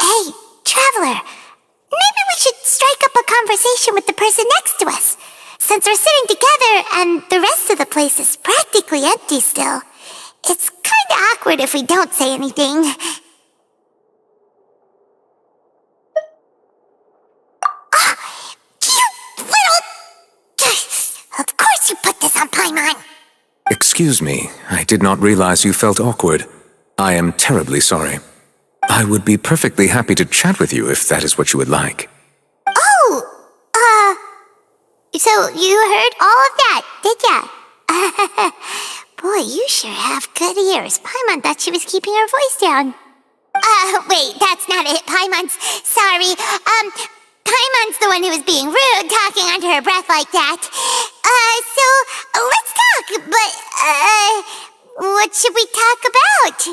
Hey, traveler. Maybe we should strike up a conversation with the person next to us. Since we're sitting together and the rest of the place is practically empty still, it's kinda awkward if we don't say anything. You little... Of course you put this on Paimon! Excuse me, I did not realize you felt awkward. I am terribly sorry. I would be perfectly happy to chat with you if that is what you would like. So you heard all of that, did ya? Boy, you sure have good ears. Paimon thought she was keeping her voice down. Wait, that's not it. Paimon's sorry. Paimon's the one who was being rude, talking under her breath like that. So, let's talk, but, what should we talk about?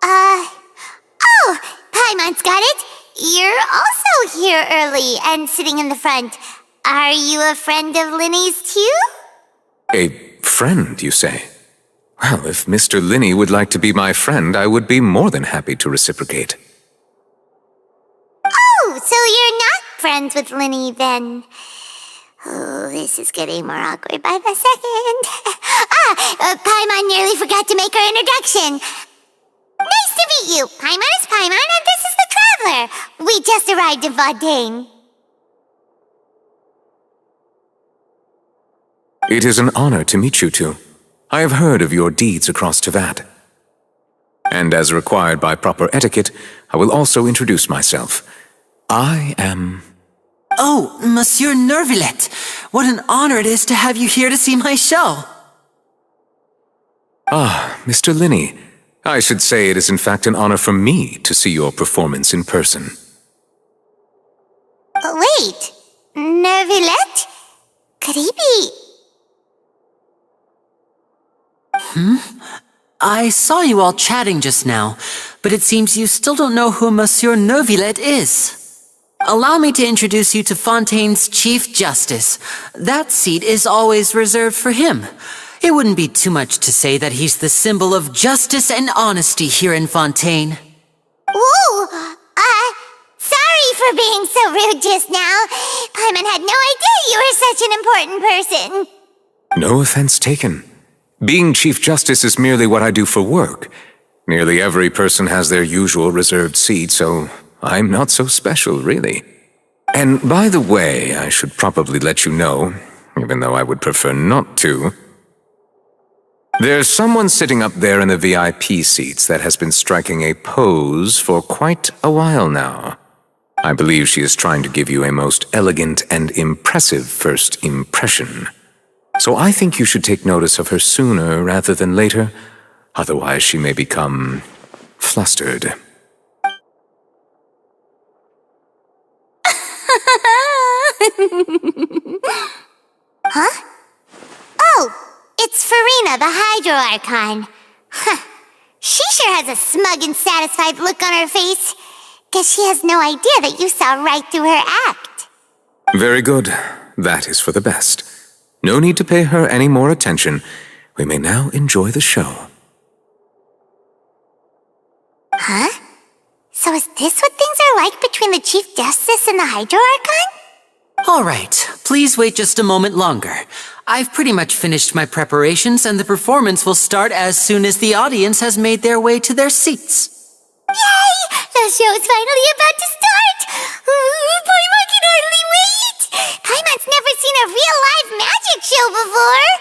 Oh, Paimon's got it. You're also here early and sitting in the front. Are you a friend of Linny's too? A friend, you say? Well, if Mr. Linny would like to be my friend, I would be more than happy to reciprocate. Oh, so you're not friends with Linny then? Oh, this is getting more awkward by the second. Paimon nearly forgot to make her introduction. Nice to meet you. Paimon is Paimon, and this is the Traveler. We just arrived in Fontaine. It is an honor to meet you two. I have heard of your deeds across Tevat. And as required by proper etiquette, I will also introduce myself. I am... Oh, Monsieur Nervillet, what an honor it is to have you here to see my show. Ah, Mr. Linny. I should say it is in fact an honor for me to see your performance in person. Wait, Nervillet? Could he be... I saw you all chatting just now, but it seems you still don't know who Monsieur Nervillet is. Allow me to introduce you to Fontaine's Chief Justice. That seat is always reserved for him. It wouldn't be too much to say that he's the symbol of justice and honesty here in Fontaine. Ooh, sorry for being so rude just now. Paimon had no idea you were such an important person. No offense taken. Being Chief Justice is merely what I do for work. Nearly every person has their usual reserved seat, so I'm not so special, really. And by the way, I should probably let you know, even though I would prefer not to. There's someone sitting up there in the VIP seats that has been striking a pose for quite a while now. I believe she is trying to give you a most elegant and impressive first impression. So I think you should take notice of her sooner rather than later, otherwise she may become flustered. Huh? Oh, it's Farina, the Hydro Archon. Huh. She sure has a smug and satisfied look on her face. Guess she has no idea that you saw right through her act. Very good. That is for the best. No need to pay her any more attention. We may now enjoy the show. Huh? So is this what things are like between the Chief Justice and the Hydro Archon? All right, please wait just a moment longer. I've pretty much finished my preparations, and the performance will start as soon as the audience has made their way to their seats. Yay! The show's finally about to start! Paimon can hardly wait! Paimon's never seen a real live magic show before!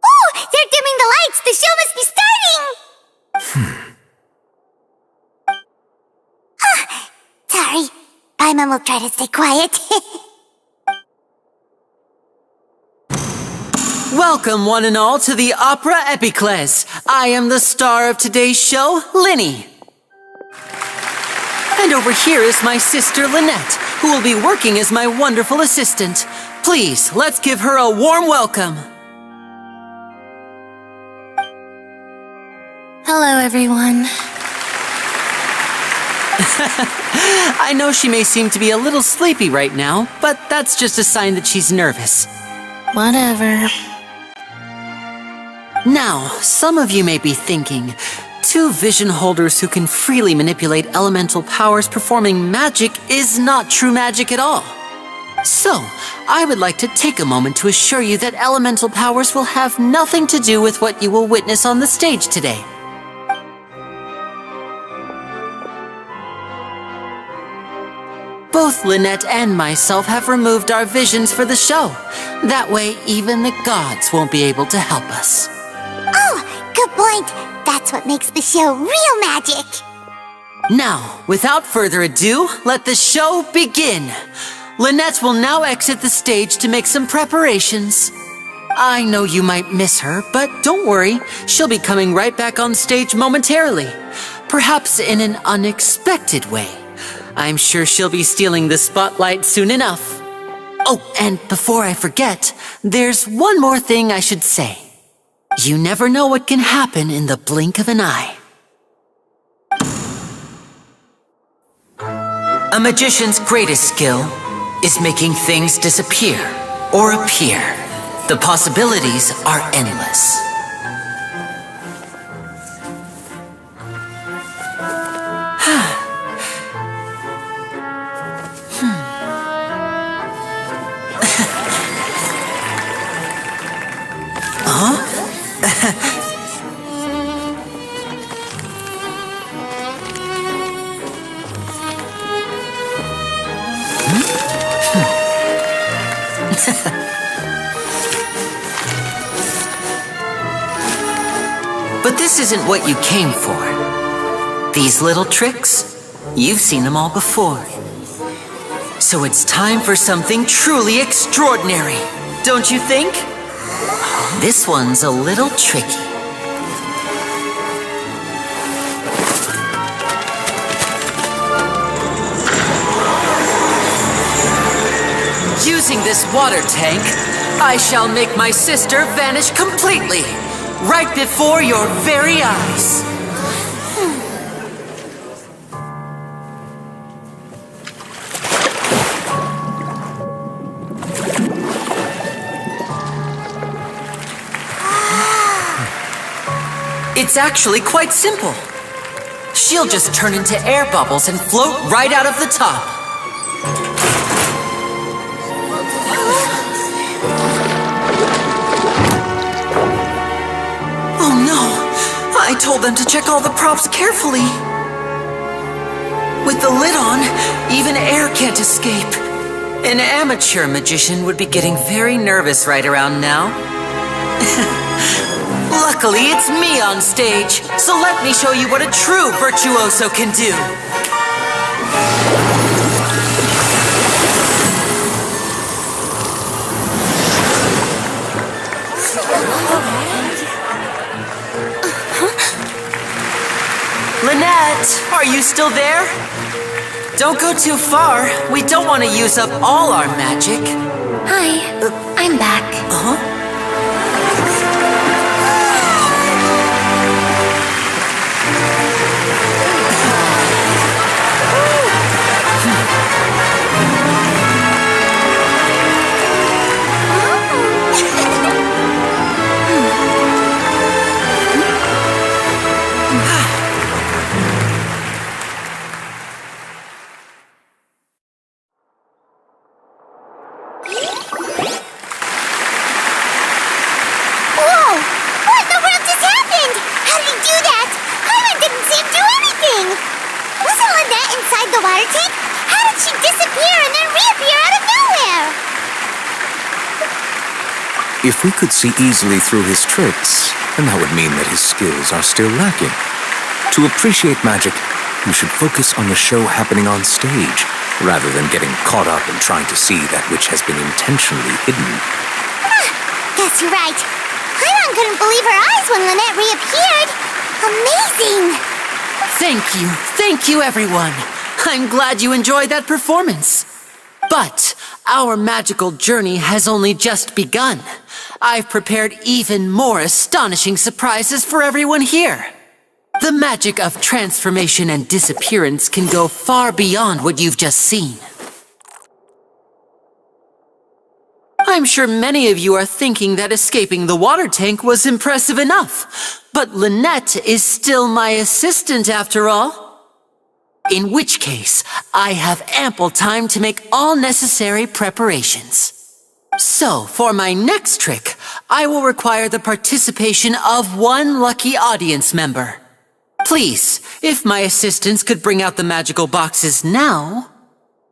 Oh! They're dimming the lights! The show must be starting! Sorry. Paimon will try to stay quiet. Welcome, one and all, to the Opera Epiclese. I am the star of today's show, Linny. And over here is my sister, Lynette, who will be working as my wonderful assistant. Please, let's give her a warm welcome. Hello, everyone. I know she may seem to be a little sleepy right now, but that's just a sign that she's nervous. Whatever. Now, some of you may be thinking, two vision holders who can freely manipulate elemental powers performing magic is not true magic at all. So, I would like to take a moment to assure you that elemental powers will have nothing to do with what you will witness on the stage today. Both Lynette and myself have removed our visions for the show. That way, even the gods won't be able to help us. Oh, good point. That's what makes the show real magic. Now, without further ado, let the show begin. Lynette will now exit the stage to make some preparations. I know you might miss her, but don't worry, she'll be coming right back on stage momentarily. Perhaps in an unexpected way. I'm sure she'll be stealing the spotlight soon enough. Oh, and before I forget, there's one more thing I should say. You never know what can happen in the blink of an eye. A magician's greatest skill is making things disappear or appear. The possibilities are endless. But this isn't what you came for. These little tricks, you've seen them all before. So it's time for something truly extraordinary, don't you think? This one's a little tricky. Using this water tank, I shall make my sister vanish completely, right before your very eyes. It's actually quite simple. She'll just turn into air bubbles and float right out of the top. Oh no! I told them to check all the props carefully. With the lid on, even air can't escape. An amateur magician would be getting very nervous right around now. Luckily, it's me on stage, so let me show you what a true virtuoso can do. Lynette, are you still there? Don't go too far. We don't want to use up all our magic. Hi, I'm back. Uh-huh. If we could see easily through his tricks, then that would mean that his skills are still lacking. To appreciate magic, you should focus on the show happening on stage, rather than getting caught up in trying to see that which has been intentionally hidden. Guess you're right. Paimon couldn't believe her eyes when Lynette reappeared. Amazing! Thank you everyone. I'm glad you enjoyed that performance. But our magical journey has only just begun. I've prepared even more astonishing surprises for everyone here. The magic of transformation and disappearance can go far beyond what you've just seen. I'm sure many of you are thinking that escaping the water tank was impressive enough, but Lynette is still my assistant after all. In which case, I have ample time to make all necessary preparations. So, for my next trick, I will require the participation of one lucky audience member. Please, if my assistants could bring out the magical boxes now.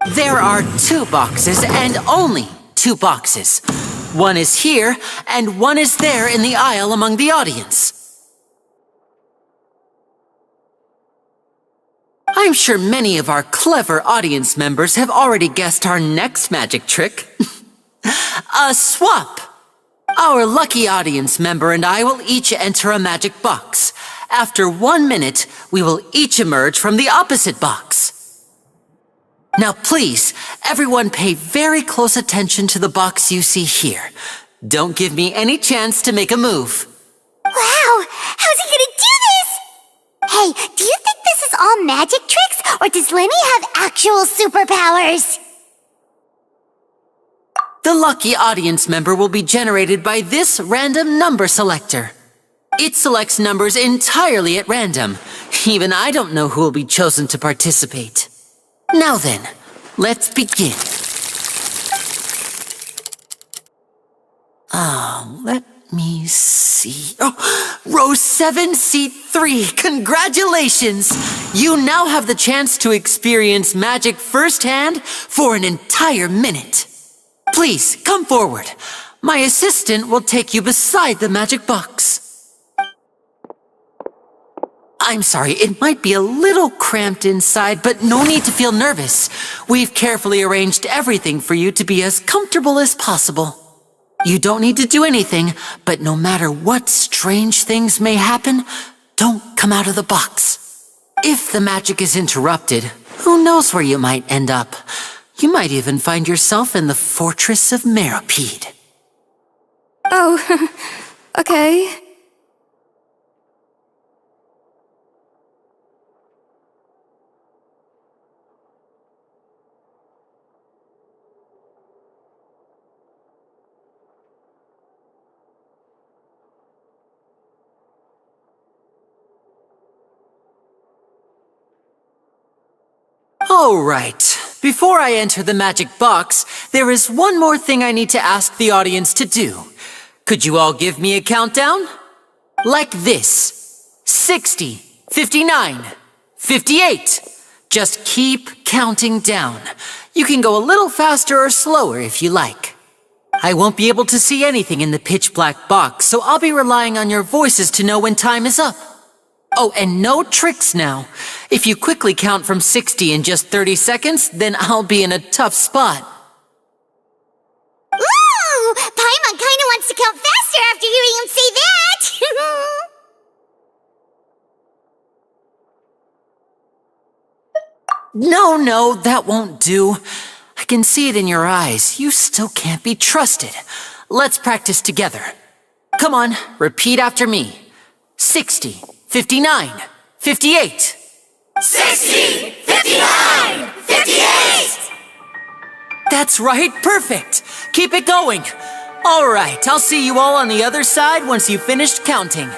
There are 2 boxes and only 2 boxes. One is here and one is there in the aisle among the audience. I'm sure many of our clever audience members have already guessed our next magic trick. A swap! Our lucky audience member and I will each enter a magic box. After 1 minute, we will each emerge from the opposite box. Now please, everyone pay very close attention to the box you see here. Don't give me any chance to make a move. Wow! How's he gonna do this? Hey, do you think this is all magic tricks, or does Lenny have actual superpowers? The lucky audience member will be generated by this random number selector. It selects numbers entirely at random. Even I don't know who will be chosen to participate. Now then, let's begin. Let me see. Oh, row 7, seat 3. Congratulations! You now have the chance to experience magic firsthand for an entire minute. Please, come forward. My assistant will take you beside the magic box. I'm sorry, it might be a little cramped inside, but no need to feel nervous. We've carefully arranged everything for you to be as comfortable as possible. You don't need to do anything, but no matter what strange things may happen, don't come out of the box. If the magic is interrupted, who knows where you might end up? You might even find yourself in the Fortress of Meropide. Oh, okay. All right. Before I enter the magic box, there is one more thing I need to ask the audience to do. Could you all give me a countdown? Like this. 60, 59, 58. Just keep counting down. You can go a little faster or slower if you like. I won't be able to see anything in the pitch black box, so I'll be relying on your voices to know when time is up. Oh, and no tricks now. If you quickly count from 60 in just 30 seconds, then I'll be in a tough spot. Ooh! Paimon kinda wants to count faster after hearing him say that! No, that won't do. I can see it in your eyes. You still can't be trusted. Let's practice together. Come on, repeat after me. 60, 59, 58. 60, 59, 58! That's right, perfect. Keep it going. All right, I'll see you all on the other side once you've finished counting.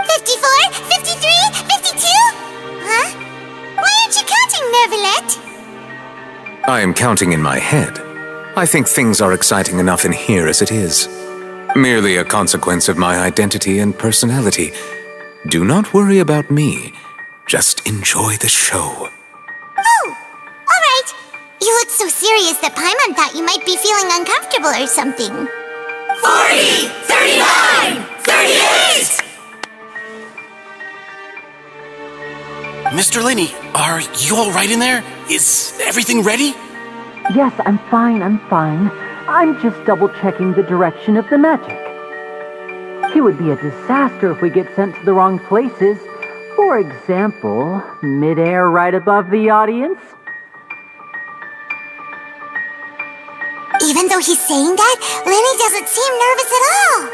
54, 53, 52? Huh? Why aren't you counting, Nervalet? I am counting in my head. I think things are exciting enough in here as it is. Merely a consequence of my identity and personality. Do not worry about me. Just enjoy the show. Oh, all right. You look so serious that Paimon thought you might be feeling uncomfortable or something. 40, 39, 38! Mr. Linney, are you all right in there? Is everything ready? Yes, I'm fine. I'm just double-checking the direction of the magic. It would be a disaster if we get sent to the wrong places. For example, mid-air right above the audience. Even though he's saying that, Lenny doesn't seem nervous at all.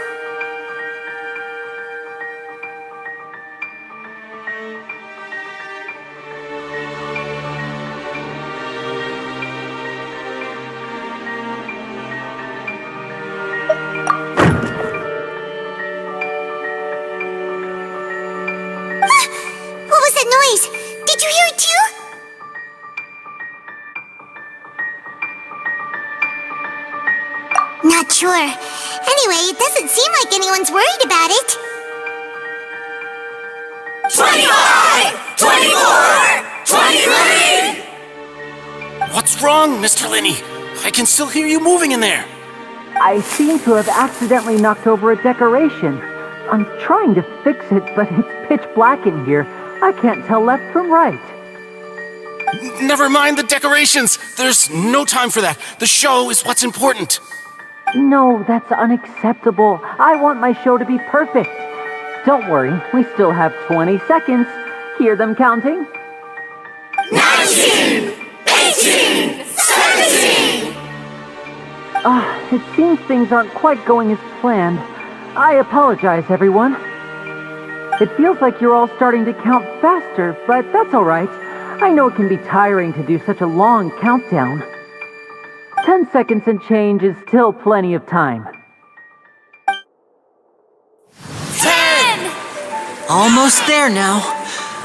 What was that noise? Did you hear it too? Not sure. Anyway, it doesn't seem like anyone's worried about it. 25, 24, 23! What's wrong, Mr. Linney? I can still hear you moving in there. I seem to have accidentally knocked over a decoration. I'm trying to fix it, but it's pitch black in here. I can't tell left from right. Never mind the decorations. There's no time for that. The show is what's important. No, that's unacceptable. I want my show to be perfect. Don't worry, we still have 20 seconds. Hear them counting? 19, 18, 17. It seems things aren't quite going as planned. I apologize, everyone. It feels like you're all starting to count faster, but that's all right. I know it can be tiring to do such a long countdown. 10 seconds and change is still plenty of time. 10, Almost there now.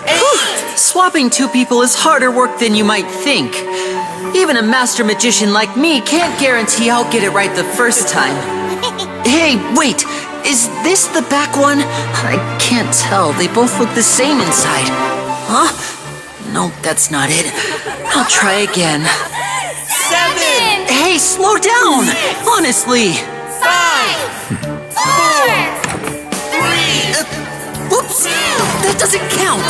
Whew. Swapping two people is harder work than you might think. Even a master magician like me can't guarantee I'll get it right the first time. Hey, wait! Is this the back one? I can't tell. They both look the same inside. Huh? No, that's not it. I'll try again. 7, Hey, slow down! Honestly! 5, 4, 3, Whoops! That doesn't count!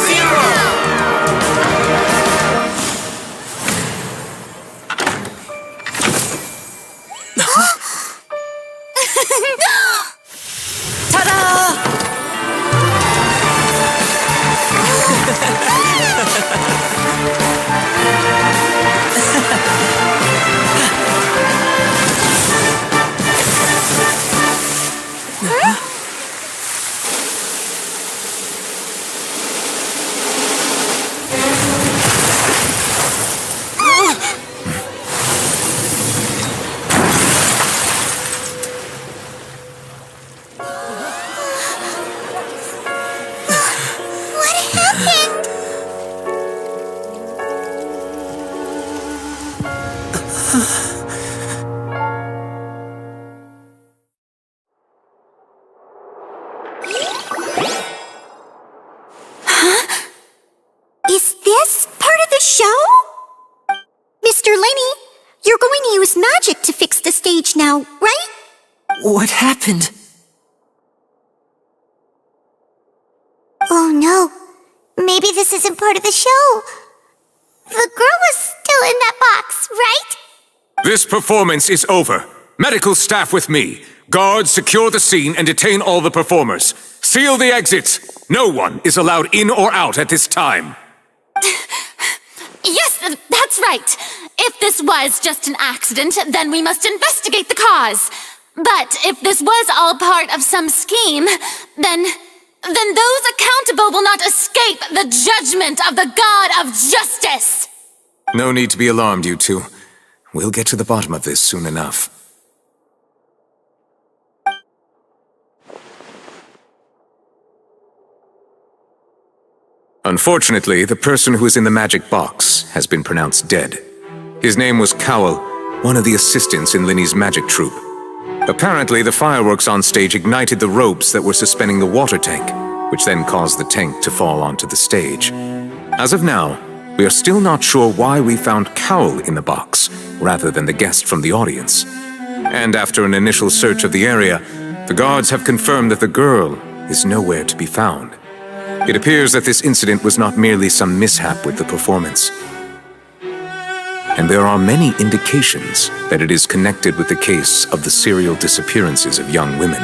0. Ta-da! Is this part of the show? Mr. Lenny, you're going to use magic to fix the stage now, right? What happened? Oh no, maybe this isn't part of the show. The girl was still in that box, right? This performance is over. Medical staff with me. Guards, secure the scene and detain all the performers. Seal the exits. No one is allowed in or out at this time. Yes, that's right. If this was just an accident, then we must investigate the cause. But if this was all part of some scheme, then those accountable will not escape the judgment of the God of Justice. No need to be alarmed, you two. We'll get to the bottom of this soon enough. Unfortunately, the person who is in the magic box has been pronounced dead. His name was Cowell, one of the assistants in Linny's magic troupe. Apparently, the fireworks on stage ignited the ropes that were suspending the water tank, which then caused the tank to fall onto the stage. As of now, we are still not sure why we found Cowell in the box, rather than the guest from the audience. And after an initial search of the area, the guards have confirmed that the girl is nowhere to be found. It appears that this incident was not merely some mishap with the performance. And there are many indications that it is connected with the case of the serial disappearances of young women.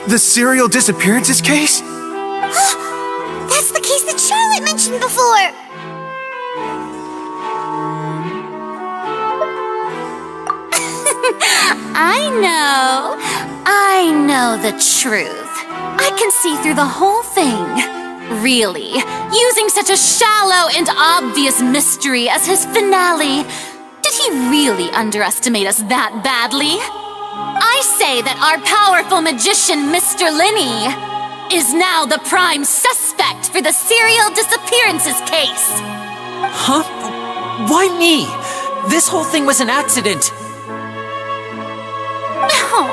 The serial disappearances case? That's the case that Charlotte mentioned before. I know the truth. I can see through the whole thing. Really, using such a shallow and obvious mystery as his finale, did he really underestimate us that badly? I say that our powerful magician, Mr. Linney, is now the prime suspect for the serial disappearances case. Huh? Why me? This whole thing was an accident. No,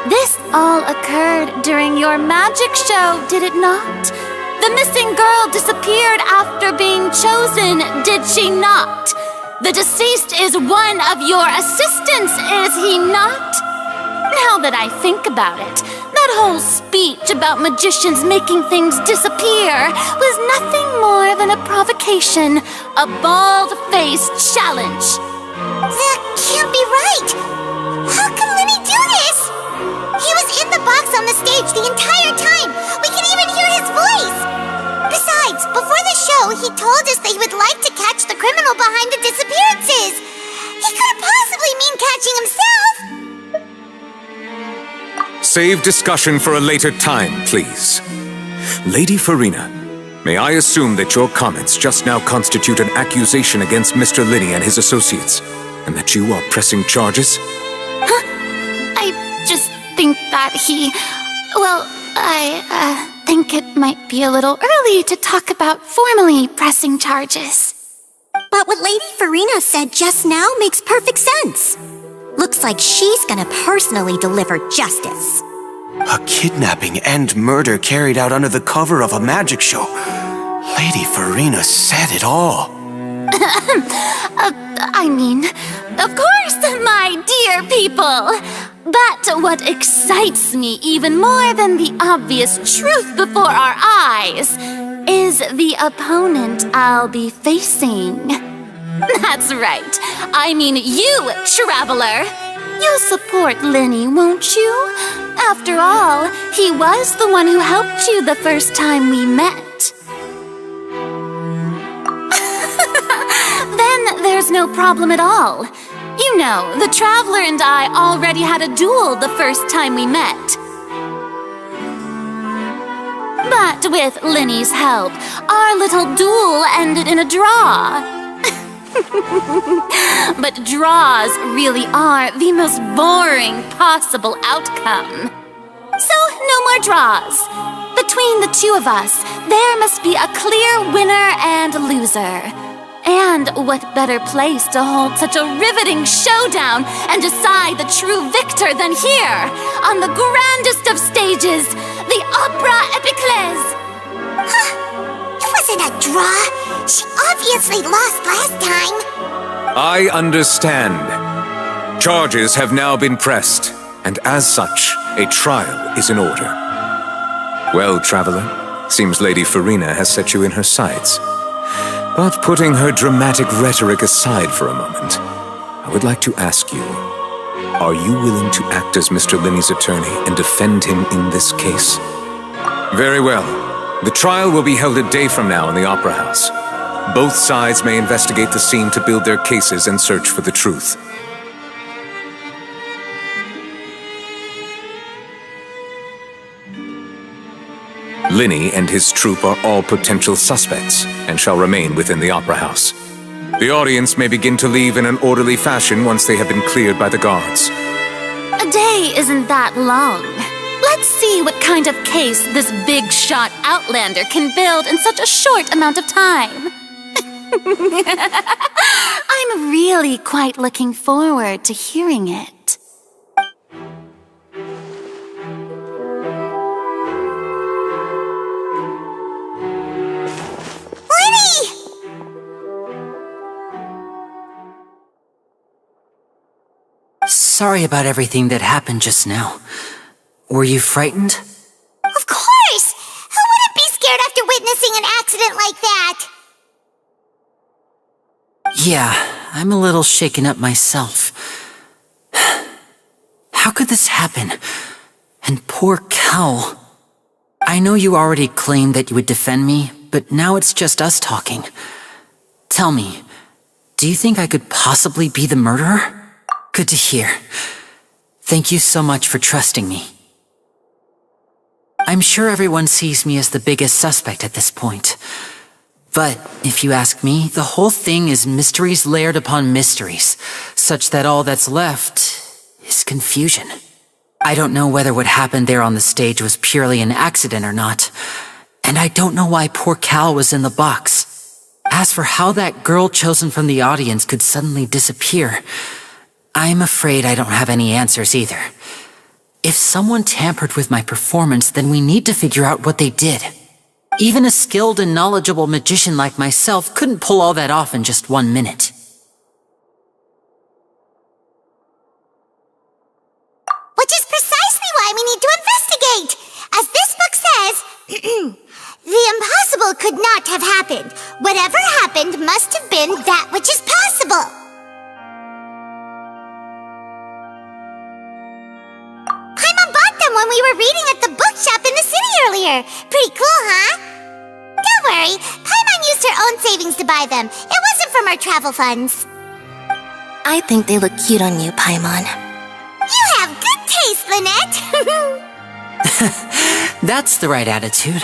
this all occurred during your magic show, did it not? The missing girl disappeared after being chosen, did she not? The deceased is one of your assistants, is he not? Now that I think about it, that whole speech about magicians making things disappear was nothing more than a provocation, a bald-faced challenge. That can't be right! How can Lenny do this? He was in the box on the stage the entire time! We can even hear his voice! Besides, before the show, he told us that he would like to catch the criminal behind the disappearances! He couldn't possibly mean catching himself! Save discussion for a later time, please. Lady Farina, may I assume that your comments just now constitute an accusation against Mr. Linney and his associates, and that you are pressing charges? I just think that I think it might be a little early to talk about formally pressing charges. But what Lady Farina said just now makes perfect sense. Looks like she's gonna personally deliver justice. A kidnapping and murder carried out under the cover of a magic show. Lady Farina said it all. I mean, of course, my dear people. But what excites me even more than the obvious truth before our eyes is the opponent I'll be facing. That's right. I mean you, Traveler. You'll support Lenny, won't you? After all, he was the one who helped you the first time we met. Then there's no problem at all. You know, the Traveler and I already had a duel the first time we met. But with Lenny's help, our little duel ended in a draw. But draws really are the most boring possible outcome. So, no more draws. Between the two of us, there must be a clear winner and loser. And what better place to hold such a riveting showdown and decide the true victor than here, on the grandest of stages, the Opera Epiclese. It wasn't a draw. She obviously lost last time. I understand. Charges have now been pressed, and as such, a trial is in order. Well, Traveler, seems Lady Farina has set you in her sights. But putting her dramatic rhetoric aside for a moment, I would like to ask you, are you willing to act as Mr. Linney's attorney and defend him in this case? Very well. The trial will be held a day from now in the Opera House. Both sides may investigate the scene to build their cases and search for the truth. Linney and his troupe are all potential suspects and shall remain within the Opera House. The audience may begin to leave in an orderly fashion once they have been cleared by the guards. A day isn't that long. Let's see what kind of case this big-shot Outlander can build in such a short amount of time. I'm really quite looking forward to hearing it. Sorry about everything that happened just now. Were you frightened? Of course! Who wouldn't be scared after witnessing an accident like that? Yeah, I'm a little shaken up myself. How could this happen? And poor Cal. I know you already claimed that you would defend me, but now it's just us talking. Tell me, do you think I could possibly be the murderer? Good to hear. Thank you so much for trusting me. I'm sure everyone sees me as the biggest suspect at this point. But if you ask me, the whole thing is mysteries layered upon mysteries, such that all that's left is confusion. I don't know whether what happened there on the stage was purely an accident or not, and I don't know why poor Cal was in the box. As for how that girl chosen from the audience could suddenly disappear, I'm afraid I don't have any answers either. If someone tampered with my performance, then we need to figure out what they did. Even a skilled and knowledgeable magician like myself couldn't pull all that off in just 1 minute. Which is impossible could not have happened. Whatever happened must have been that which is possible. Paimon bought them when we were reading at the bookshop in the city earlier. Pretty cool, huh? Don't worry, Paimon used her own savings to buy them. It wasn't from our travel funds. I think they look cute on you, Paimon. You have good taste, Lynette. That's the right attitude.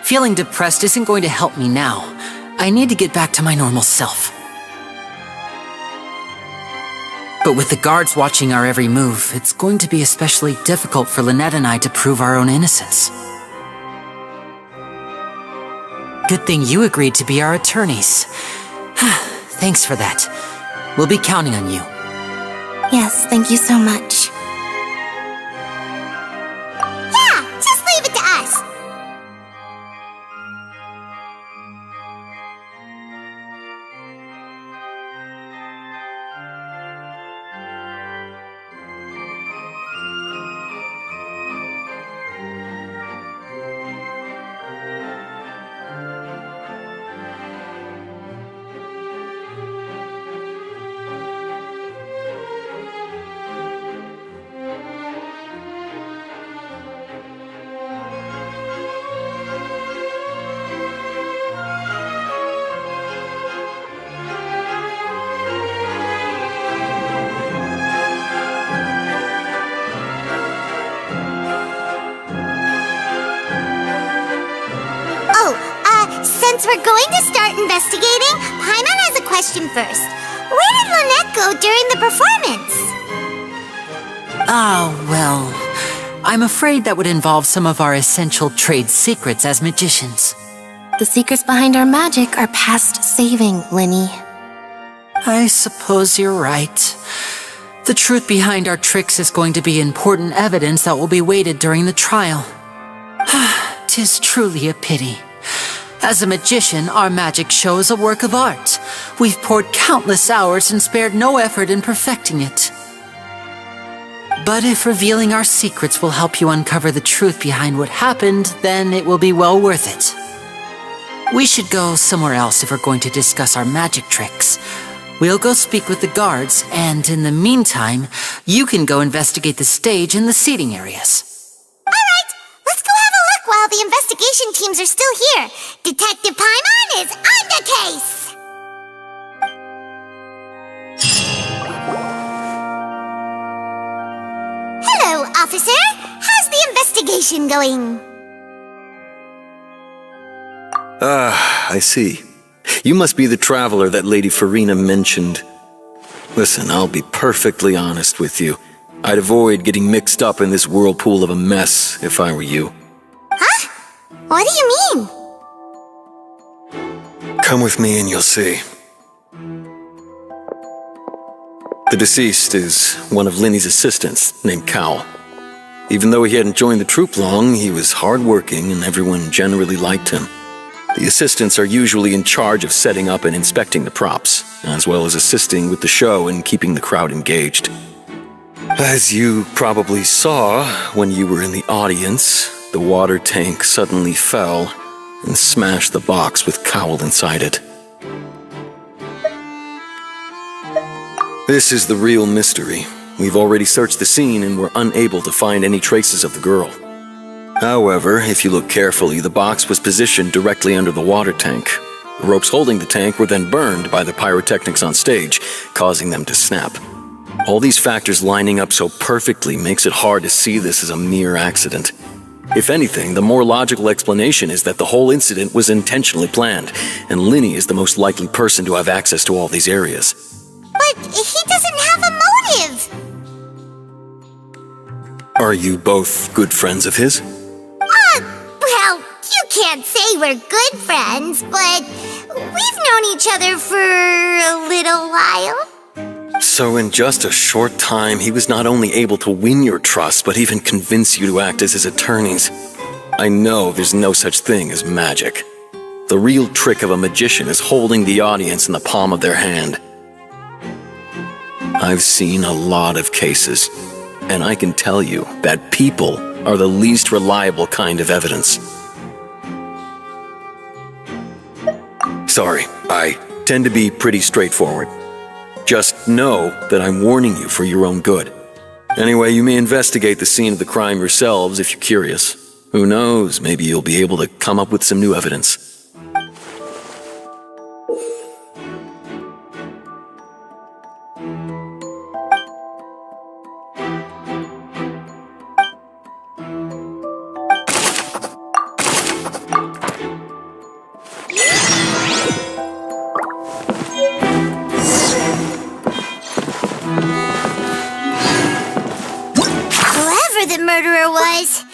Feeling depressed isn't going to help me now. I need to get back to my normal self. But with the guards watching our every move, it's going to be especially difficult for Lynette and I to prove our own innocence. Good thing you agreed to be our attorneys. Thanks for that. We'll be counting on you. Yes, thank you so much. Yeah, just leave it to us. Since we're going to start investigating, Paimon has a question first. Where did Lynette go during the performance? Well, I'm afraid that would involve some of our essential trade secrets as magicians. The secrets behind our magic are past saving, Linny. I suppose you're right. The truth behind our tricks is going to be important evidence that will be weighted during the trial. 'Tis truly a pity. As a magician, our magic show is a work of art. We've poured countless hours and spared no effort in perfecting it. But if revealing our secrets will help you uncover the truth behind what happened, then it will be well worth it. We should go somewhere else if we're going to discuss our magic tricks. We'll go speak with the guards, and in the meantime, you can go investigate the stage and the seating areas. While the investigation teams are still here, Detective Paimon is on the case! Hello, officer. How's the investigation going? I see. You must be the traveler that Lady Farina mentioned. Listen, I'll be perfectly honest with you. I'd avoid getting mixed up in this whirlpool of a mess if I were you. Huh? What do you mean? Come with me and you'll see. The deceased is one of Linny's assistants, named Cal. Even though he hadn't joined the troupe long, he was hardworking and everyone generally liked him. The assistants are usually in charge of setting up and inspecting the props, as well as assisting with the show and keeping the crowd engaged. As you probably saw when you were in the audience, the water tank suddenly fell and smashed the box with Cowl inside it. This is the real mystery. We've already searched the scene and were unable to find any traces of the girl. However, if you look carefully, the box was positioned directly under the water tank. The ropes holding the tank were then burned by the pyrotechnics on stage, causing them to snap. All these factors lining up so perfectly makes it hard to see this as a mere accident. If anything, the more logical explanation is that the whole incident was intentionally planned, and Linny is the most likely person to have access to all these areas. But he doesn't have a motive! Are you both good friends of his? Well, you can't say we're good friends, but we've known each other for a little while. So in just a short time, he was not only able to win your trust, but even convince you to act as his attorneys. I know there's no such thing as magic. The real trick of a magician is holding the audience in the palm of their hand. I've seen a lot of cases, and I can tell you that people are the least reliable kind of evidence. Sorry, I tend to be pretty straightforward. Just know that I'm warning you for your own good. Anyway, you may investigate the scene of the crime yourselves if you're curious. Who knows, maybe you'll be able to come up with some new evidence. Whoever the murderer was,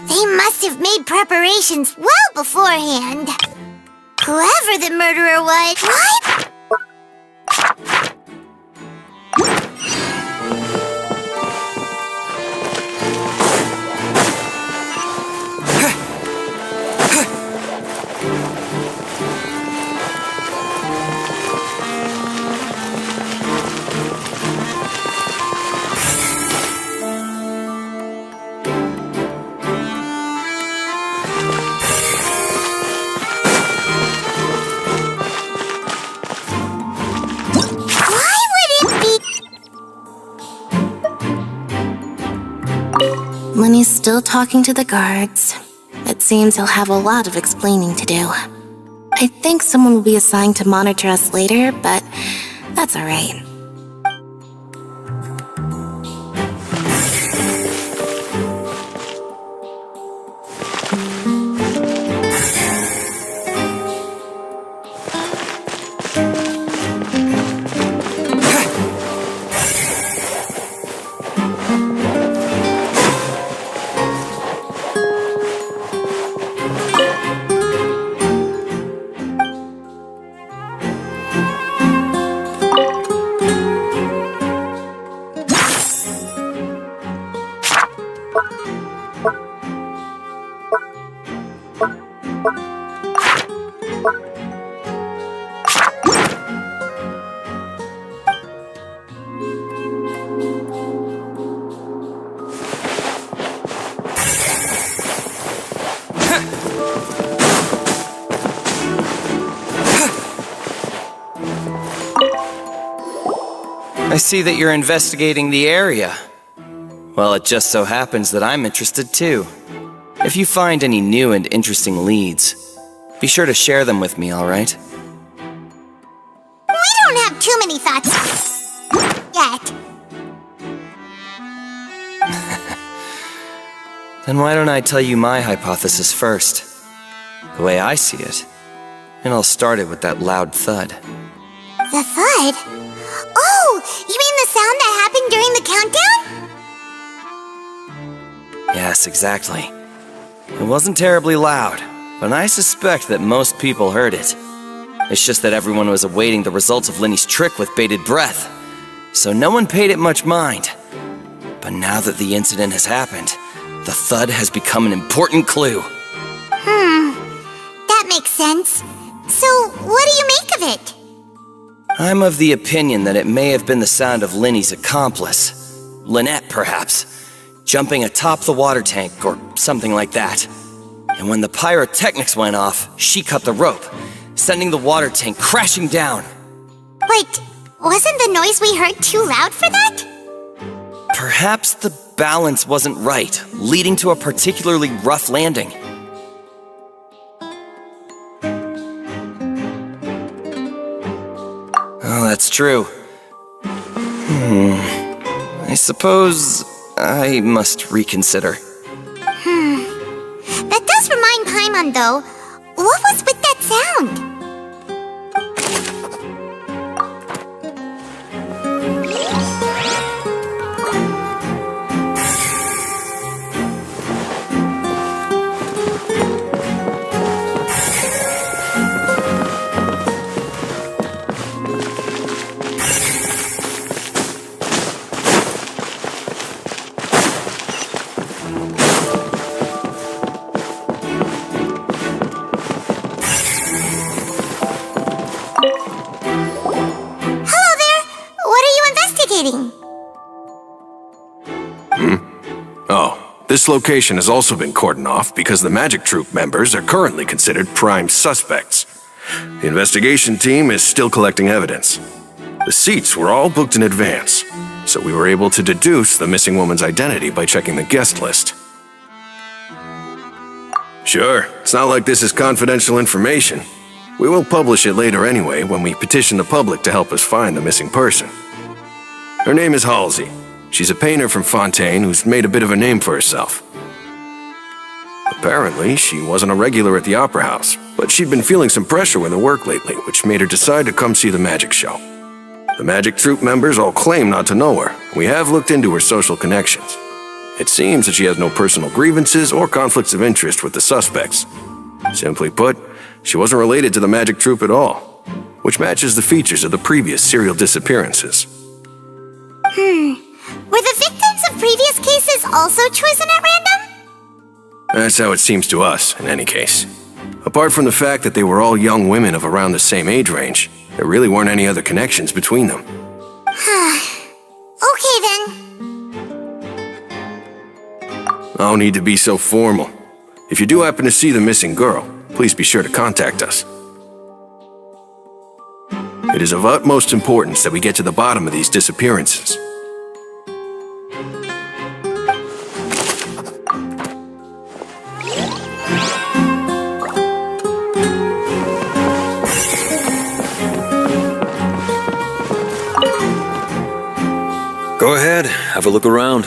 they must have made preparations well beforehand. Whoever the murderer was... What? Lenny's still talking to the guards. It seems he'll have a lot of explaining to do. I think someone will be assigned to monitor us later, but that's alright. I see that you're investigating the area. Well, it just so happens that I'm interested too. If you find any new and interesting leads, be sure to share them with me, all right? We don't have too many thoughts yet. Then why don't I tell you my hypothesis first? The way I see it. And I'll start it with that loud thud. The thud? Oh, you mean the sound that happened during the countdown? Yes, exactly. It wasn't terribly loud, but I suspect that most people heard it. It's just that everyone was awaiting the results of Lenny's trick with bated breath, so no one paid it much mind. But now that the incident has happened, the thud has become an important clue. That makes sense. So, what do you make of it? I'm of the opinion that it may have been the sound of Lenny's accomplice, Lynette perhaps, jumping atop the water tank or something like that. And when the pyrotechnics went off, she cut the rope, sending the water tank crashing down. Wait, wasn't the noise we heard too loud for that? Perhaps the balance wasn't right, leading to a particularly rough landing. Oh, that's true. I suppose I must reconsider. That does remind Paimon, though. What was with that sound? This location has also been cordoned off because the Magic Troupe members are currently considered prime suspects. The investigation team is still collecting evidence. The seats were all booked in advance, so we were able to deduce the missing woman's identity by checking the guest list. Sure, it's not like this is confidential information. We will publish it later anyway when we petition the public to help us find the missing person. Her name is Halsey. She's a painter from Fontaine who's made a bit of a name for herself. Apparently, she wasn't a regular at the Opera House, but she'd been feeling some pressure with her work lately, which made her decide to come see the magic show. The magic troupe members all claim not to know her. We have looked into her social connections. It seems that she has no personal grievances or conflicts of interest with the suspects. Simply put, she wasn't related to the magic troupe at all, which matches the features of the previous serial disappearances. Were the victims of previous cases also chosen at random? That's how it seems to us, in any case. Apart from the fact that they were all young women of around the same age range, there really weren't any other connections between them. Okay then. No need to be so formal. If you do happen to see the missing girl, please be sure to contact us. It is of utmost importance that we get to the bottom of these disappearances. Go ahead, have a look around.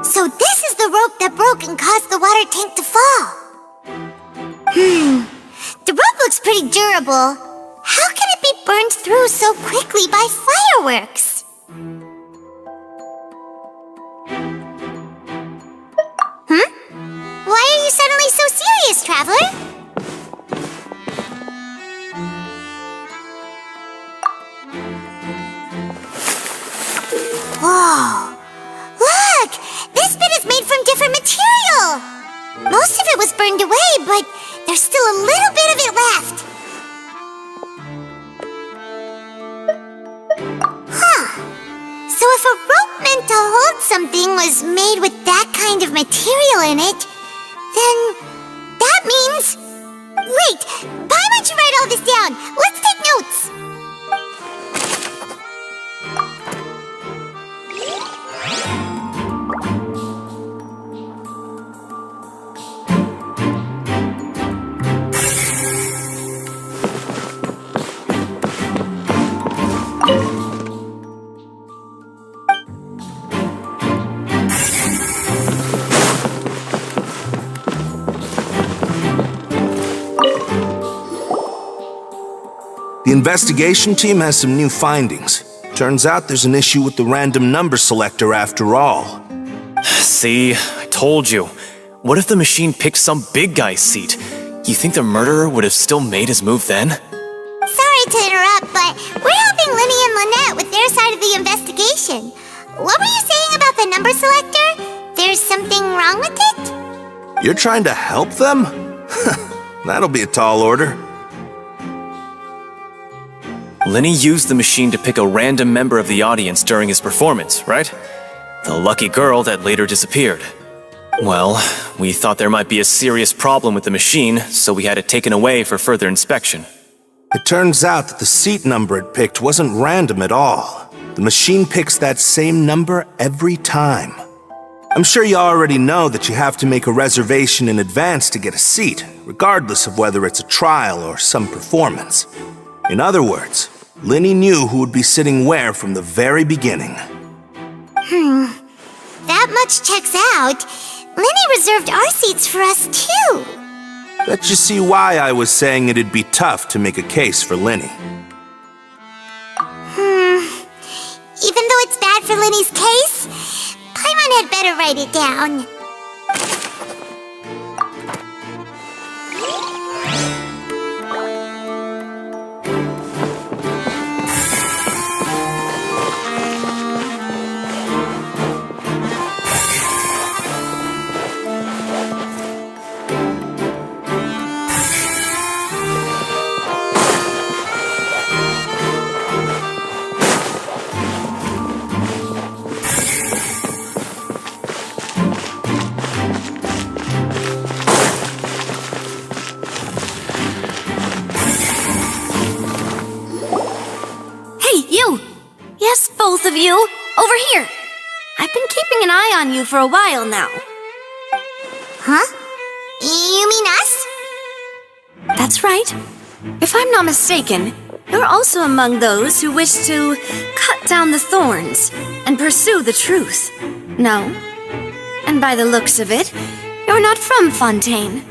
So this is the rope that broke and caused the water tank to fall. The rope looks pretty durable. How can it be burned through so quickly by fireworks? Why are you suddenly so serious, Traveler? Whoa! Look! This bit is made from different material! Most of it was burned away, but there's still a little bit of it left. So if a rope meant to hold something was made with that kind of material in it, then that means... Wait, why don't you write all this down? Let's take notes. The investigation team has some new findings. Turns out there's an issue with the random number selector after all. See, I told you. What if the machine picked some big guy's seat? You think the murderer would have still made his move then? Sorry to interrupt, but we're helping Linny and Lynette with their side of the investigation. What were you saying about the number selector? There's something wrong with it? You're trying to help them? That'll be a tall order. Linny used the machine to pick a random member of the audience during his performance, right? The lucky girl that later disappeared. Well, we thought there might be a serious problem with the machine, so we had it taken away for further inspection. It turns out that the seat number it picked wasn't random at all. The machine picks that same number every time. I'm sure you already know that you have to make a reservation in advance to get a seat, regardless of whether it's a trial or some performance. In other words, Linny knew who would be sitting where from the very beginning. That much checks out. Linny reserved our seats for us too. Let you see why I was saying it'd be tough to make a case for Linny. Even though it's bad for Linny's case, Paimon had better write it down. keeping an eye on you for a while now. Huh? You mean us? That's right. If I'm not mistaken, you're also among those who wish to cut down the thorns and pursue the truth. No? And by the looks of it, you're not from Fontaine.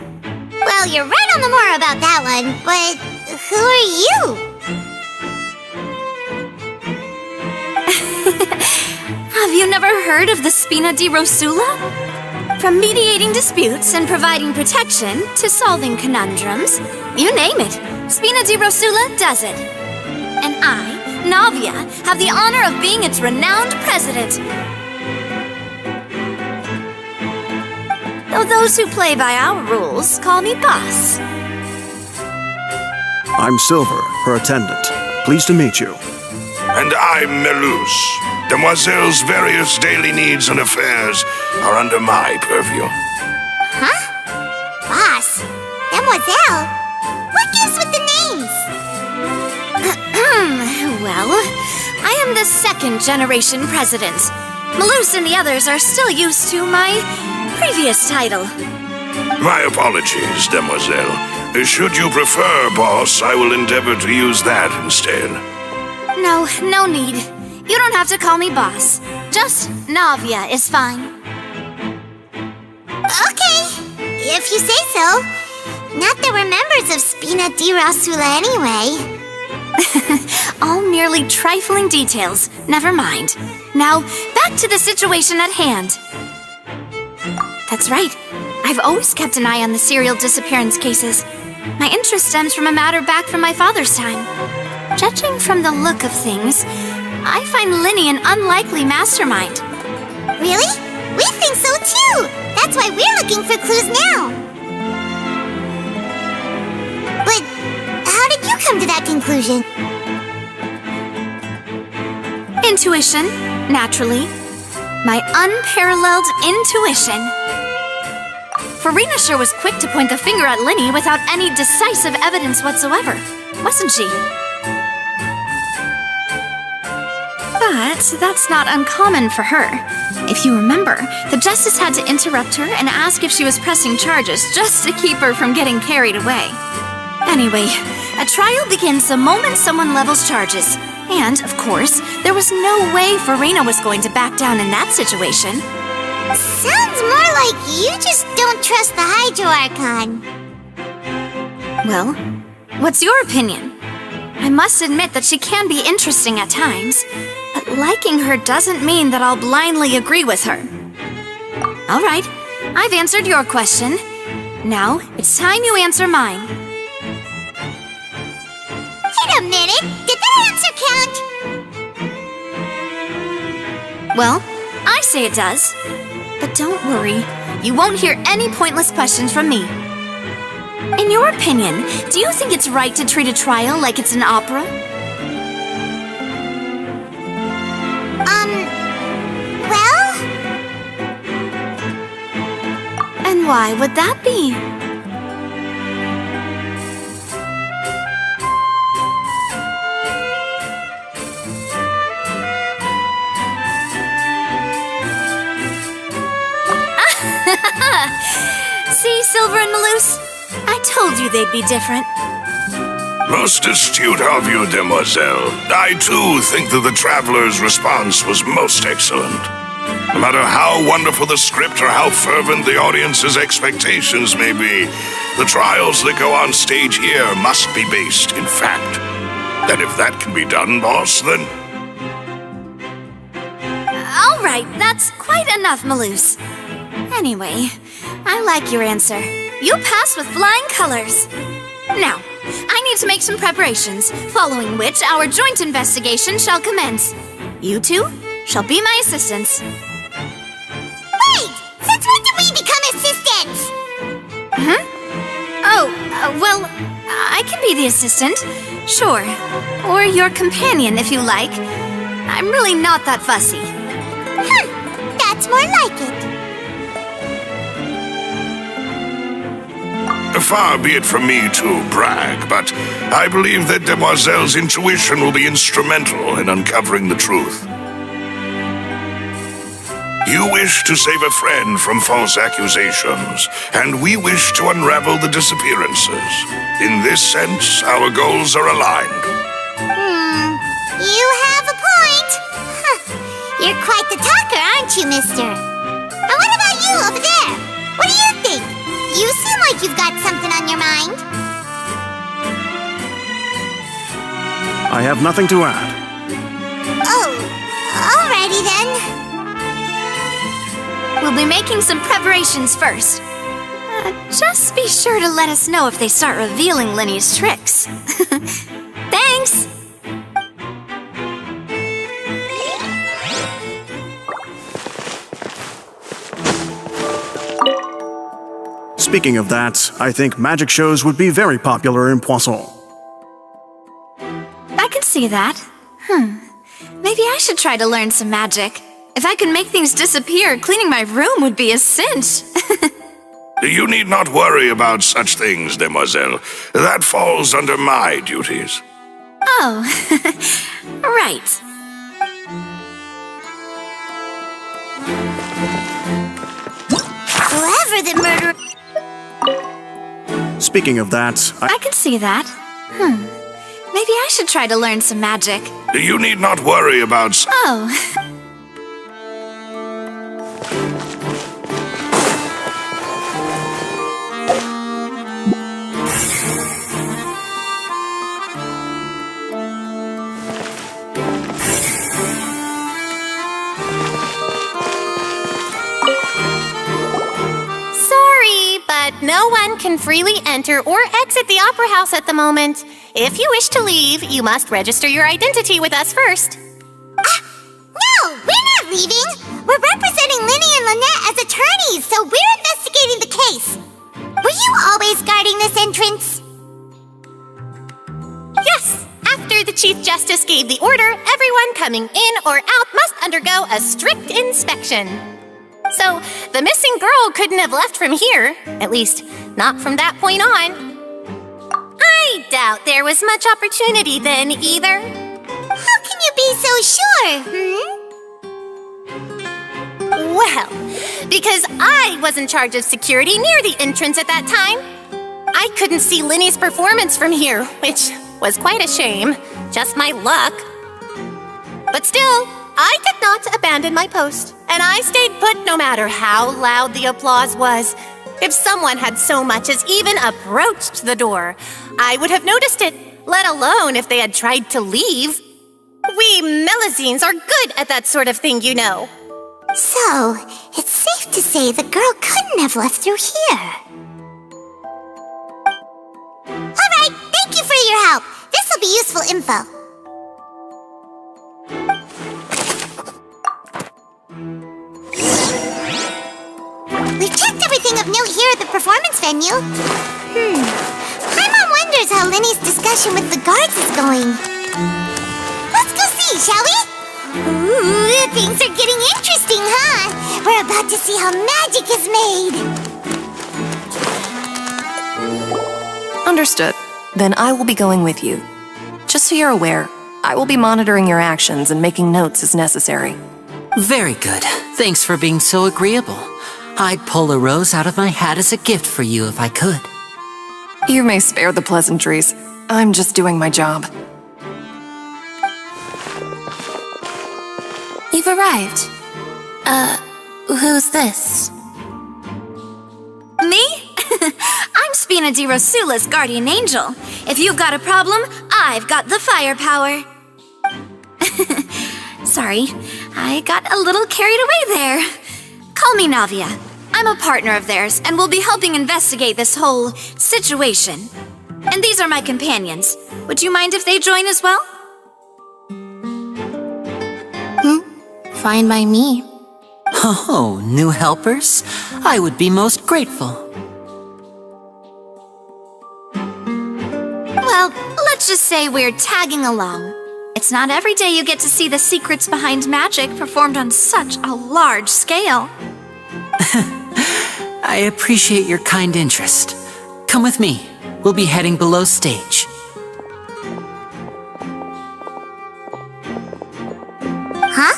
Well, you're right on the more about that one, but who are you? Have you never heard of the Spina di Rosula? From mediating disputes and providing protection to solving conundrums, you name it, Spina di Rosula does it. And I, Navia, have the honor of being its renowned president. Though those who play by our rules call me boss. I'm Silver, her attendant. Pleased to meet you. And I'm Melus. Demoiselle's various daily needs and affairs are under my purview. Huh? Boss? Demoiselle? What gives with the names? Well, I am the second generation president. Melus and the others are still used to my previous title. My apologies, Demoiselle. Should you prefer, boss, I will endeavor to use that instead. No need. You don't have to call me boss. Just Navia is fine. Okay, if you say so. Not that we're members of Spina di Rosula anyway. All merely trifling details. Never mind. Now, back to the situation at hand. That's right. I've always kept an eye on the serial disappearance cases. My interest stems from a matter back from my father's time. Judging from the look of things, I find Linny an unlikely mastermind. Really? We think so too! That's why we're looking for clues now. But how did you come to that conclusion? Intuition, naturally. My unparalleled intuition. Farina sure was quick to point the finger at Linny without any decisive evidence whatsoever, wasn't she? But that's not uncommon for her. If you remember, the Justice had to interrupt her and ask if she was pressing charges just to keep her from getting carried away. Anyway, a trial begins the moment someone levels charges. And, of course, there was no way Farina was going to back down in that situation. Sounds more like you just don't trust the Hydro Archon. Well, what's your opinion? I must admit that she can be interesting at times, but liking her doesn't mean that I'll blindly agree with her. All right, I've answered your question. Now, it's time you answer mine. Wait a minute, did that answer count? Well, I say it does. But don't worry, you won't hear any pointless questions from me. In your opinion, do you think it's right to treat a trial like it's an opera? Well? And why would that be? See, Silver and Melus? I told you they'd be different. Most astute of you, Demoiselle. I, too, think that the Traveler's response was most excellent. No matter how wonderful the script or how fervent the audience's expectations may be, the trials that go on stage here must be based in fact. And if that can be done, boss, then... All right, that's quite enough, Melus. Anyway, I like your answer. You pass with flying colors. Now, I need to make some preparations, following which our joint investigation shall commence. You two shall be my assistants. Wait! Since when did we become assistants? Huh? Oh, well, I can be the assistant. Sure. Or your companion, if you like. I'm really not that fussy. That's more like it. Far be it from me to brag, but I believe that Demoiselle's intuition will be instrumental in uncovering the truth. You wish to save a friend from false accusations, and we wish to unravel the disappearances. In this sense, our goals are aligned. You have a point. Huh. You're quite the talker, aren't you, mister? And what about you over there? What do you think? You seem like you've got something on your mind. I have nothing to add. Oh, alrighty then. We'll be making some preparations first. Just be sure to let us know if they start revealing Linny's tricks. Thanks! Speaking of that, I think magic shows would be very popular in Poisson. I can see that. Maybe I should try to learn some magic. If I could make things disappear, cleaning my room would be a cinch. You need not worry about such things, demoiselle. That falls under my duties. Oh, right. Whoever the murderer... Speaking of that, I can see that. Maybe I should try to learn some magic. You need not worry about... Oh. No one can freely enter or exit the Opera House at the moment. If you wish to leave, you must register your identity with us first. No, we're not leaving. We're representing Linny and Lynette as attorneys, so we're investigating the case. Were you always guarding this entrance? Yes. After the Chief Justice gave the order, everyone coming in or out must undergo a strict inspection. So, the missing girl couldn't have left from here. At least, not from that point on. I doubt there was much opportunity then, either. How can you be so sure, Well, because I was in charge of security near the entrance at that time. I couldn't see Linny's performance from here, which was quite a shame. Just my luck. But still, I did not abandon my post, and I stayed put no matter how loud the applause was. If someone had so much as even approached the door, I would have noticed it, let alone if they had tried to leave. We Melusines are good at that sort of thing, you know. So, it's safe to say the girl couldn't have left through here. Alright, thank you for your help. This will be useful info. We've checked everything of note here at the performance venue. My mom wonders how Linny's discussion with the guards is going. Let's go see, shall we? Ooh, things are getting interesting, huh? We're about to see how magic is made. Understood. Then I will be going with you. Just so you're aware, I will be monitoring your actions and making notes as necessary. Very good. Thanks for being so agreeable. I'd pull a rose out of my hat as a gift for you if I could. You may spare the pleasantries. I'm just doing my job. You've arrived. Who's this? Me? I'm Spina di Rosula's guardian angel. If you've got a problem, I've got the firepower. Sorry, I got a little carried away there. Call me Navia. I'm a partner of theirs, and we'll be helping investigate this whole situation. And these are my companions. Would you mind if they join as well? Fine by me. Oh, new helpers? I would be most grateful. Well, let's just say we're tagging along. It's not every day you get to see the secrets behind magic performed on such a large scale. I appreciate your kind interest. Come with me. We'll be heading below stage. Huh?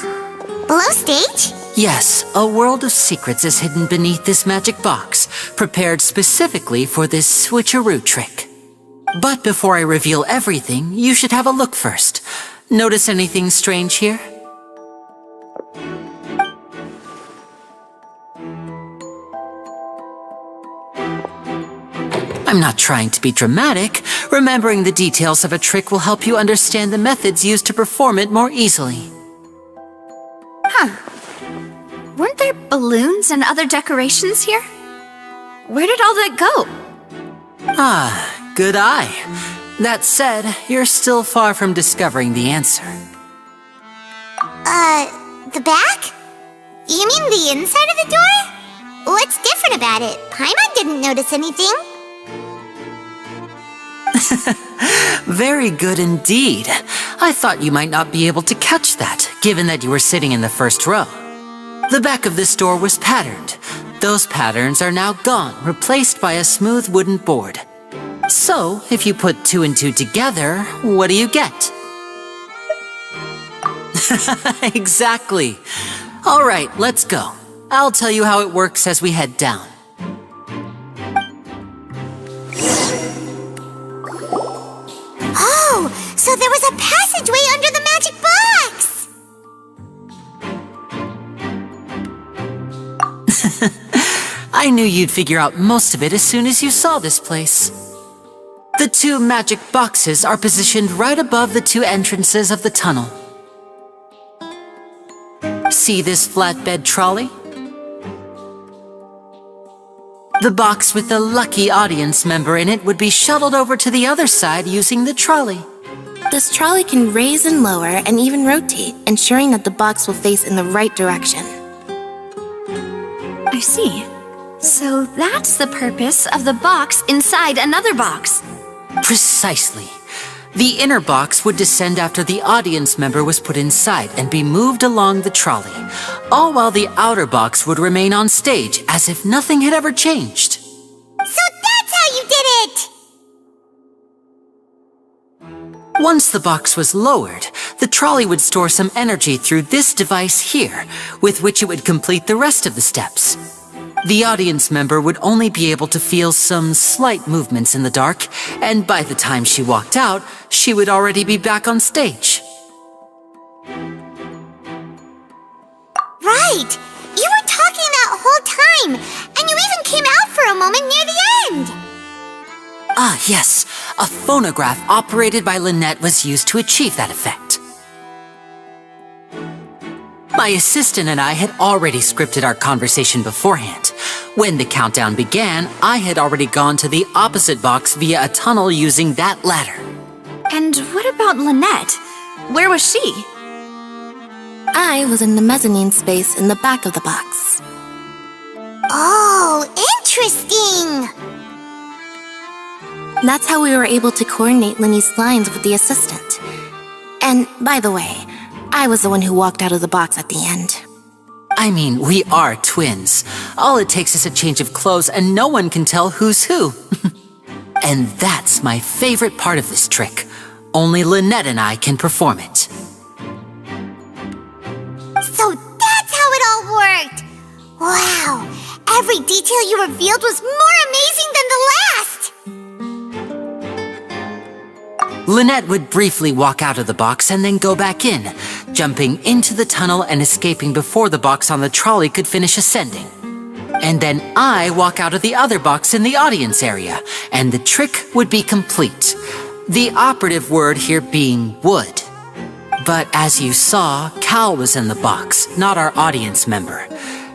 Below stage? Yes, a world of secrets is hidden beneath this magic box, prepared specifically for this switcheroo trick. But before I reveal everything, you should have a look first. Notice anything strange here? I'm not trying to be dramatic. Remembering the details of a trick will help you understand the methods used to perform it more easily. Huh. Weren't there balloons and other decorations here? Where did all that go? Ah, good eye. That said, you're still far from discovering the answer. The back? You mean the inside of the door? What's different about it? Paimon didn't notice anything. Very good indeed. I thought you might not be able to catch that, given that you were sitting in the first row. The back of this door was patterned. Those patterns are now gone, replaced by a smooth wooden board. So, if you put 2 and 2 together, what do you get? Exactly. All right, let's go. I'll tell you how it works as we head down. Oh, so there was a passageway under the magic box! I knew you'd figure out most of it as soon as you saw this place. The 2 magic boxes are positioned right above the 2 entrances of the tunnel. See this flatbed trolley? The box with the lucky audience member in it would be shuttled over to the other side using the trolley. This trolley can raise and lower and even rotate, ensuring that the box will face in the right direction. I see. So that's the purpose of the box inside another box. Precisely. The inner box would descend after the audience member was put inside and be moved along the trolley, all while the outer box would remain on stage as if nothing had ever changed. So that's how you did it! Once the box was lowered, the trolley would store some energy through this device here, with which it would complete the rest of the steps. The audience member would only be able to feel some slight movements in the dark, and by the time she walked out, she would already be back on stage. Right! You were talking that whole time, and you even came out for a moment near the end! Ah, yes. A phonograph operated by Lynette was used to achieve that effect. My assistant and I had already scripted our conversation beforehand. When the countdown began, I had already gone to the opposite box via a tunnel using that ladder. And what about Lynette? Where was she? I was in the mezzanine space in the back of the box. Oh, interesting! That's how we were able to coordinate Linny's lines with the assistant. And, by the way, I was the one who walked out of the box at the end. I mean, we are twins. All it takes is a change of clothes and no one can tell who's who. And that's my favorite part of this trick. Only Lynette and I can perform it. So that's how it all worked! Wow! Every detail you revealed was more amazing than the last! Lynette would briefly walk out of the box and then go back in, jumping into the tunnel and escaping before the box on the trolley could finish ascending. And then I walk out of the other box in the audience area, and the trick would be complete. The operative word here being would. But as you saw, Cal was in the box, not our audience member.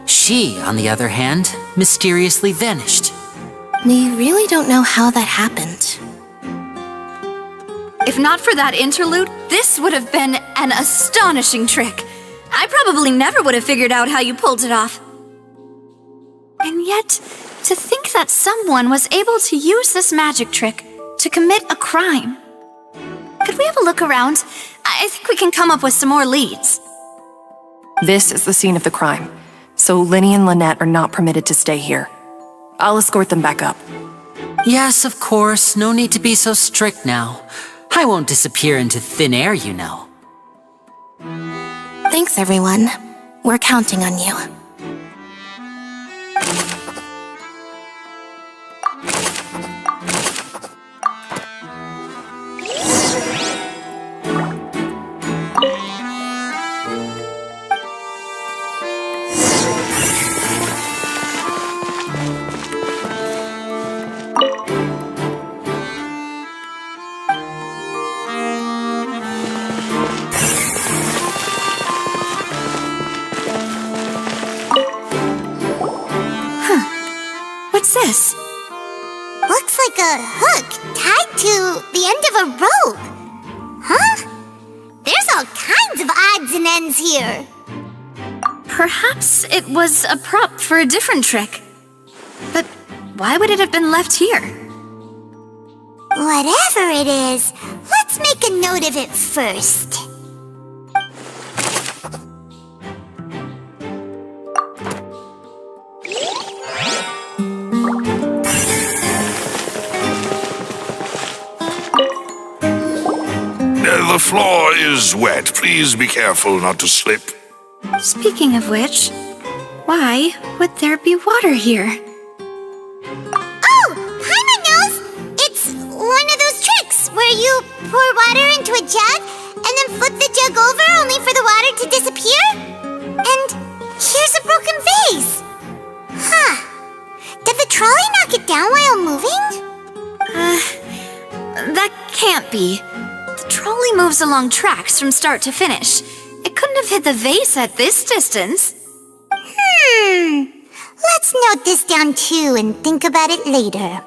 She, on the other hand, mysteriously vanished. We really don't know how that happened. If not for that interlude, this would have been an astonishing trick. I probably never would have figured out how you pulled it off. And yet, to think that someone was able to use this magic trick to commit a crime. Could we have a look around? I think we can come up with some more leads. This is the scene of the crime, so Linny and Lynette are not permitted to stay here. I'll escort them back up. Yes, of course. No need to be so strict now. I won't disappear into thin air, you know. Thanks, everyone. We're counting on you. What's this? Looks like a hook tied to the end of a rope. Huh? There's all kinds of odds and ends here. Perhaps it was a prop for a different trick. But why would it have been left here? Whatever it is, let's make a note of it first. The floor is wet. Please be careful not to slip. Speaking of which, why would there be water here? Oh, hi, Nose! It's one of those tricks where you pour water into a jug and then flip the jug over only for the water to disappear? And here's a broken vase. Huh. Did the trolley knock it down while moving? That can't be. The trolley moves along tracks from start to finish. It couldn't have hit the vase at this distance. Let's note this down too and think about it later.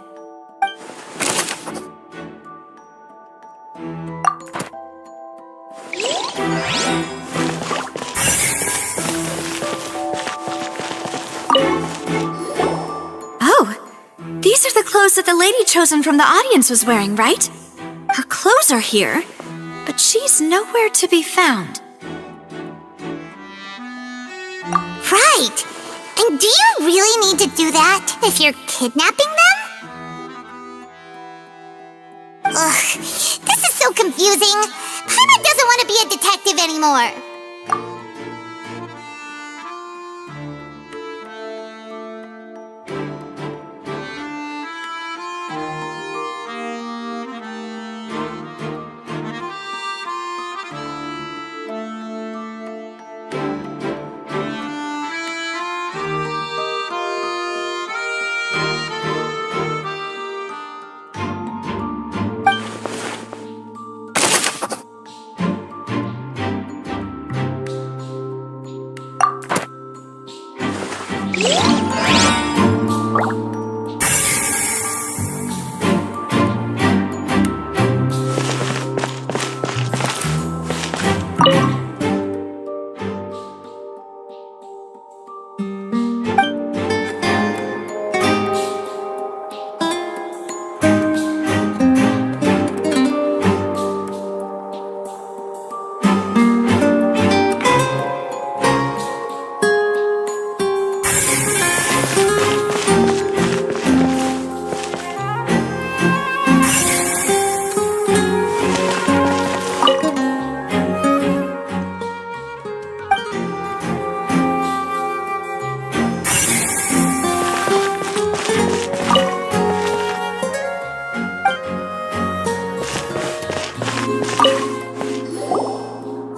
Oh, these are the clothes that the lady chosen from the audience was wearing, right? Her clothes are here, but she's nowhere to be found. Right! And do you really need to do that if you're kidnapping them? Ugh, this is so confusing. Paimon doesn't want to be a detective anymore.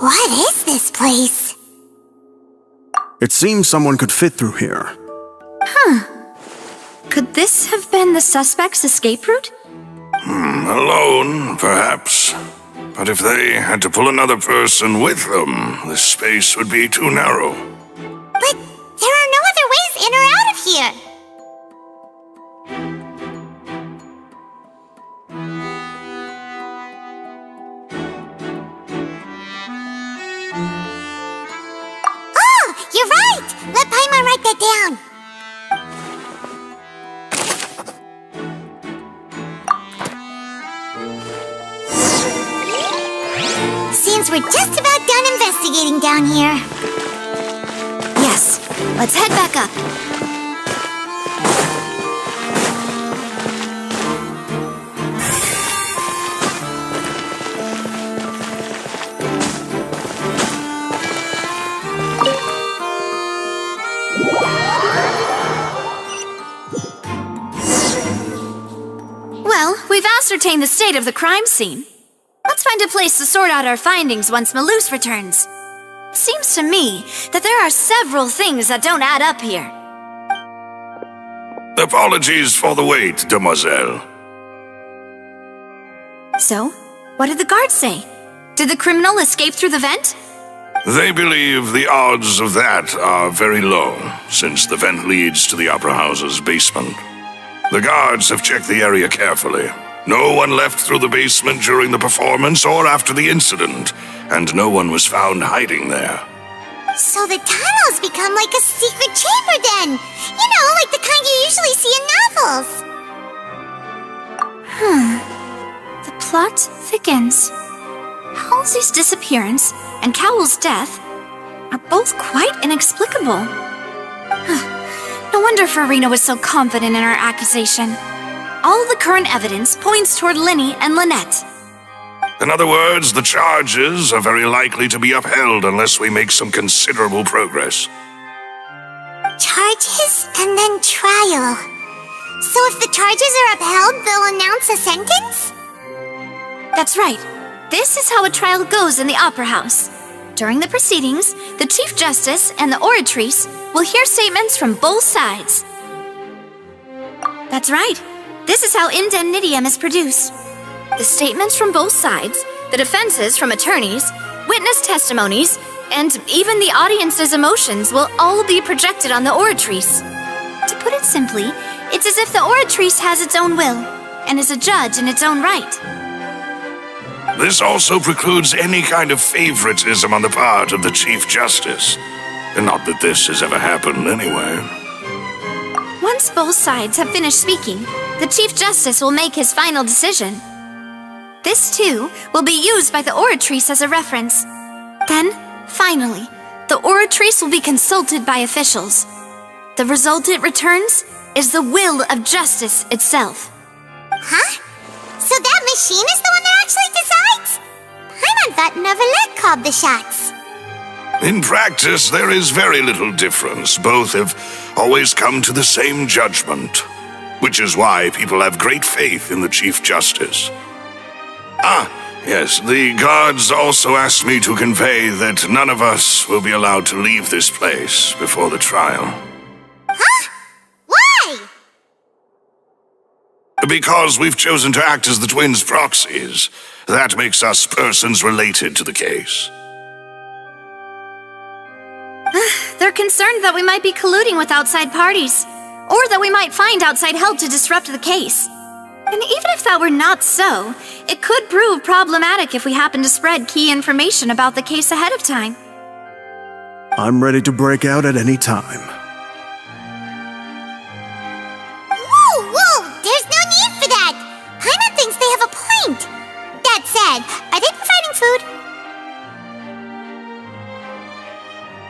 What is this place? It seems someone could fit through here. Could this have been the suspect's escape route? Alone, perhaps. But if they had to pull another person with them, the space would be too narrow. But there are no other ways in or out of here. Oh, you're right! Let Paimon write that down. Seems we're just about done investigating down here. Yes, let's head back up. Well, we've ascertained the state of the crime scene. Let's find a place to sort out our findings once Malouse returns. Seems to me that there are several things that don't add up here. Apologies for the wait, demoiselle. So, what did the guards say? Did the criminal escape through the vent? They believe the odds of that are very low, since the vent leads to the Opera House's basement. The guards have checked the area carefully. No one left through the basement during the performance or after the incident, and no one was found hiding there. So the tunnels become like a secret chamber then! You know, like the kind you usually see in novels! The plot thickens. Halsey's disappearance and Cowell's death are both quite inexplicable. No wonder Farina was so confident in her accusation. All the current evidence points toward Linny and Lynette. In other words, the charges are very likely to be upheld unless we make some considerable progress. Charges and then trial. So if the charges are upheld, they'll announce a sentence? That's right. This is how a trial goes in the Opera House. During the proceedings, the Chief Justice and the oratrice will hear statements from both sides. That's right. This is how indemnitium is produced. The statements from both sides, the defenses from attorneys, witness testimonies, and even the audience's emotions will all be projected on the oratrice. To put it simply, it's as if the oratrice has its own will and is a judge in its own right. This also precludes any kind of favoritism on the part of the Chief Justice. And not that this has ever happened anyway. Once both sides have finished speaking, the Chief Justice will make his final decision. This, too, will be used by the oratrice as a reference. Then, finally, the oratrice will be consulted by officials. The result it returns is the will of justice itself. Huh? So that machine is the one that actually decides? Paimon thought Neuvillette called the shots. In practice, there is very little difference. Both have always come to the same judgment, which is why people have great faith in the Chief Justice. Yes, the guards also asked me to convey that none of us will be allowed to leave this place before the trial. Huh? Why? Because we've chosen to act as the twins' proxies. That makes us persons related to the case. They're concerned that we might be colluding with outside parties, or that we might find outside help to disrupt the case. And even if that were not so, it could prove problematic if we happen to spread key information about the case ahead of time. I'm ready to break out at any time. Whoa! There's no need for that! Paimon thinks they have a point. That said, are they providing food?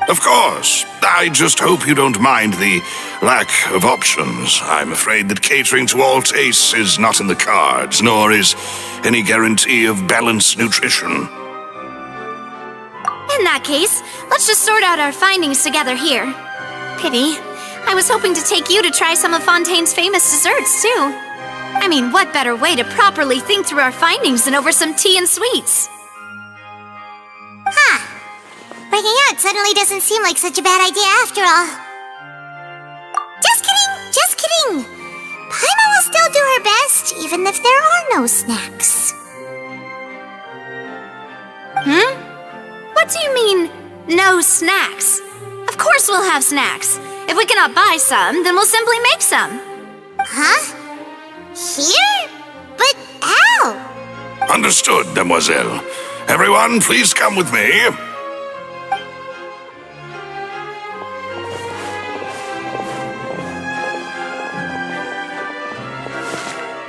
Of course. I just hope you don't mind the lack of options. I'm afraid that catering to all tastes is not in the cards, nor is any guarantee of balanced nutrition. In that case, let's just sort out our findings together here. Pity. I was hoping to take you to try some of Fontaine's famous desserts, too. I mean, what better way to properly think through our findings than over some tea and sweets? Huh. Breaking out suddenly doesn't seem like such a bad idea after all. Just kidding! Paimon will still do her best, even if there are no snacks. What do you mean, no snacks? Of course we'll have snacks. If we cannot buy some, then we'll simply make some. Huh? Here? But how? Understood, demoiselle. Everyone, please come with me.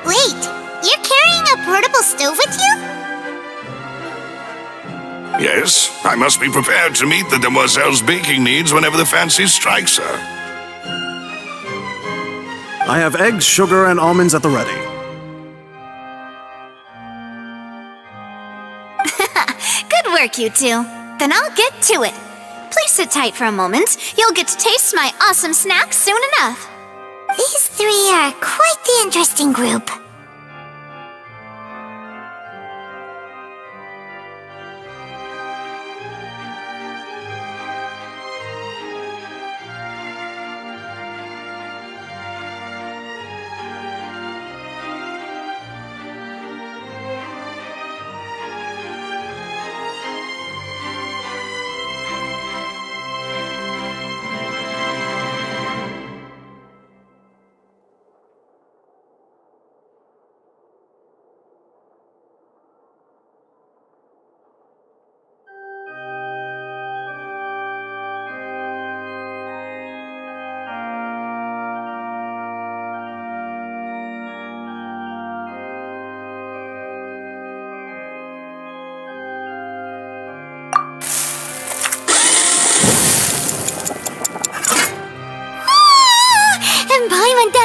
Wait, you're carrying a portable stove with you? Yes, I must be prepared to meet the demoiselle's baking needs whenever the fancy strikes her. I have eggs, sugar, and almonds at the ready. Good work, you two. Then I'll get to it. Please sit tight for a moment. You'll get to taste my awesome snacks soon enough. These three are quite the interesting group.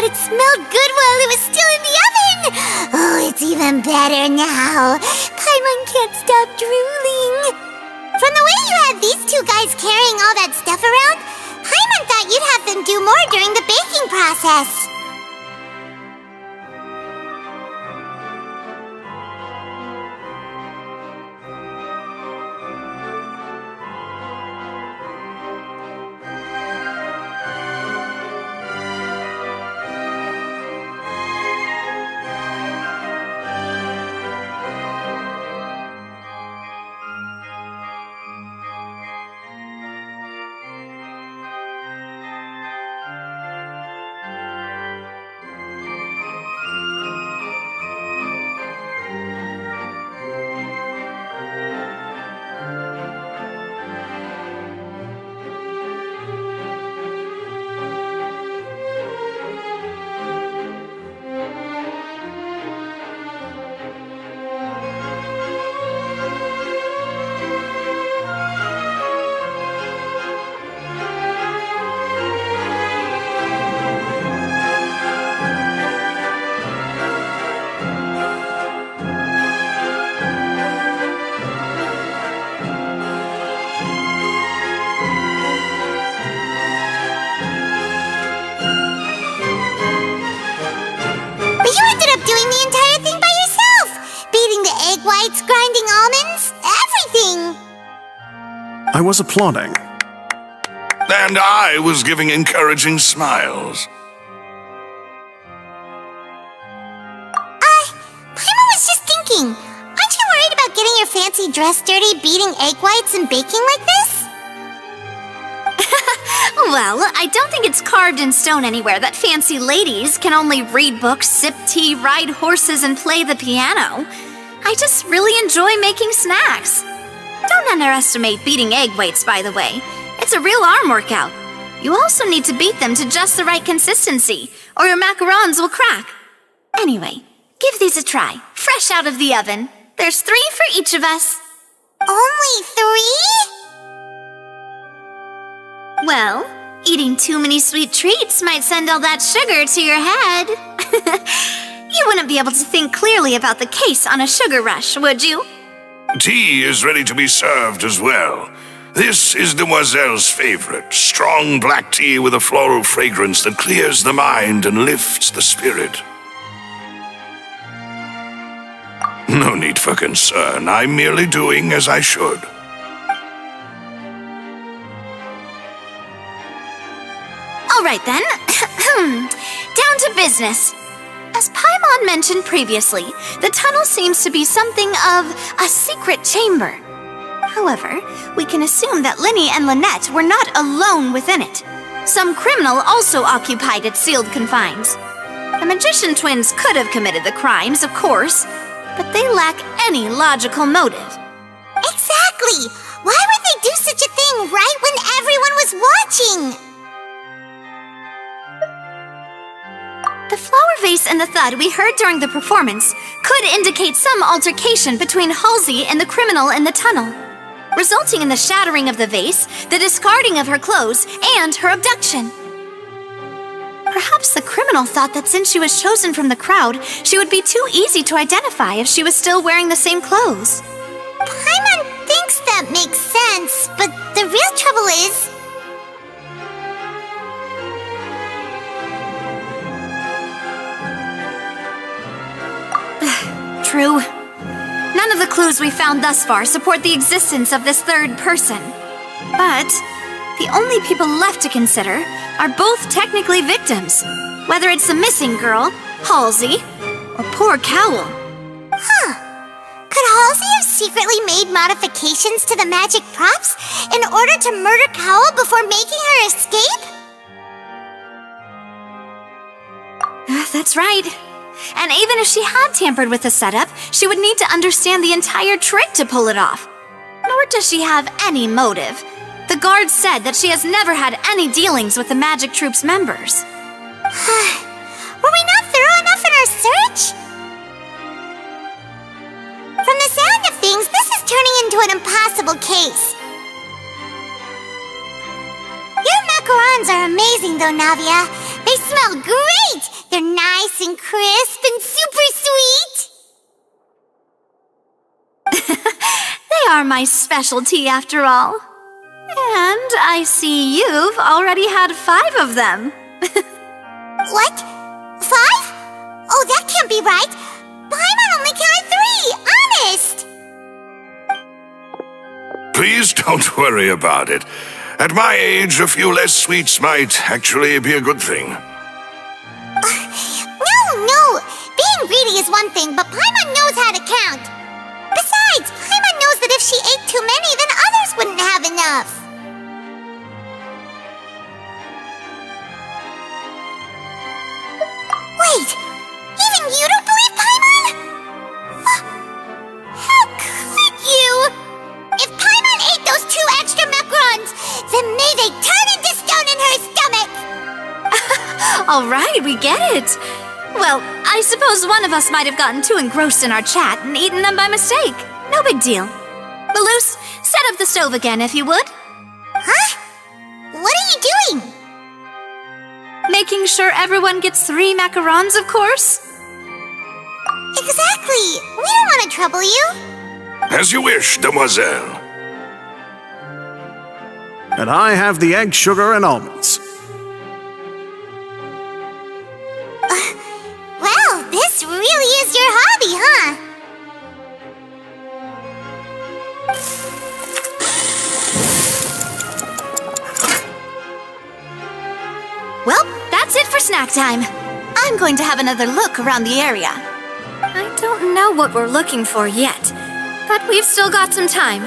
it smelled good while it was still in the oven! Oh, it's even better now. Paimon can't stop drooling. From the way you had these two guys carrying all that stuff around, Paimon thought you'd have them do more during the baking process. Grinding almonds, everything! I was applauding. And I was giving encouraging smiles. Paimon was just thinking, aren't you worried about getting your fancy dress dirty beating egg whites and baking like this? Well, I don't think it's carved in stone anywhere that fancy ladies can only read books, sip tea, ride horses, and play the piano. I just really enjoy making snacks. Don't underestimate beating egg whites, by the way. It's a real arm workout. You also need to beat them to just the right consistency, or your macarons will crack. Anyway, give these a try, fresh out of the oven. There's 3 for each of us. Only 3? Well, eating too many sweet treats might send all that sugar to your head. You wouldn't be able to think clearly about the case on a sugar rush, would you? Tea is ready to be served as well. This is Demoiselle's favorite, strong black tea with a floral fragrance that clears the mind and lifts the spirit. No need for concern. I'm merely doing as I should. All right then. Down to business. As Paimon mentioned previously, the tunnel seems to be something of a secret chamber. However, we can assume that Linny and Lynette were not alone within it. Some criminal also occupied its sealed confines. The magician twins could have committed the crimes, of course, but they lack any logical motive. Exactly! Why would they do such a thing right when everyone was watching? The flower vase and the thud we heard during the performance could indicate some altercation between Halsey and the criminal in the tunnel, resulting in the shattering of the vase, the discarding of her clothes, and her abduction. Perhaps the criminal thought that since she was chosen from the crowd, she would be too easy to identify if she was still wearing the same clothes. Paimon thinks that makes sense, but the real trouble is... True. None of the clues we found thus far support the existence of this third person. But the only people left to consider are both technically victims, whether it's the missing girl, Halsey, or poor Cowell. Huh. Could Halsey have secretly made modifications to the magic props in order to murder Cowell before making her escape? That's right. And even if she had tampered with the setup, she would need to understand the entire trick to pull it off. Nor does she have any motive. The guard said that she has never had any dealings with the Magic Troop's members. Were we not thorough enough in our search? From the sound of things, this is turning into an impossible case. Your macarons are amazing though, Navia. They smell great! They're nice and crisp and super sweet. They are my specialty after all. And I see you've already had 5 of them. What? 5? Oh, that can't be right. Paimon only counted 3, honest. Please don't worry about it. At my age, a few less sweets might actually be a good thing. No. Being greedy is one thing, but Paimon knows how to count. Besides, Paimon knows that if she ate too many, then others wouldn't have enough. Wait, even you don't believe Paimon? How could you? If Paimon ate those 2 extra macarons, then may they turn into stone in her stomach! All right, we get it. Well, I suppose one of us might have gotten too engrossed in our chat and eaten them by mistake. No big deal. Maloose, set up the stove again, if you would. Huh? What are you doing? Making sure everyone gets 3 macarons, of course. Exactly. We don't want to trouble you. As you wish, demoiselle. And I have the egg, sugar, and almonds. Well, this really is your hobby, huh? Well, that's it for snack time. I'm going to have another look around the area. I don't know what we're looking for yet, but we've still got some time.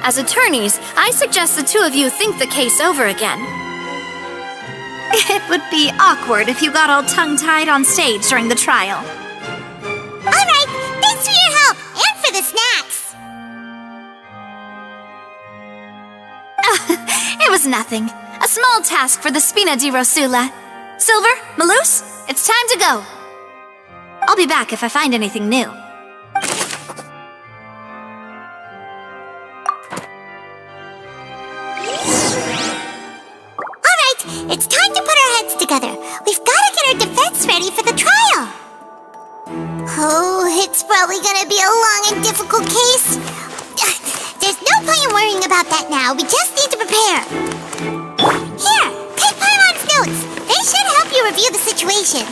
As attorneys, I suggest the 2 of you think the case over again. It would be awkward if you got all tongue-tied on stage during the trial. All right, thanks for your help and for the snacks. It was nothing. A small task for the Spina di Rosula. Silver, Maloose, it's time to go. I'll be back if I find anything new. It's time to put our heads together. We've got to get our defense ready for the trial. Oh, it's probably gonna be a long and difficult case. There's no point in worrying about that now. We just need to prepare. Here, take Paimon's notes. They should help you review the situation.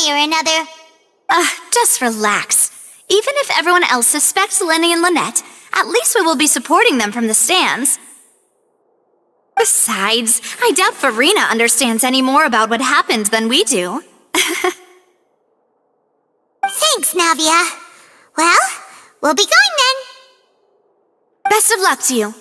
Or another. Just relax. Even if everyone else suspects Lenny and Lynette, at least we will be supporting them from the stands. Besides, I doubt Farina understands any more about what happened than we do. Thanks, Navia. Well, we'll be going then. Best of luck to you.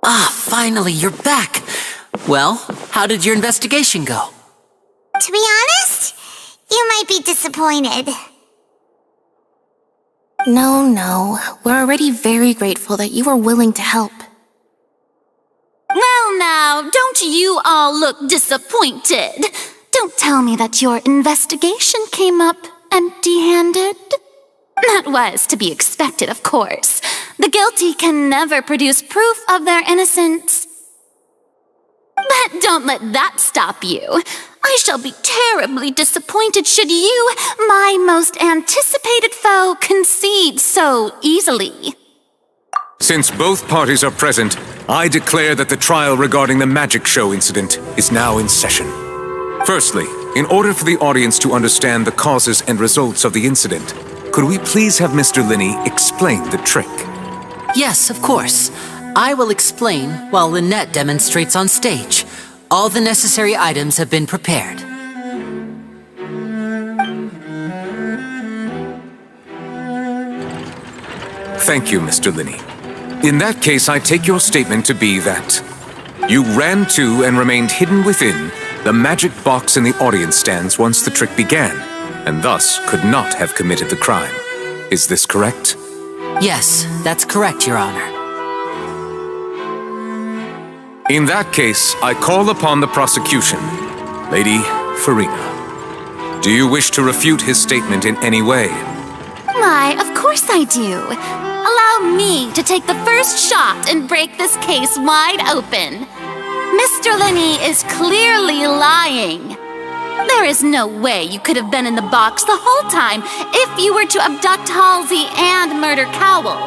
Finally, you're back. Well, how did your investigation go? To be honest, you might be disappointed. No. We're already very grateful that you were willing to help. Well now, don't you all look disappointed. Don't tell me that your investigation came up empty-handed. That was to be expected, of course. The guilty can never produce proof of their innocence. But don't let that stop you. I shall be terribly disappointed should you, my most anticipated foe, concede so easily. Since both parties are present, I declare that the trial regarding the magic show incident is now in session. Firstly, in order for the audience to understand the causes and results of the incident, could we please have Mr. Linney explain the trick? Yes, of course. I will explain while Lynette demonstrates on stage. All the necessary items have been prepared. Thank you, Mr. Linney. In that case, I take your statement to be that you ran to and remained hidden within the magic box in the audience stands once the trick began, and thus could not have committed the crime. Is this correct? Yes, that's correct, Your Honor. In that case, I call upon the prosecution. Lady Farina, do you wish to refute his statement in any way? Why, of course I do. Allow me to take the first shot and break this case wide open. Mr. Linney is clearly lying. There is no way you could have been in the box the whole time if you were to abduct Halsey and murder Cowell.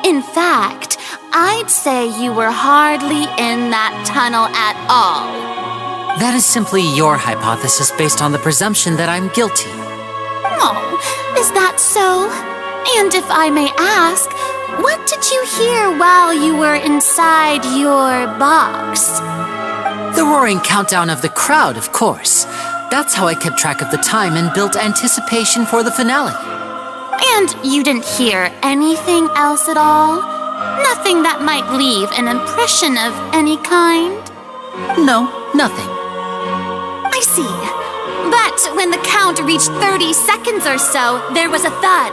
In fact, I'd say you were hardly in that tunnel at all. That is simply your hypothesis based on the presumption that I'm guilty. Oh, is that so? And if I may ask, what did you hear while you were inside your box? The roaring countdown of the crowd, of course. That's how I kept track of the time and built anticipation for the finale. And you didn't hear anything else at all? Nothing that might leave an impression of any kind? No, nothing. I see. But when the count reached 30 seconds or so, there was a thud.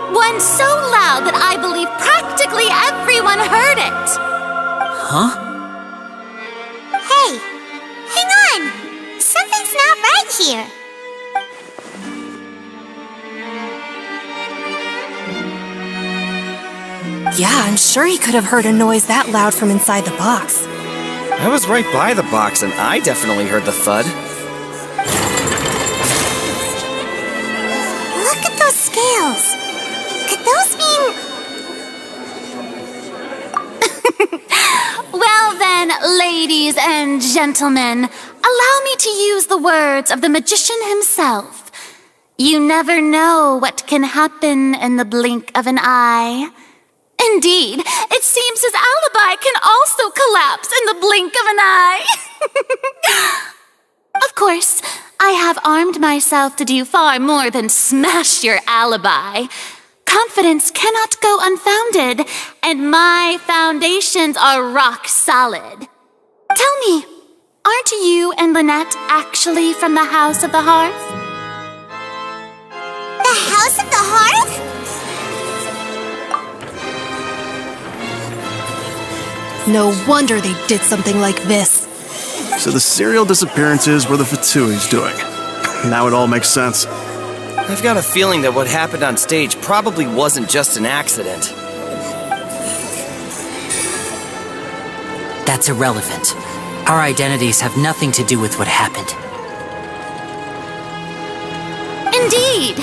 One so loud that I believe practically everyone heard it. Huh? Hey, hang on! Something's not right here. Yeah, I'm sure he could have heard a noise that loud from inside the box. I was right by the box and I definitely heard the thud. Look at those scales. Could those mean... Well then, ladies and gentlemen, allow me to use the words of the magician himself. You never know what can happen in the blink of an eye. Indeed, it seems his alibi can also collapse in the blink of an eye. Of course, I have armed myself to do far more than smash your alibi. Confidence cannot go unfounded, and my foundations are rock solid. Tell me, aren't you and Lynette actually from the House of the Hearth? The House of the Hearth? No wonder they did something like this. So the serial disappearances were the Fatui's doing. Now it all makes sense. I've got a feeling that what happened on stage probably wasn't just an accident. That's irrelevant. Our identities have nothing to do with what happened. Indeed.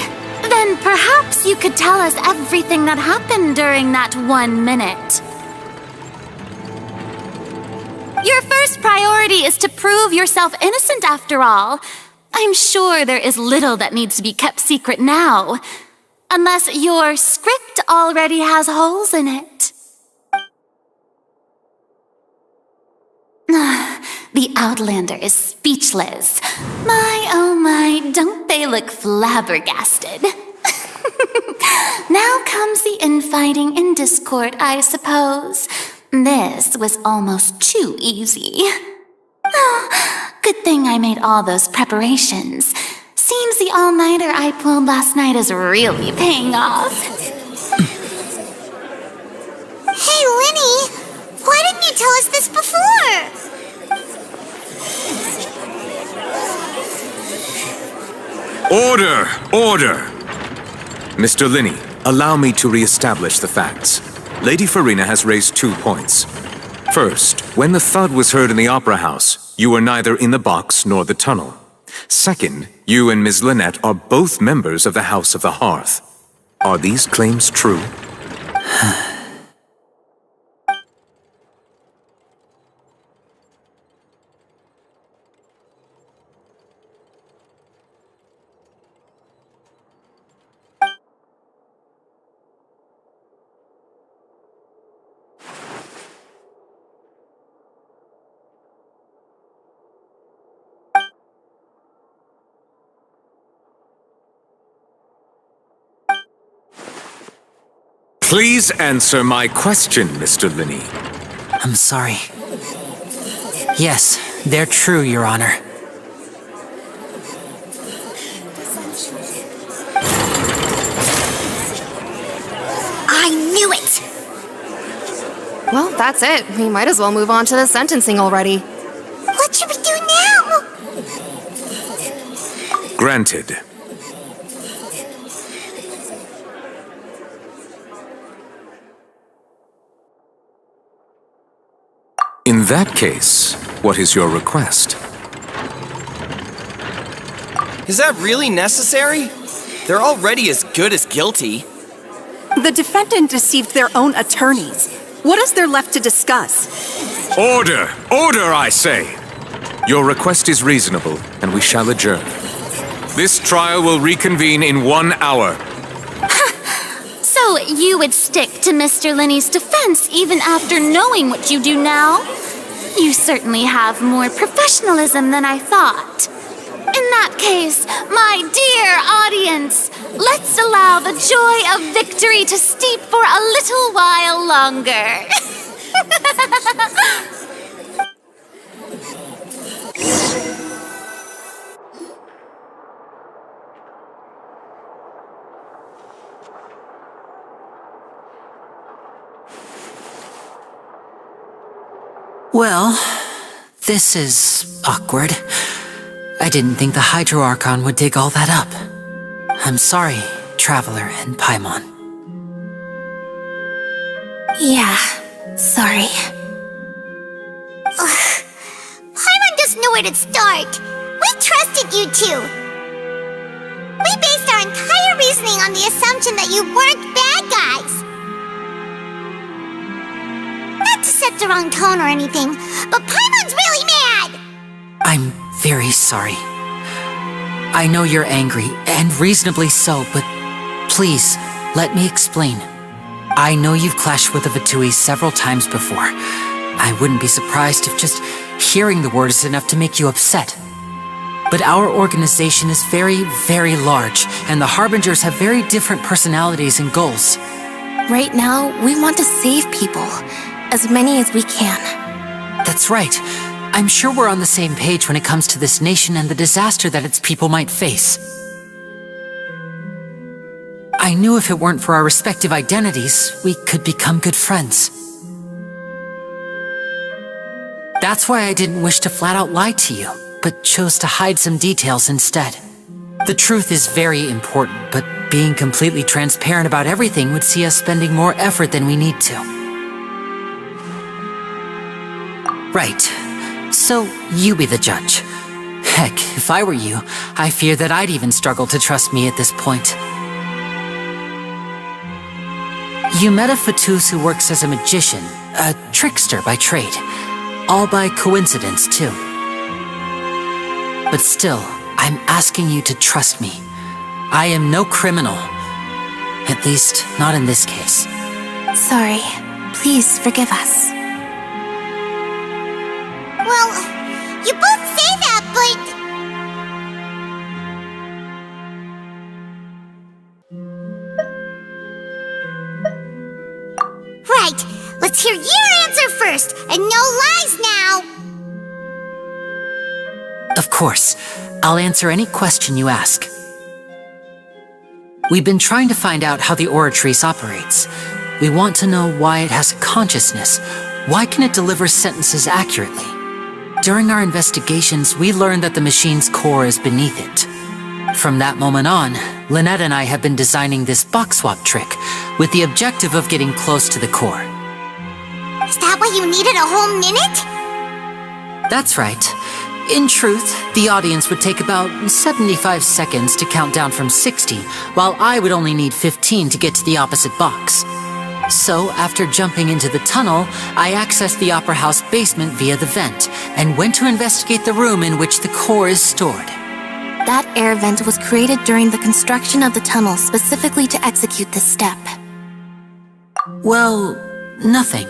Then perhaps you could tell us everything that happened during that 1 minute. Your first priority is to prove yourself innocent after all. I'm sure there is little that needs to be kept secret now. Unless your script already has holes in it. The Outlander is speechless. My, oh my, don't they look flabbergasted? Now comes the infighting and discord, I suppose. This was almost too easy. Good thing I made all those preparations. Seems the all-nighter I pulled last night is really paying off. Hey, Linny! Why didn't you tell us this before? Order! Order! Mr. Linney, allow me to re-establish the facts. Lady Farina has raised 2 points. First, when the thud was heard in the Opera House, you were neither in the box nor the tunnel. Second, you and Ms. Lynette are both members of the House of the Hearth. Are these claims true? Please answer my question, Mr. Linney. I'm sorry. Yes, they're true, Your Honor. I knew it! Well, that's it. We might as well move on to the sentencing already. What should we do now? Granted. In that case, what is your request? Is that really necessary? They're already as good as guilty. The defendant deceived their own attorneys. What is there left to discuss? Order! Order, I say! Your request is reasonable, and we shall adjourn. This trial will reconvene in 1 hour. So you would stick to Mr. Linney's defense even after knowing what you do now? You certainly have more professionalism than I thought. In that case, my dear audience, let's allow the joy of victory to steep for a little while longer. Well, this is awkward. I didn't think the Hydro Archon would dig all that up. I'm sorry, Traveler and Paimon. Yeah, sorry. Paimon doesn't know where to start. We trusted you two. We based our entire reasoning on the assumption that you weren't bad guys. Not to set the wrong tone or anything, but Paimon's really mad! I'm very sorry. I know you're angry, and reasonably so, but please, let me explain. I know you've clashed with the Vitui several times before. I wouldn't be surprised if just hearing the word is enough to make you upset. But our organization is very, very large, and the Harbingers have very different personalities and goals. Right now, we want to save people. As many as we can. That's right. I'm sure we're on the same page when it comes to this nation and the disaster that its people might face. I knew if it weren't for our respective identities, we could become good friends. That's why I didn't wish to flat out lie to you, but chose to hide some details instead. The truth is very important, but being completely transparent about everything would see us spending more effort than we need to. Right. So, you be the judge. Heck, if I were you, I fear that I'd even struggle to trust me at this point. You met a Fatus who works as a magician, a trickster by trade. All by coincidence, too. But still, I'm asking you to trust me. I am no criminal. At least, not in this case. Sorry. Please forgive us. Well, you both say that, but... Right, let's hear your answer first, and no lies now! Of course. I'll answer any question you ask. We've been trying to find out how the Oratrice operates. We want to know why it has a consciousness. Why can it deliver sentences accurately? During our investigations, we learned that the machine's core is beneath it. From that moment on, Lynette and I have been designing this box swap trick with the objective of getting close to the core. Is that why you needed a whole minute? That's right. In truth, the audience would take about 75 seconds to count down from 60, while I would only need 15 to get to the opposite box. So, after jumping into the tunnel, I accessed the Opera House basement via the vent, and went to investigate the room in which the core is stored. That air vent was created during the construction of the tunnel specifically to execute this step. Well, nothing.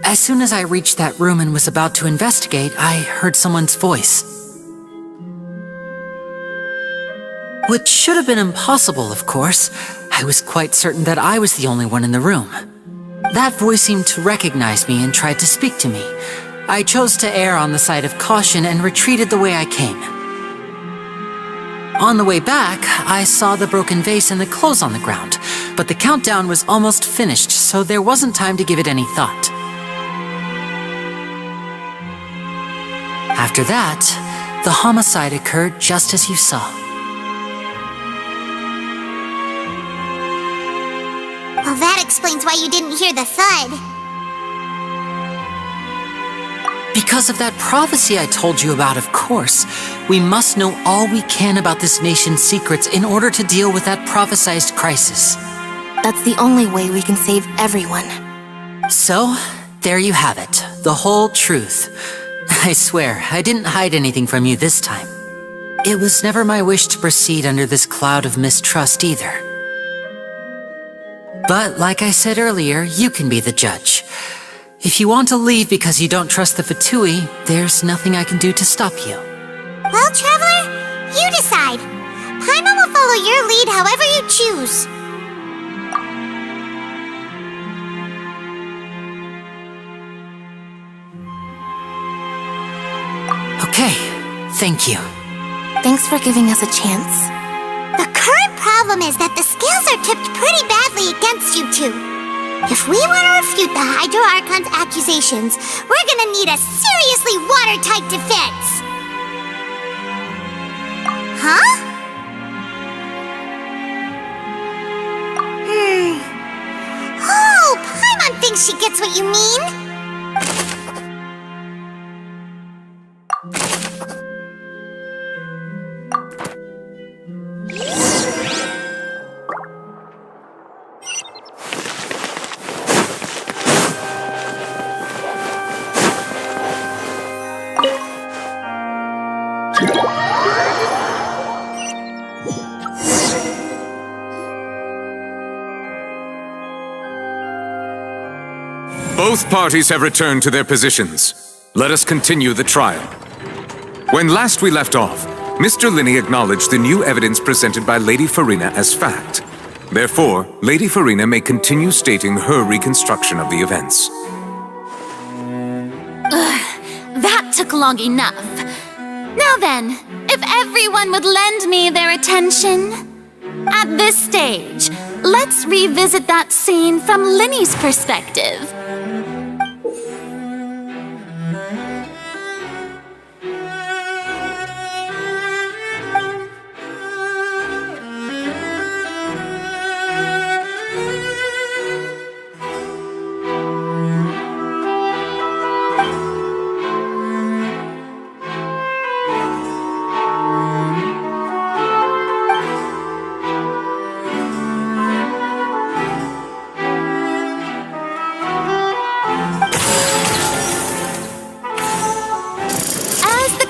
As soon as I reached that room and was about to investigate, I heard someone's voice. Which should have been impossible, of course. I was quite certain that I was the only one in the room. That voice seemed to recognize me and tried to speak to me. I chose to err on the side of caution and retreated the way I came. On the way back, I saw the broken vase and the clothes on the ground, but the countdown was almost finished, so there wasn't time to give it any thought. After that, the homicide occurred just as you saw. Well, that explains why you didn't hear the thud. Because of that prophecy I told you about, of course. We must know all we can about this nation's secrets in order to deal with that prophesized crisis. That's the only way we can save everyone. So, there you have it. The whole truth. I swear, I didn't hide anything from you this time. It was never my wish to proceed under this cloud of mistrust either. But like I said earlier, you can be the judge. If you want to leave because you don't trust the Fatui, there's nothing I can do to stop you. Well, Traveler, you decide. Paimon will follow your lead however you choose. Okay, thank you. Thanks for giving us a chance. The current problem is that the scales are tipped pretty badly against you two. If we want to refute the Hydro Archon's accusations, we're gonna need a seriously watertight defense. Huh? Oh, Paimon thinks she gets what you mean. Both parties have returned to their positions. Let us continue the trial. When last we left off, Mr. Linney acknowledged the new evidence presented by Lady Farina as fact. Therefore, Lady Farina may continue stating her reconstruction of the events. That took long enough. Now then, if everyone would lend me their attention. At this stage, let's revisit that scene from Linney's perspective.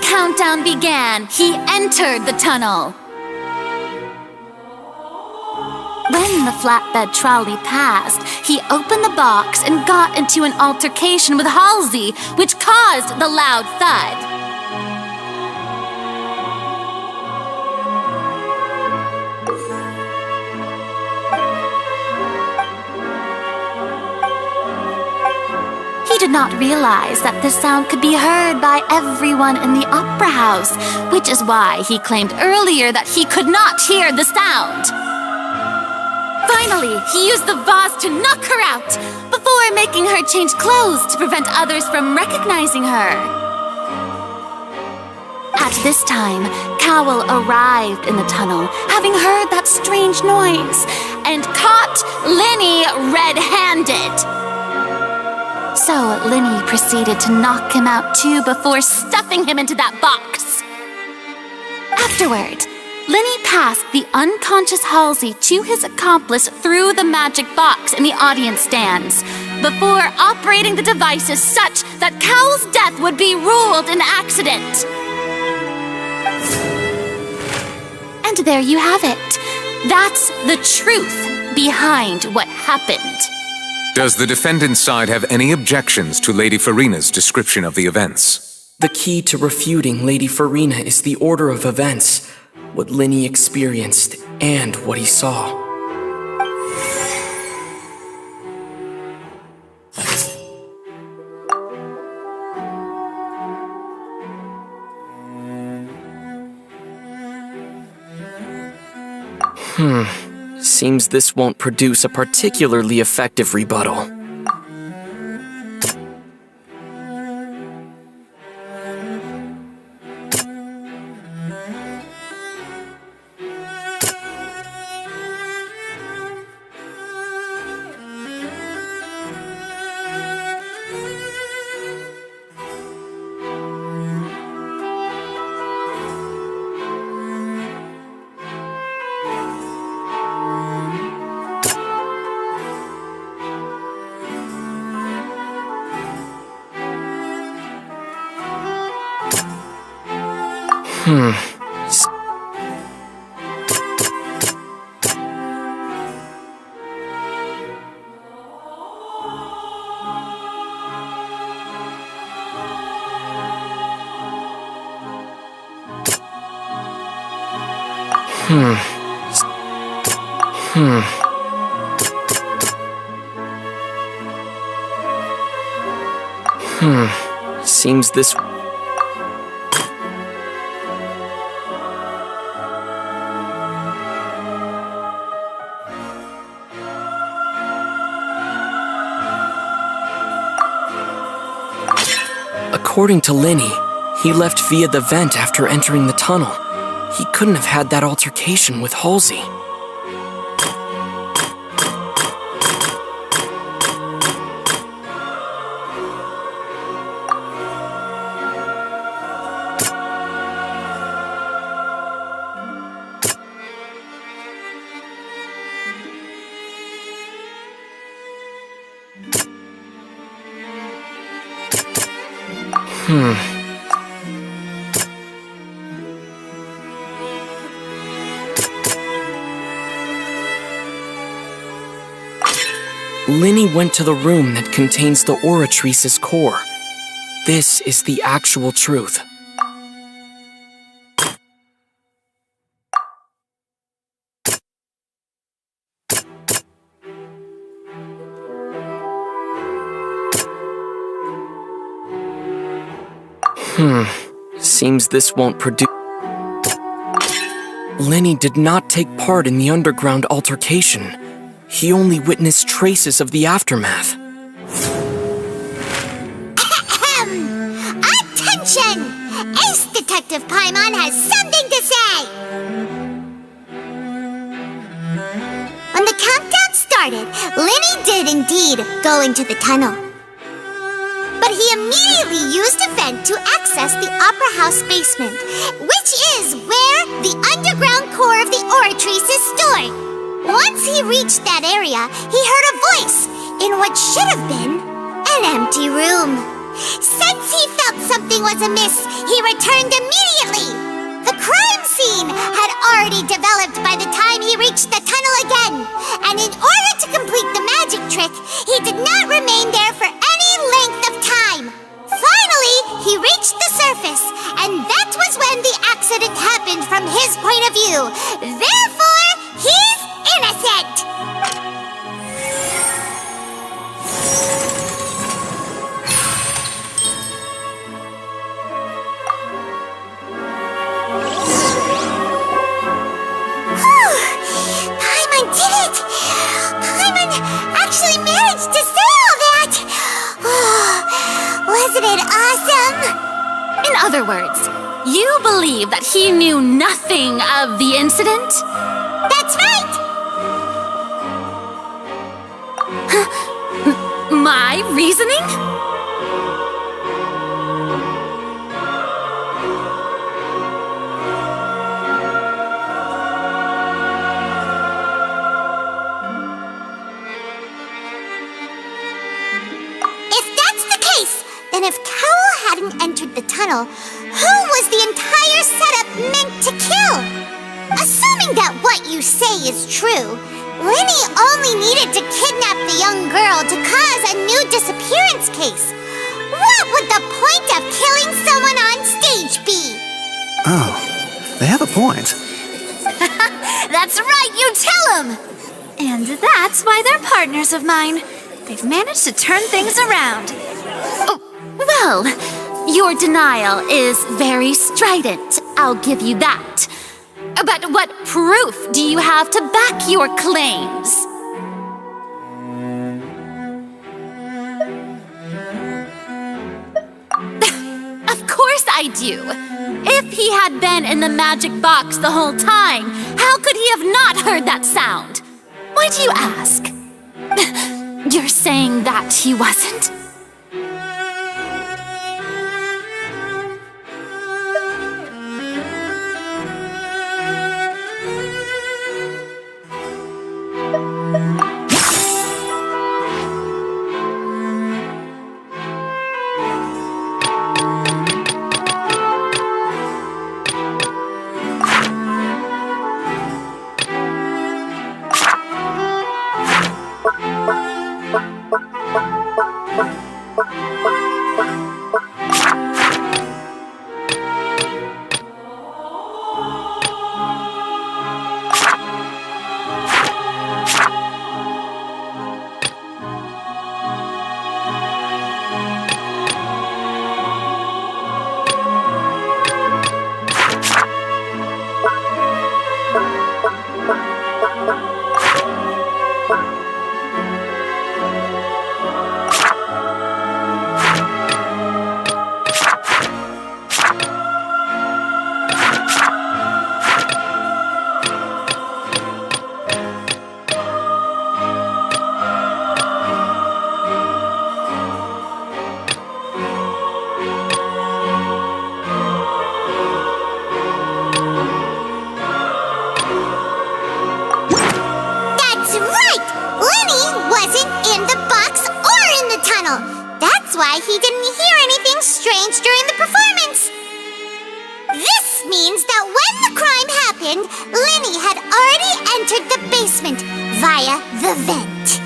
Countdown began, he entered the tunnel. When the flatbed trolley passed, he opened the box and got into an altercation with Halsey, which caused the loud thud. He did not realize that this sound could be heard by everyone in the opera house, which is why he claimed earlier that he could not hear the sound. Finally, he used the vase to knock her out, before making her change clothes to prevent others from recognizing her. At this time, Cowell arrived in the tunnel, having heard that strange noise, and caught Linny red-handed. So Linny proceeded to knock him out too before stuffing him into that box. Afterward, Linny passed the unconscious Halsey to his accomplice through the magic box in the audience stands, before operating the devices such that Cowell's death would be ruled an accident. And there you have it. That's the truth behind what happened. Does the defendant's side have any objections to Lady Farina's description of the events? The key to refuting Lady Farina is the order of events, what Linny experienced, and what he saw. Seems this won't produce a particularly effective rebuttal. Seems this... According to Linny, he left via the vent after entering the tunnel. He couldn't have had that altercation with Halsey. Linny went to the room that contains the Oratrice's core. This is the actual truth. Seems this won't produce... Linny did not take part in the underground altercation. He only witnessed traces of the aftermath. Attention! Ace Detective Paimon has something to say! When the countdown started, Linny did indeed go into the tunnel. But he immediately used a vent to access the Opera House basement, which is where the underground core of the Oratrice is stored. Once he reached that area, he heard a voice in what should have been an empty room. Since he felt something was amiss, he returned immediately. The crime scene had already developed by the time he reached the tunnel again, and in order to complete the magic trick, he did not remain there for any length of time. Finally, he reached the surface, and that was when the accident happened from his point of view. Therefore, he's innocent! other words, you believe that he knew nothing of the incident? That's right! My reasoning? Then if Cowell hadn't entered the tunnel, who was the entire setup meant to kill? Assuming that what you say is true, Linny only needed to kidnap the young girl to cause a new disappearance case. What would the point of killing someone on stage be? Oh, they have a point. That's right, you tell them! And that's why they're partners of mine. They've managed to turn things around. Well, your denial is very strident, I'll give you that. But what proof do you have to back your claims? Of course I do. If he had been in the magic box the whole time, how could he have not heard that sound? Why do you ask? You're saying that he wasn't? He didn't hear anything strange during the performance. This means that when the crime happened, Linny had already entered the basement via the vent.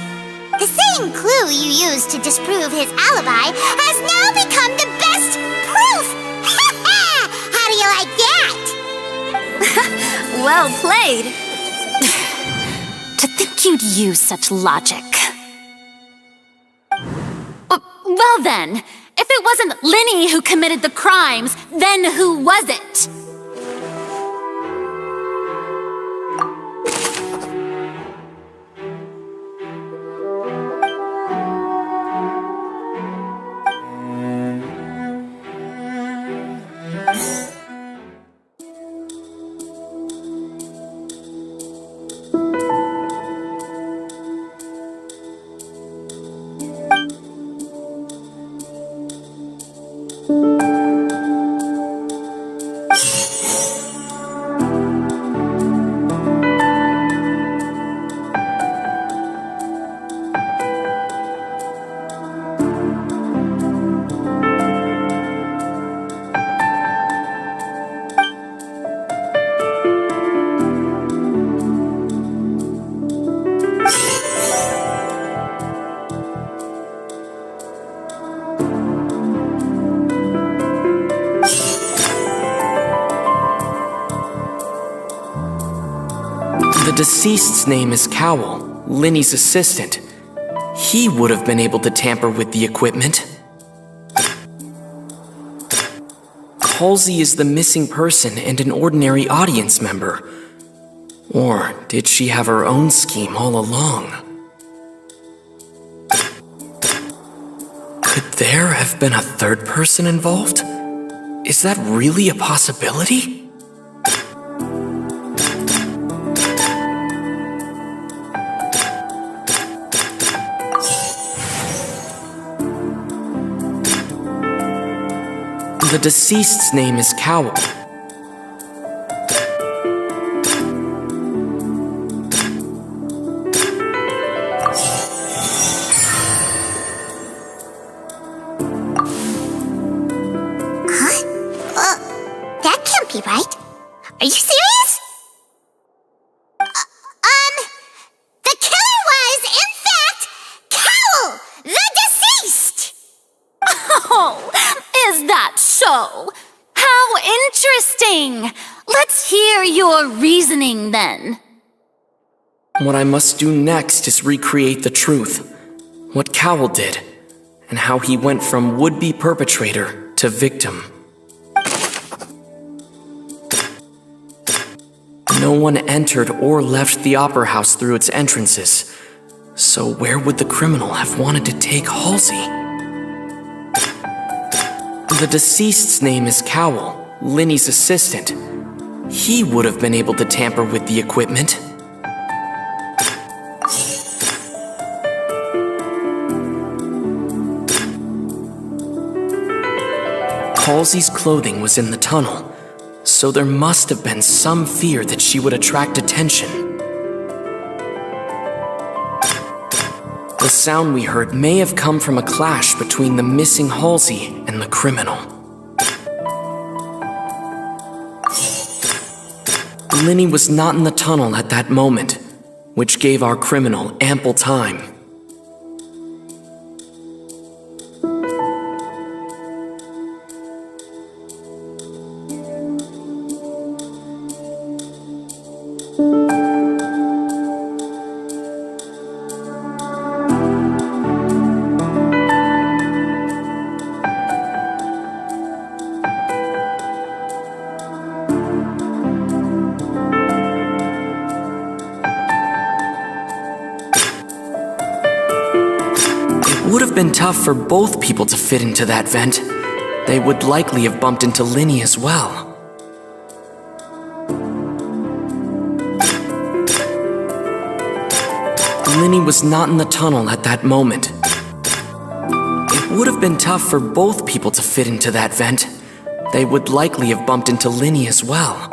The same clue you used to disprove his alibi has now become the best proof! How do you like that? Well played. To think you'd use such logic. Well then, if it wasn't Linny who committed the crimes, then who was it? The deceased's name is Cowell, Linny's assistant. He would have been able to tamper with the equipment. Halsey is the missing person and an ordinary audience member. Or did she have her own scheme all along? Could there have been a third person involved? Is that really a possibility? The deceased's name is Cowell. That can't be right. Are you serious? The killer was, in fact, Cowell, the deceased! Oh, is that so? How interesting! Let's hear your reasoning then. What I must do next is recreate the truth. What Cowell did, and how he went from would-be perpetrator to victim. No one entered or left the Opera House through its entrances, so where would the criminal have wanted to take Halsey? The deceased's name is Cowell, Linny's assistant. He would have been able to tamper with the equipment. Halsey's clothing was in the tunnel, so there must have been some fear that she would attract attention. The sound we heard may have come from a clash between the missing Halsey and the criminal. Linny was not in the tunnel at that moment, which gave our criminal ample time. It would have been tough for both people to fit into that vent. They would likely have bumped into Linny as well. Linny was not in the tunnel at that moment. It would have been tough for both people to fit into that vent. They would likely have bumped into Linny as well.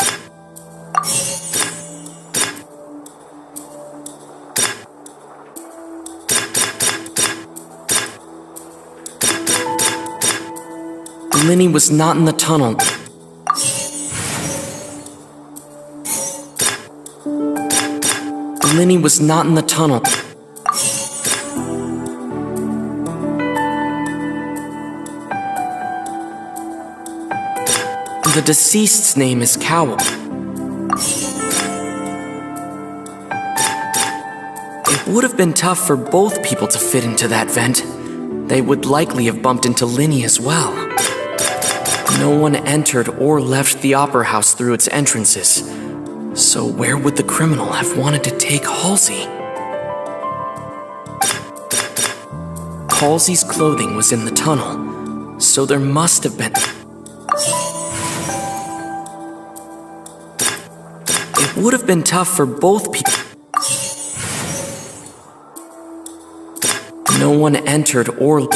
Linny was not in the tunnel. Linny was not in the tunnel. The deceased's name is Cowell. It would have been tough for both people to fit into that vent. They would likely have bumped into Linny as well. No one entered or left the Opera House through its entrances, so where would the criminal have wanted to take Halsey? Halsey's clothing was in the tunnel, so there must have been... It would have been tough for both people. No one entered or...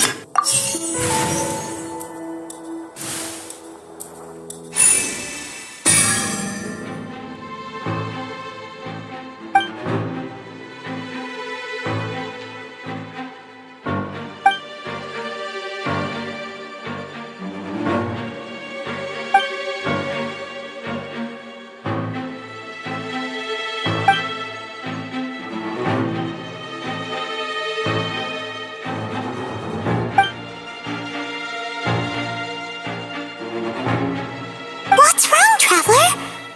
What's wrong, Traveler?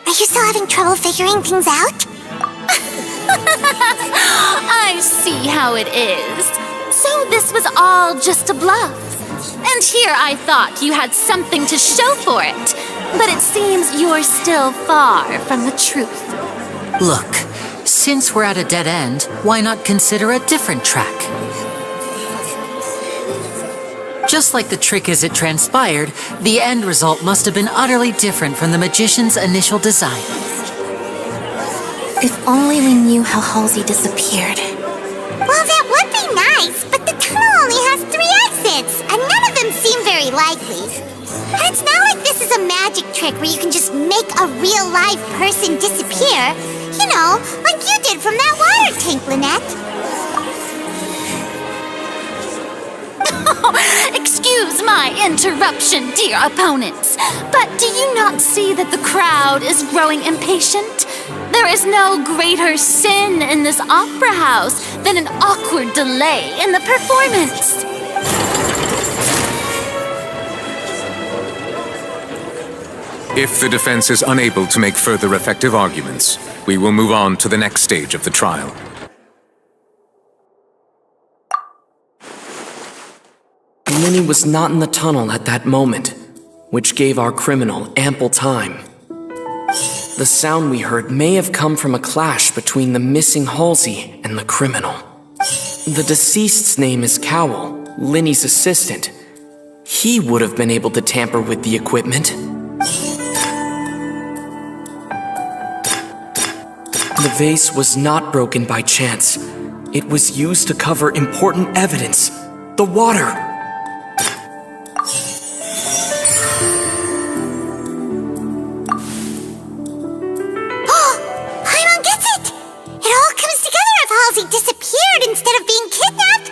Are you still having trouble figuring things out? I see how it is. So this was all just a bluff. And here I thought you had something to show for it. But it seems you're still far from the truth. Look, since we're at a dead end, why not consider a different track? Just like the trick as it transpired, the end result must have been utterly different from the magician's initial design. If only we knew how Halsey disappeared. Well, that would be nice, but the tunnel only has 3 exits, and none of them seem very likely. And it's not like this is a magic trick where you can just make a real live person disappear. You know, like you did from that water tank, Lynette. Excuse my interruption, dear opponents, but do you not see that the crowd is growing impatient? There is no greater sin in this opera house than an awkward delay in the performance. If the defense is unable to make further effective arguments, we will move on to the next stage of the trial. Linny was not in the tunnel at that moment, which gave our criminal ample time. The sound we heard may have come from a clash between the missing Halsey and the criminal. The deceased's name is Cowell, Linny's assistant. He would have been able to tamper with the equipment. The vase was not broken by chance. It was used to cover important evidence, the water. Disappeared instead of being kidnapped?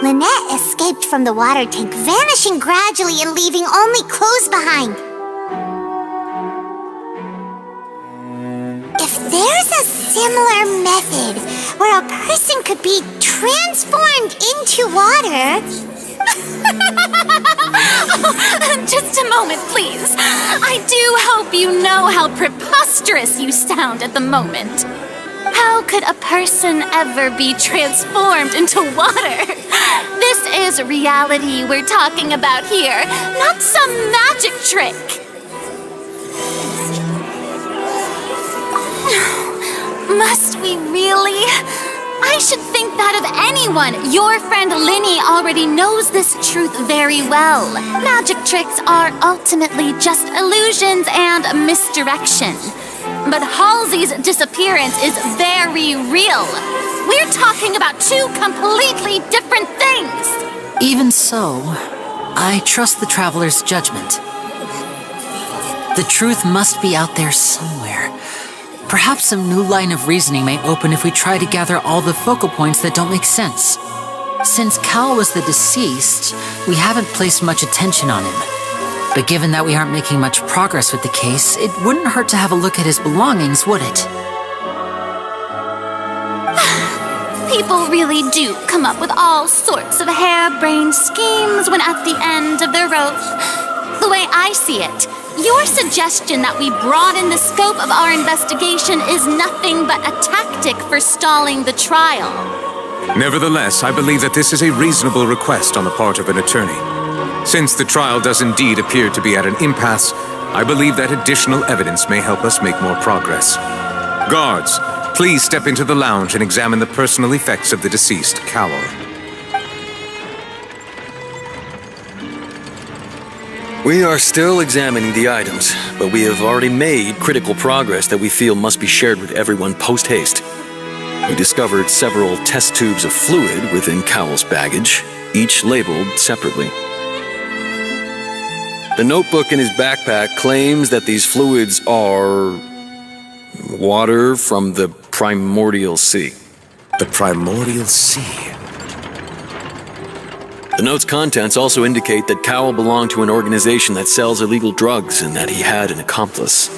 Lynette escaped from the water tank, vanishing gradually and leaving only clothes behind. If there's a similar method where a person could be transformed into water... Just a moment, please. I do hope you know how preposterous you sound at the moment. How could a person ever be transformed into water? This is reality we're talking about here, not some magic trick. Must we really? I should think that of anyone. Your friend Linny already knows this truth very well. Magic tricks are ultimately just illusions and misdirection. But Halsey's disappearance is very real. We're talking about 2 completely different things. Even so, I trust the traveler's judgment. The truth must be out there somewhere. Perhaps some new line of reasoning may open if we try to gather all the focal points that don't make sense. Since Cal was the deceased, we haven't placed much attention on him. But given that we aren't making much progress with the case, it wouldn't hurt to have a look at his belongings, would it? People really do come up with all sorts of harebrained schemes when at the end of their rope. The way I see it, your suggestion that we broaden the scope of our investigation is nothing but a tactic for stalling the trial. Nevertheless, I believe that this is a reasonable request on the part of an attorney. Since the trial does indeed appear to be at an impasse, I believe that additional evidence may help us make more progress. Guards, please step into the lounge and examine the personal effects of the deceased, Cowell. We are still examining the items, but we have already made critical progress that we feel must be shared with everyone post-haste. We discovered several test tubes of fluid within Cowell's baggage, each labeled separately. The notebook in his backpack claims that these fluids are water from the primordial sea. The primordial sea? The note's contents also indicate that Cowell belonged to an organization that sells illegal drugs and that he had an accomplice.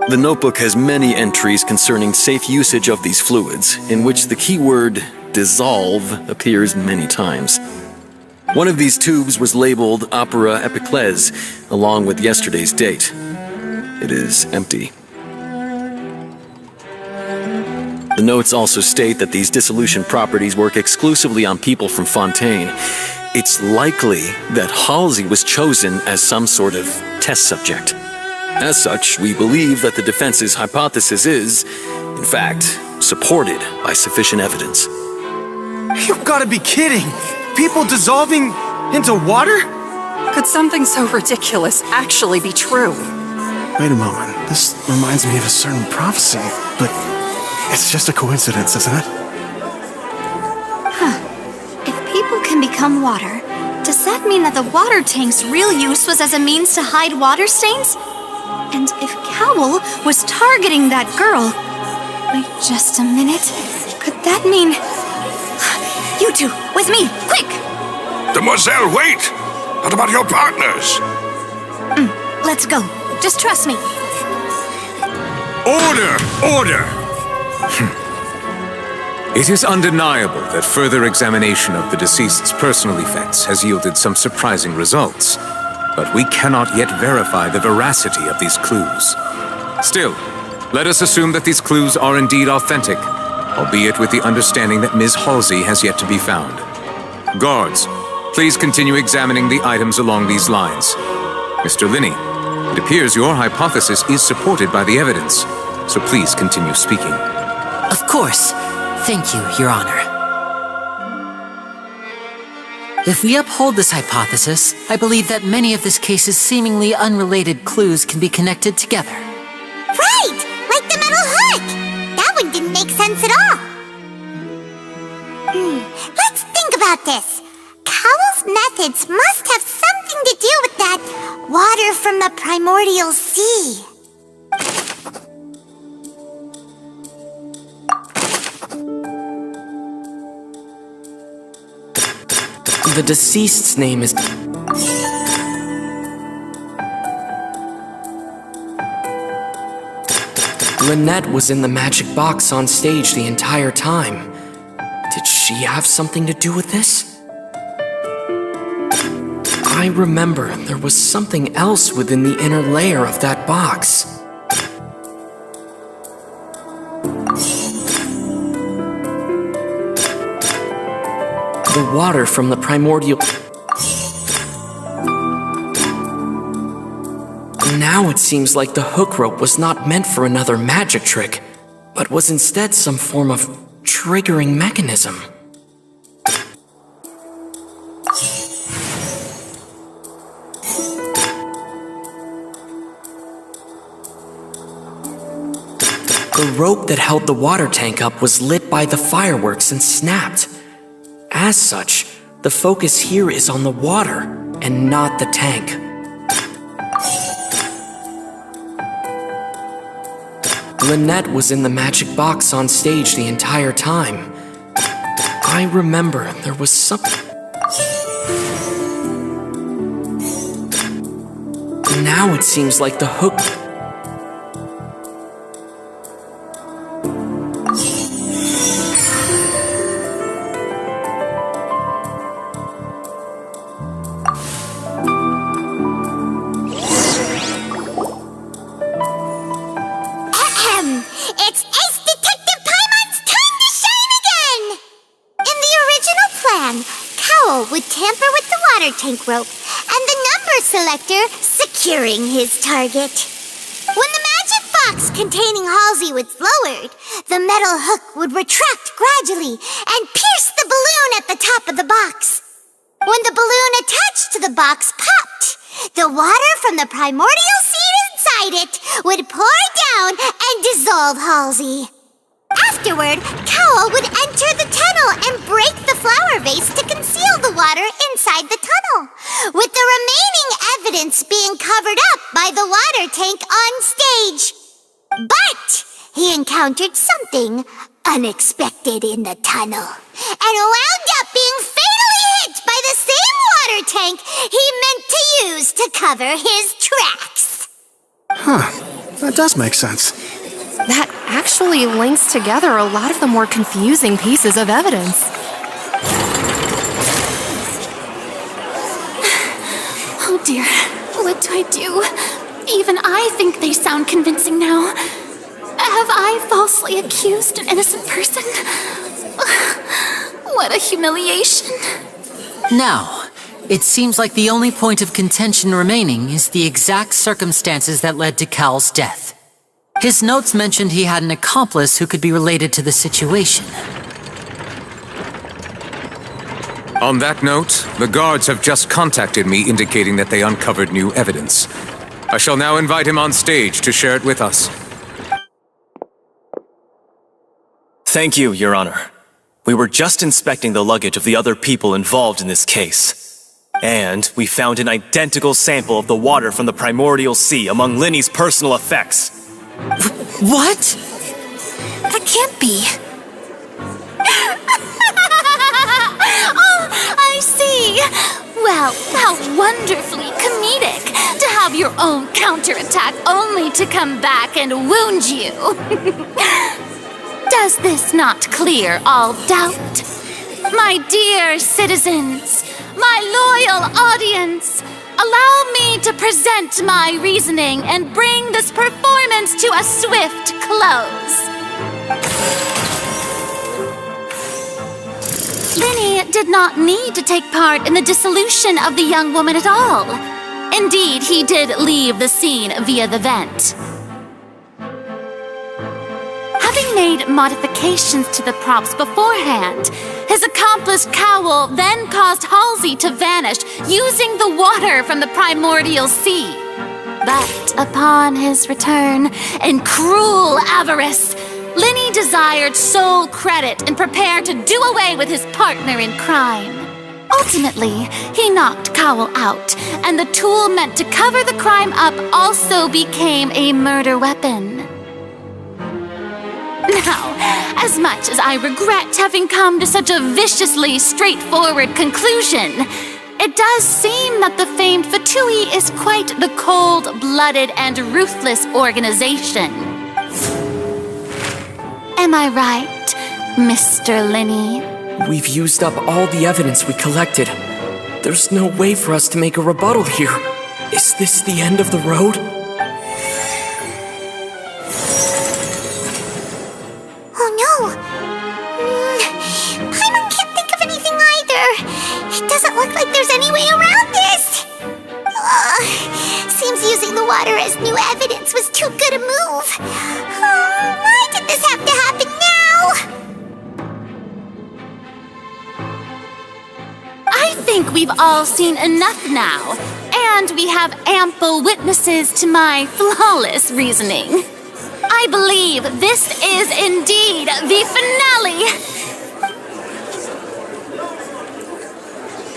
The notebook has many entries concerning safe usage of these fluids, in which the keyword dissolve appears many times. One of these tubes was labeled Opera Epiclese, along with yesterday's date. It is empty. The notes also state that these dissolution properties work exclusively on people from Fontaine. It's likely that Halsey was chosen as some sort of test subject. As such, we believe that the defense's hypothesis is, in fact, supported by sufficient evidence. You've gotta be kidding! People dissolving into water? Could something so ridiculous actually be true? Wait a moment. This reminds me of a certain prophecy, but it's just a coincidence, isn't it? If people can become water, does that mean that the water tank's real use was as a means to hide water stains? And if Cowl was targeting that girl... Wait just a minute. Could that mean... You two, with me, quick! Demoiselle, wait! What about your partners? Let's go. Just trust me. Order! Order! It is undeniable that further examination of the deceased's personal effects has yielded some surprising results, but we cannot yet verify the veracity of these clues. Still, let us assume that these clues are indeed authentic, albeit with the understanding that Ms. Halsey has yet to be found. Guards, please continue examining the items along these lines. Mr. Linney, it appears your hypothesis is supported by the evidence, so please continue speaking. Of course. Thank you, Your Honor. If we uphold this hypothesis, I believe that many of this case's seemingly unrelated clues can be connected together. Right! Like the metal hook! That one didn't make sense at all. Let's think about this. Cowell's methods must have something to do with that water from the primordial sea. The deceased's name is... Lynette was in the magic box on stage the entire time. Did she have something to do with this? I remember there was something else within the inner layer of that box. The water from the primordial... Now it seems like the hook rope was not meant for another magic trick, but was instead some form of triggering mechanism. The rope that held the water tank up was lit by the fireworks and snapped. As such, the focus here is on the water and not the tank. Lynette was in the magic box on stage the entire time. I remember there was something... Now it seems like the hook... It's Ace Detective Paimon's time to shine again! In the original plan, Cowell would tamper with the water tank rope and the number selector securing his target. When the magic box containing Halsey was lowered, the metal hook would retract gradually and pierce the balloon at the top of the box. When the balloon attached to the box popped, the water from the primordial seed inside it would pour down and dissolve Halsey. Afterward, Cowell would enter the tunnel and break the flower vase to conceal the water inside the tunnel, with the remaining evidence being covered up by the water tank on stage. But he encountered something unexpected in the tunnel and wound up being fatally hit by the same water tank he meant to use to cover his tracks. Huh. That does make sense. That actually links together a lot of the more confusing pieces of evidence. Oh dear, what do I do? Even I think they sound convincing now. Have I falsely accused an innocent person? What a humiliation. Now, it seems like the only point of contention remaining is the exact circumstances that led to Cal's death. His notes mentioned he had an accomplice who could be related to the situation. On that note, the guards have just contacted me indicating that they uncovered new evidence. I shall now invite him on stage to share it with us. Thank you, Your Honor. We were just inspecting the luggage of the other people involved in this case. And we found an identical sample of the water from the primordial sea among Linny's personal effects. What? That can't be. Oh, I see. Well, how wonderfully comedic to have your own counterattack only to come back and wound you. Does this not clear all doubt? My dear citizens, my loyal audience, allow me to present my reasoning and bring this performance to a swift close. Linny did not need to take part in the dissolution of the young woman at all. Indeed, he did leave the scene via the vent. Having made modifications to the props beforehand, his accomplice Cowell then caused Halsey to vanish using the water from the primordial sea. But upon his return, in cruel avarice, Linny desired sole credit and prepared to do away with his partner in crime. Ultimately, he knocked Cowell out, and the tool meant to cover the crime up also became a murder weapon. Now, as much as I regret having come to such a viciously straightforward conclusion, it does seem that the famed Fatui is quite the cold-blooded and ruthless organization. Am I right, Mr. Linny? We've used up all the evidence we collected. There's no way for us to make a rebuttal here. Is this the end of the road? Oh no! Paimon can't think of anything either. It doesn't look like there's any way around this. Seems using the water as new evidence was too good a move. Why did this have to happen now? I think we've all seen enough now, and we have ample witnesses to my flawless reasoning. I believe this is indeed the finale.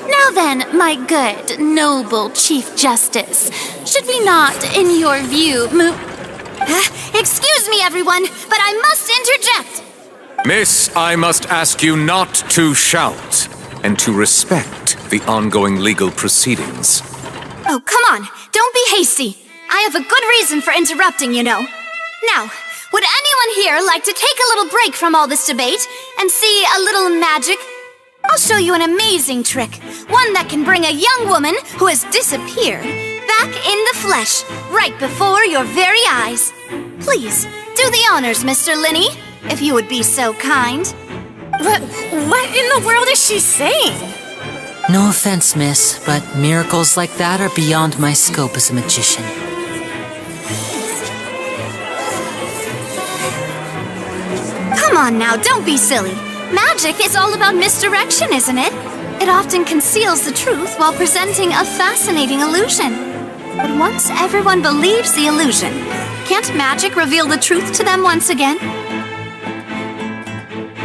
Now then, my good, noble Chief Justice, should we not, in your view, Excuse me, everyone, but I must interject. Miss, I must ask you not to shout and to respect the ongoing legal proceedings. Oh, come on. Don't be hasty. I have a good reason for interrupting, you know. Now, would anyone here like to take a little break from all this debate and see a little magic? I'll show you an amazing trick. One that can bring a young woman who has disappeared back in the flesh, right before your very eyes. Please, do the honors, Mr. Linny, if you would be so kind. What in the world is she saying? No offense, miss, but miracles like that are beyond my scope as a magician. Come on now, don't be silly. Magic is all about misdirection, isn't it? It often conceals the truth while presenting a fascinating illusion. But once everyone believes the illusion, can't magic reveal the truth to them once again?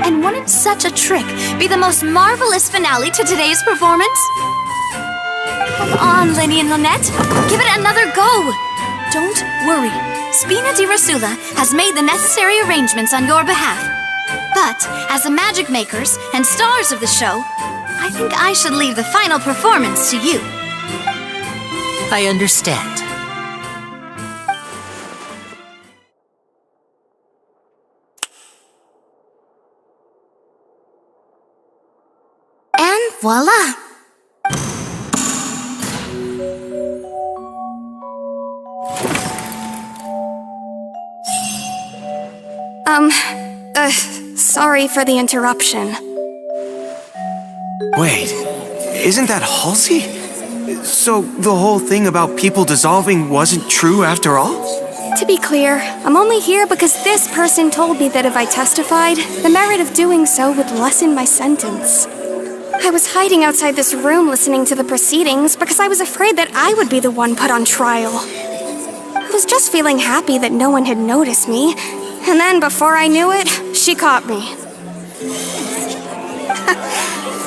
And wouldn't such a trick be the most marvelous finale to today's performance? Come on, Linny and Lynette, give it another go. Don't worry, Spina di Rasula has made the necessary arrangements on your behalf. But as the magic makers and stars of the show, I think I should leave the final performance to you. I understand. And voila! Sorry for the interruption. Wait, isn't that Halsey? So the whole thing about people dissolving wasn't true after all? To be clear, I'm only here because this person told me that if I testified, the merit of doing so would lessen my sentence. I was hiding outside this room listening to the proceedings because I was afraid that I would be the one put on trial. I was just feeling happy that no one had noticed me, and then before I knew it, she caught me.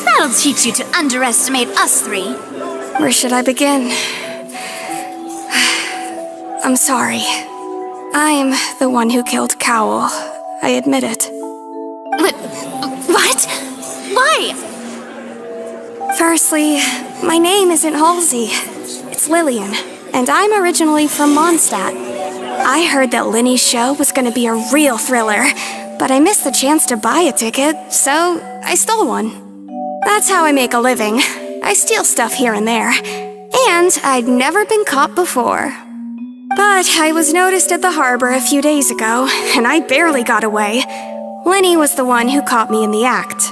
That'll teach you to underestimate us three. Where should I begin? I'm sorry. I'm the one who killed Cowell. I admit it. What? Why? Firstly, my name isn't Halsey. It's Lillian, and I'm originally from Mondstadt. I heard that Linny's show was going to be a real thriller, but I missed the chance to buy a ticket, so I stole one. That's how I make a living. I steal stuff here and there, and I'd never been caught before. But I was noticed at the harbor a few days ago, and I barely got away. Linny was the one who caught me in the act.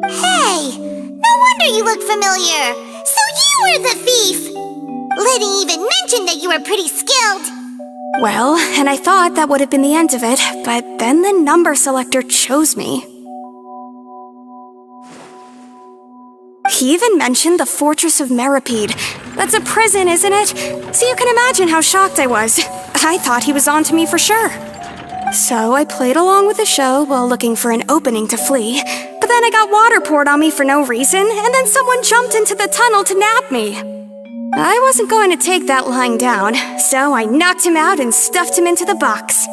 Hey! No wonder you look familiar! So you were the thief! Liddy even mentioned that you were pretty skilled. Well, and I thought that would have been the end of it, but then the number selector chose me. He even mentioned the Fortress of Meripede. That's a prison, isn't it? So you can imagine how shocked I was. I thought he was on to me for sure. So I played along with the show while looking for an opening to flee, but then I got water poured on me for no reason, and then someone jumped into the tunnel to nab me. I wasn't going to take that lying down, so I knocked him out and stuffed him into the box.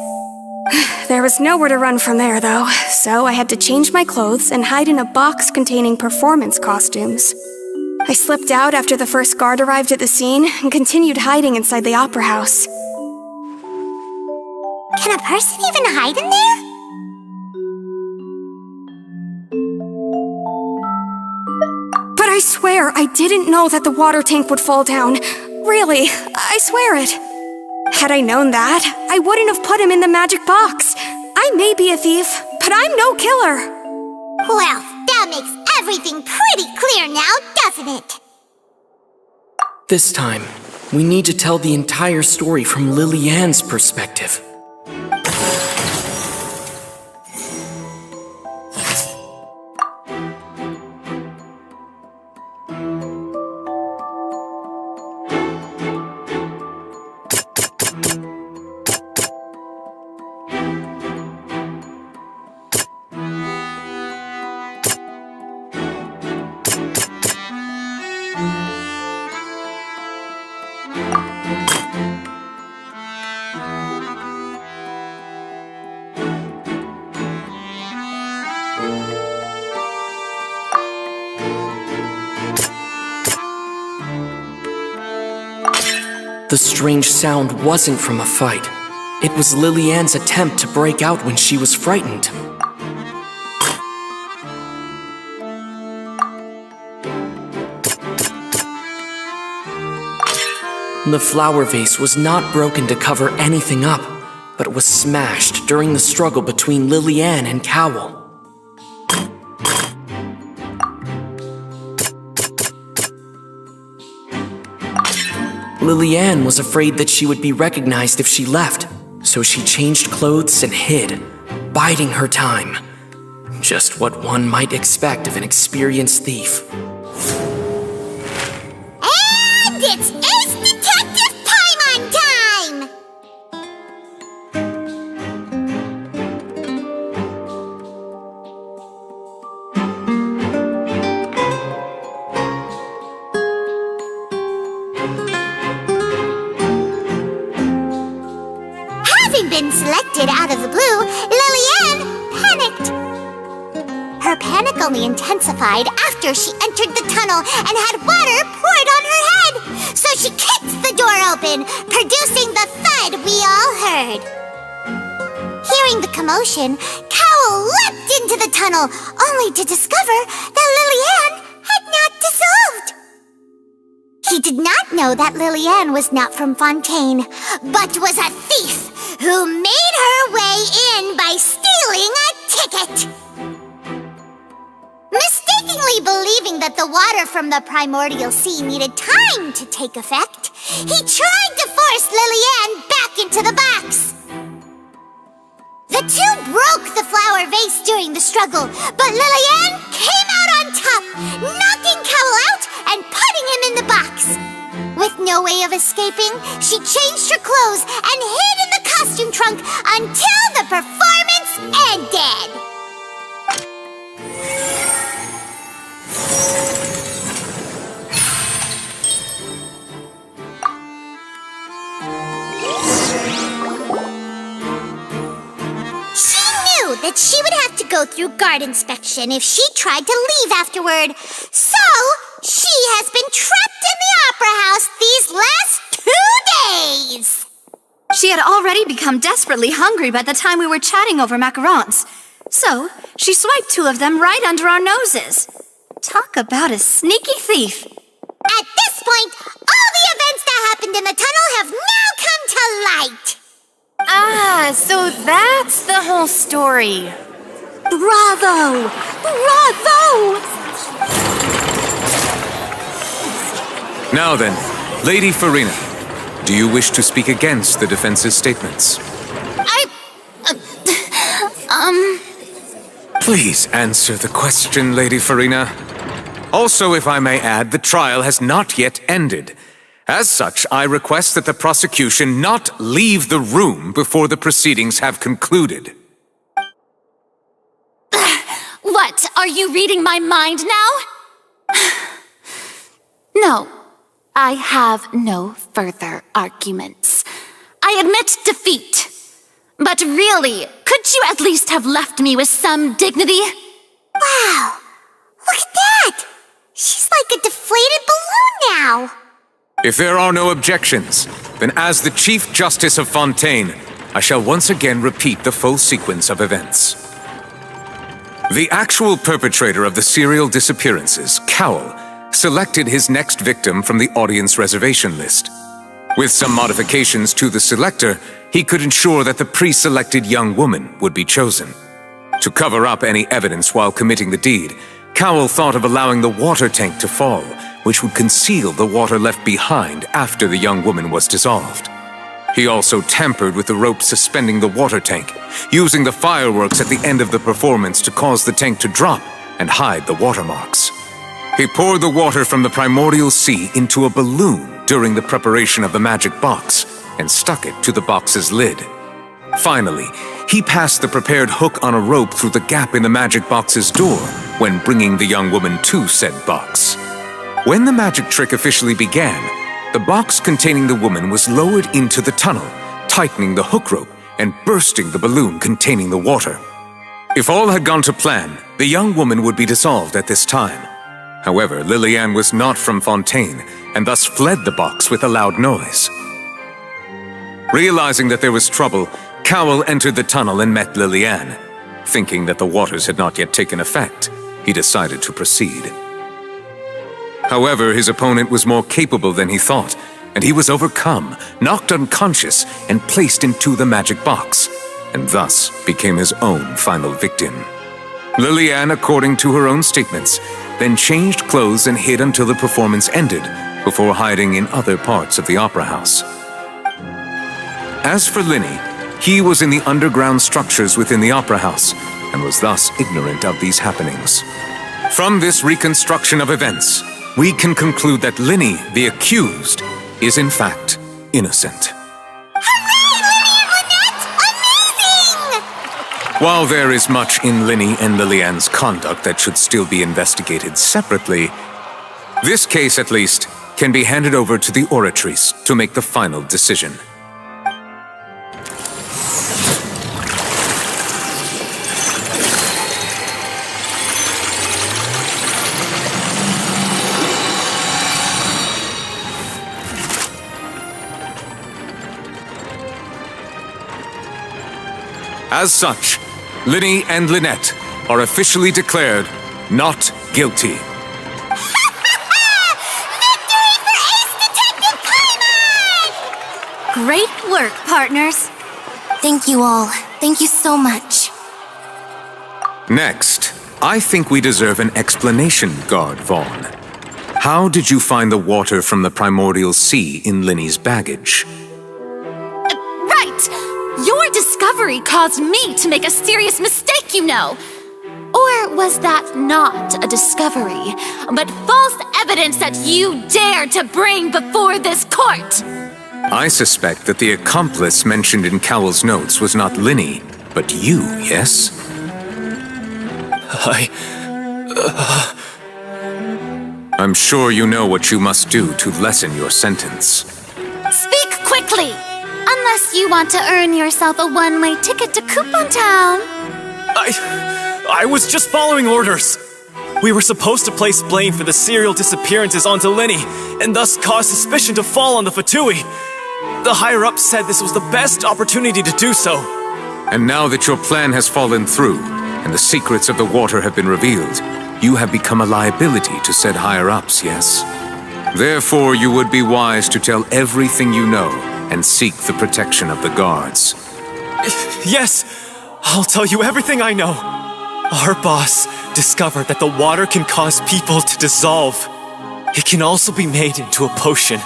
There was nowhere to run from there, though, so I had to change my clothes and hide in a box containing performance costumes. I slipped out after the first guard arrived at the scene and continued hiding inside the opera house. Can a person even hide in there? But I swear I didn't know that the water tank would fall down. Really, I swear it. Had I known that, I wouldn't have put him in the magic box. I may be a thief, but I'm no killer. Well, that makes everything pretty clear now, doesn't it? This time, we need to tell the entire story from Lily-Ann's perspective. The strange sound wasn't from a fight. It was Lily-Ann's attempt to break out when she was frightened. The flower vase was not broken to cover anything up, but was smashed during the struggle between Lily-Ann and Cowell. Lily-Ann was afraid that she would be recognized if she left, so she changed clothes and hid, biding her time. Just what one might expect of an experienced thief. And it's Ace Detective Paimon time! Having been selected out of the blue, Lily-Ann panicked. Her panic only intensified after she entered the tunnel and had water poured on her head. So she kicked the door open, producing the thud we all heard. Hearing the commotion, Cowell leapt into the tunnel, only to discover that Lily-Ann had not dissolved. He did not know that Lily-Ann was not from Fontaine, but was a thief who made her way in by stealing a ticket. Mistakenly believing that the water from the primordial sea needed time to take effect, he tried to force Lily-Ann back into the box. The two broke the flower vase during the struggle, but Lillian came out on top, knocking Cowell out and putting him in the box. With no way of escaping, she changed her clothes and hid in the costume trunk until the performance ended. That she would have to go through guard inspection if she tried to leave afterward. So, she has been trapped in the Opera House these last 2 days. She had already become desperately hungry by the time we were chatting over macarons. So, she swiped 2 of them right under our noses. Talk about a sneaky thief. At this point, all the events that happened in the tunnel have now come to light. Ah, so that's the whole story. Bravo! Bravo! Now then, Lady Farina, do you wish to speak against the defense's statements? Please answer the question, Lady Farina. Also, if I may add, the trial has not yet ended. As such, I request that the prosecution not leave the room before the proceedings have concluded. What, are you reading my mind now? No, I have no further arguments. I admit defeat. But really, could you at least have left me with some dignity? Wow, look at that! She's like a deflated balloon now. If there are no objections, then as the Chief Justice of Fontaine, I shall once again repeat the full sequence of events. The actual perpetrator of the serial disappearances, Cowell, selected his next victim from the audience reservation list. With some modifications to the selector, he could ensure that the pre-selected young woman would be chosen. To cover up any evidence while committing the deed, Cowell thought of allowing the water tank to fall, which would conceal the water left behind after the young woman was dissolved. He also tampered with the rope suspending the water tank, using the fireworks at the end of the performance to cause the tank to drop and hide the watermarks. He poured the water from the primordial sea into a balloon during the preparation of the magic box and stuck it to the box's lid. Finally, he passed the prepared hook on a rope through the gap in the magic box's door when bringing the young woman to said box. When the magic trick officially began, the box containing the woman was lowered into the tunnel, tightening the hook rope and bursting the balloon containing the water. If all had gone to plan, the young woman would be dissolved at this time. However, Lillian was not from Fontaine and thus fled the box with a loud noise. Realizing that there was trouble, Cowell entered the tunnel and met Lillian. Thinking that the waters had not yet taken effect, he decided to proceed. However, his opponent was more capable than he thought, and he was overcome, knocked unconscious, and placed into the magic box, and thus became his own final victim. Lillian, according to her own statements, then changed clothes and hid until the performance ended, before hiding in other parts of the opera house. As for Linny, he was in the underground structures within the opera house, and was thus ignorant of these happenings. From this reconstruction of events, we can conclude that Linny, the accused, is in fact innocent. While there is much in Linny and Lillian's conduct that should still be investigated separately, this case, at least, can be handed over to the Oratrice to make the final decision. As such, Linny and Lynette are officially declared not guilty. Great work, partners. Thank you all. Thank you so much. Next, I think we deserve an explanation, Guard Vaughn. How did you find the water from the primordial sea in Linny's baggage? Right! Your discovery caused me to make a serious mistake, you know. Or was that not a discovery, but false evidence that you dared to bring before this court? I suspect that the accomplice mentioned in Cowell's notes was not Linny, but you, yes? I'm sure you know what you must do to lessen your sentence. Speak quickly! Unless you want to earn yourself a one-way ticket to Coupon Town. I was just following orders. We were supposed to place blame for the serial disappearances onto Linny, and thus cause suspicion to fall on the Fatui. The higher-ups said this was the best opportunity to do so. And now that your plan has fallen through, and the secrets of the water have been revealed, you have become a liability to said higher-ups, yes? Therefore, you would be wise to tell everything you know, and seek the protection of the guards. Yes, I'll tell you everything I know. Our boss discovered that the water can cause people to dissolve. It can also be made into a potion,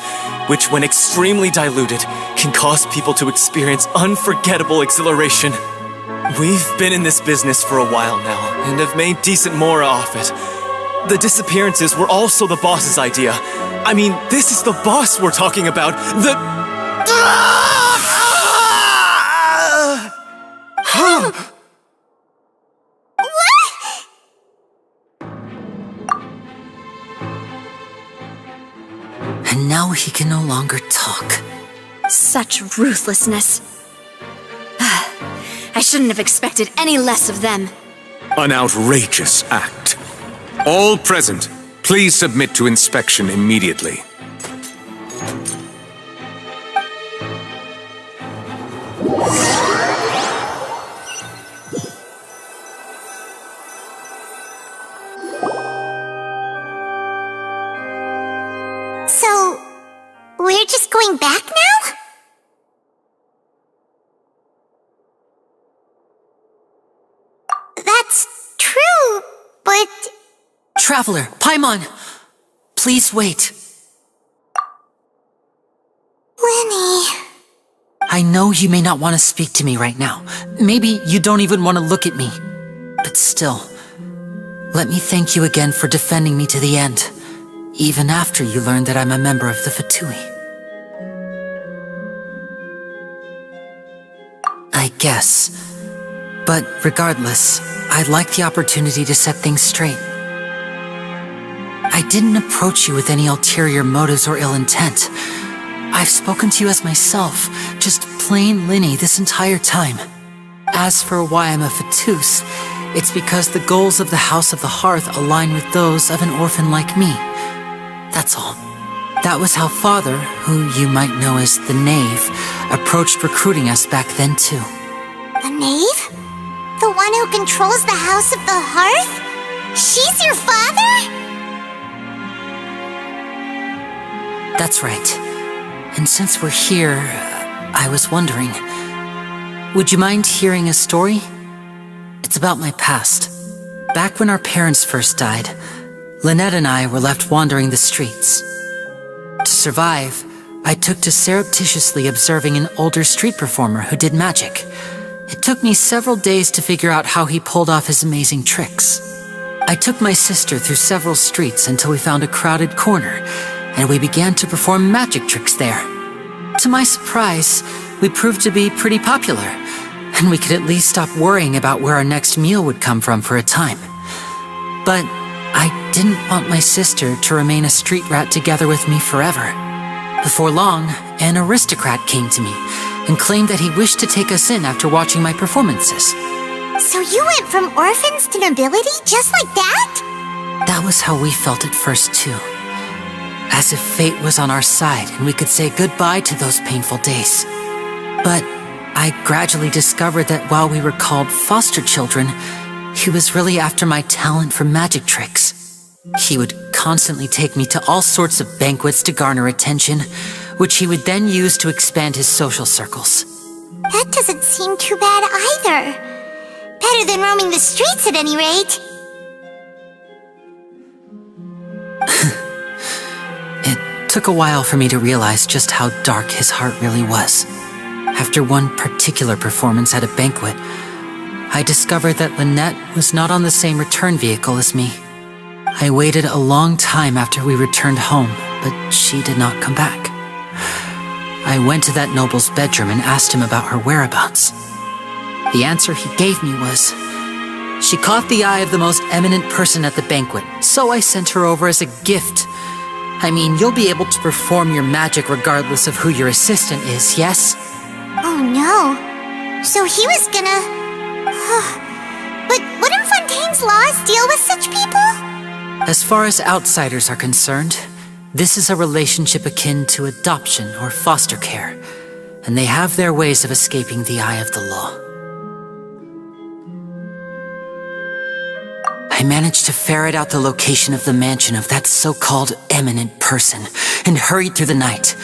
which when extremely diluted, can cause people to experience unforgettable exhilaration. We've been in this business for a while now, and have made decent mora off it. The disappearances were also the boss's idea. I mean, this is the boss we're talking about. And now he can no longer talk. Such ruthlessness. I shouldn't have expected any less of them. An outrageous act. All present, please submit to inspection immediately. So, we're just going back now? That's true, but... Traveler, Paimon, please wait. Lenny... I know you may not want to speak to me right now. Maybe you don't even want to look at me. But still, let me thank you again for defending me to the end, even after you learned that I'm a member of the Fatui. I guess. But regardless, I'd like the opportunity to set things straight. I didn't approach you with any ulterior motives or ill intent. I've spoken to you as myself, just plain Linny this entire time. As for why I'm a Fatus, it's because the goals of the House of the Hearth align with those of an orphan like me. That's all. That was how Father, who you might know as the Knave, approached recruiting us back then too. The Knave? The one who controls the House of the Hearth? She's your father? That's right. And since we're here, I was wondering, would you mind hearing a story? It's about my past. Back when our parents first died, Lynette and I were left wandering the streets. To survive, I took to surreptitiously observing an older street performer who did magic. It took me several days to figure out how he pulled off his amazing tricks. I took my sister through several streets until we found a crowded corner, and we began to perform magic tricks there. To my surprise, we proved to be pretty popular, and we could at least stop worrying about where our next meal would come from for a time. But I didn't want my sister to remain a street rat together with me forever. Before long, an aristocrat came to me and claimed that he wished to take us in after watching my performances. So you went from orphans to nobility just like that? That was how we felt at first too. As if fate was on our side and we could say goodbye to those painful days. But I gradually discovered that while we were called foster children, he was really after my talent for magic tricks. He would constantly take me to all sorts of banquets to garner attention, which he would then use to expand his social circles. That doesn't seem too bad either. Better than roaming the streets at any rate. It took a while for me to realize just how dark his heart really was. After one particular performance at a banquet, I discovered that Lynette was not on the same return vehicle as me. I waited a long time after we returned home, but she did not come back. I went to that noble's bedroom and asked him about her whereabouts. The answer he gave me was, she caught the eye of the most eminent person at the banquet, so I sent her over as a gift. I mean, you'll be able to perform your magic regardless of who your assistant is, yes? Oh no. So he was gonna... But wouldn't Fontaine's laws deal with such people? As far as outsiders are concerned, this is a relationship akin to adoption or foster care, and they have their ways of escaping the eye of the law. I managed to ferret out the location of the mansion of that so-called eminent person and hurried through the night.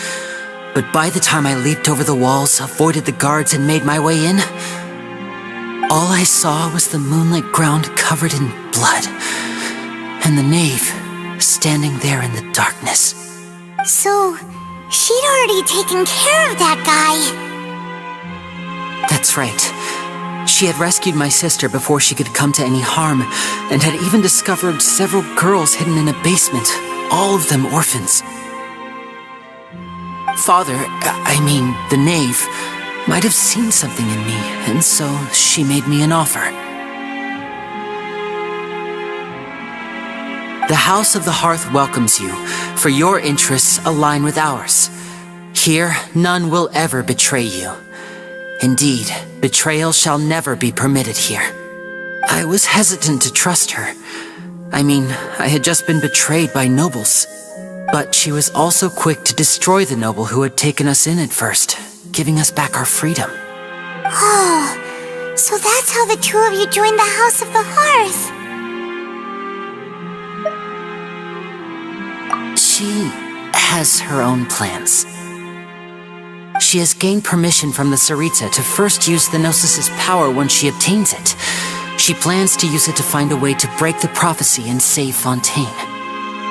But by the time I leaped over the walls, avoided the guards, and made my way in, all I saw was the moonlit ground covered in blood, and the knave standing there in the darkness. So, she'd already taken care of that guy. That's right. She had rescued my sister before she could come to any harm, and had even discovered several girls hidden in a basement, all of them orphans. Father, the knave, might have seen something in me, and so she made me an offer. The House of the Hearth welcomes you, for your interests align with ours. Here, none will ever betray you. Indeed, betrayal shall never be permitted here. I was hesitant to trust her. I had just been betrayed by nobles. But she was also quick to destroy the noble who had taken us in at first, giving us back our freedom. Oh, so that's how the two of you joined the House of the Hearth. She has her own plans. She has gained permission from the Tsaritsa to first use the Gnosis' power when she obtains it. She plans to use it to find a way to break the prophecy and save Fontaine.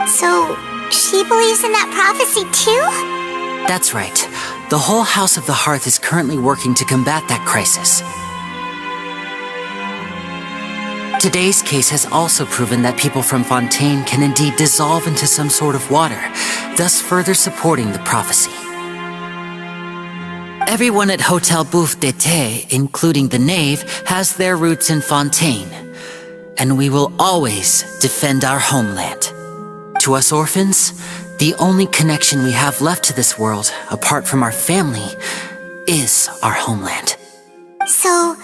So, she believes in that prophecy too? That's right. The whole House of the Hearth is currently working to combat that crisis. Today's case has also proven that people from Fontaine can indeed dissolve into some sort of water, thus further supporting the prophecy. Everyone at Hotel Bouffe d'été, including the knave, has their roots in Fontaine, and we will always defend our homeland. To us orphans, the only connection we have left to this world, apart from our family, is our homeland. So,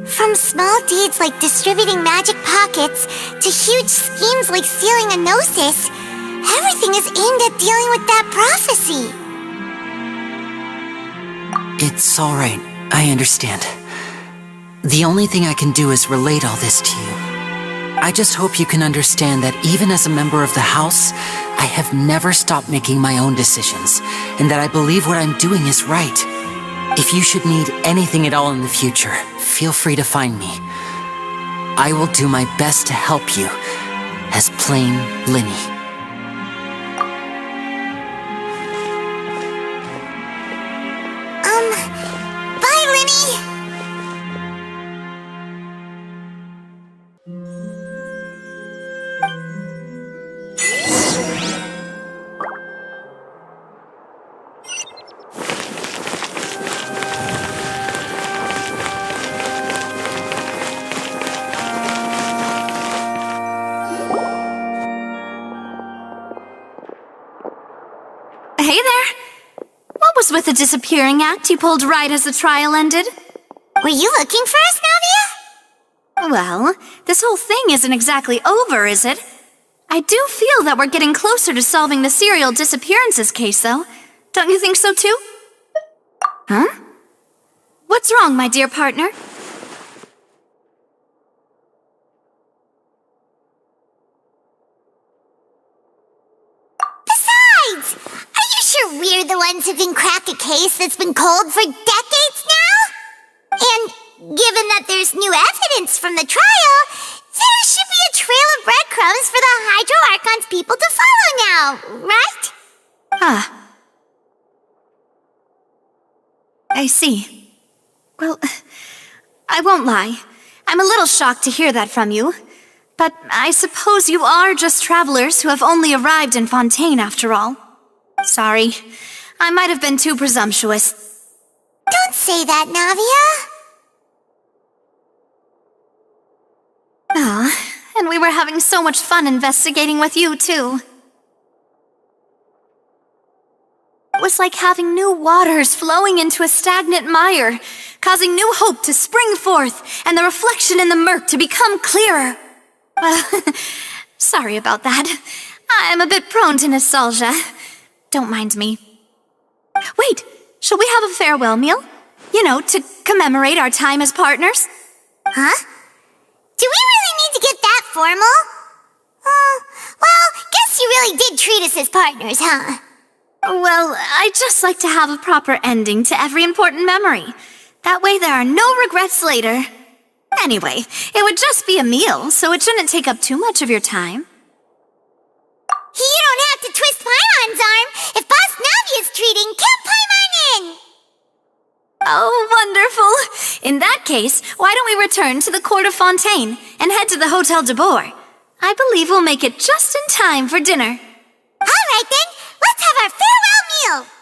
from small deeds like distributing magic pockets to huge schemes like stealing a Gnosis, everything is aimed at dealing with that prophecy. It's all right. I understand. The only thing I can do is relate all this to you. I just hope you can understand that even as a member of the House, I have never stopped making my own decisions, and that I believe what I'm doing is right. If you should need anything at all in the future, feel free to find me. I will do my best to help you, as plain Linny. Bye, Linny! Hey there! What was with the disappearing act you pulled right as the trial ended? Were you looking for us, Navia? Well, this whole thing isn't exactly over, is it? I do feel that we're getting closer to solving the serial disappearances case, though. Don't you think so, too? Huh? What's wrong, my dear partner? Besides, are you sure we're the ones who can crack a case that's been cold for decades now? And given that there's new evidence from the trial, there should be a trail of breadcrumbs for the Hydro Archon's people to follow now, right? I see. Well, I won't lie. I'm a little shocked to hear that from you. But I suppose you are just travelers who have only arrived in Fontaine after all. Sorry, I might have been too presumptuous. Don't say that, Navia. Ah, and we were having so much fun investigating with you, too. It was like having new waters flowing into a stagnant mire, causing new hope to spring forth, and the reflection in the murk to become clearer. Sorry about that. I'm a bit prone to nostalgia. Don't mind me. Wait, shall we have a farewell meal? You know, to commemorate our time as partners? Huh? Do we really need to get that formal? Well, guess you really did treat us as partners, huh? Well, I'd just like to have a proper ending to every important memory. That way there are no regrets later. Anyway, it would just be a meal, so it shouldn't take up too much of your time. You don't have to twist Paimon's arm. If Boss Navia's treating, count Paimon in! Oh, wonderful! In that case, why don't we return to the court of Fontaine and head to the Hotel de Boer? I believe we'll make it just in time for dinner. All right then, let's have our farewell meal!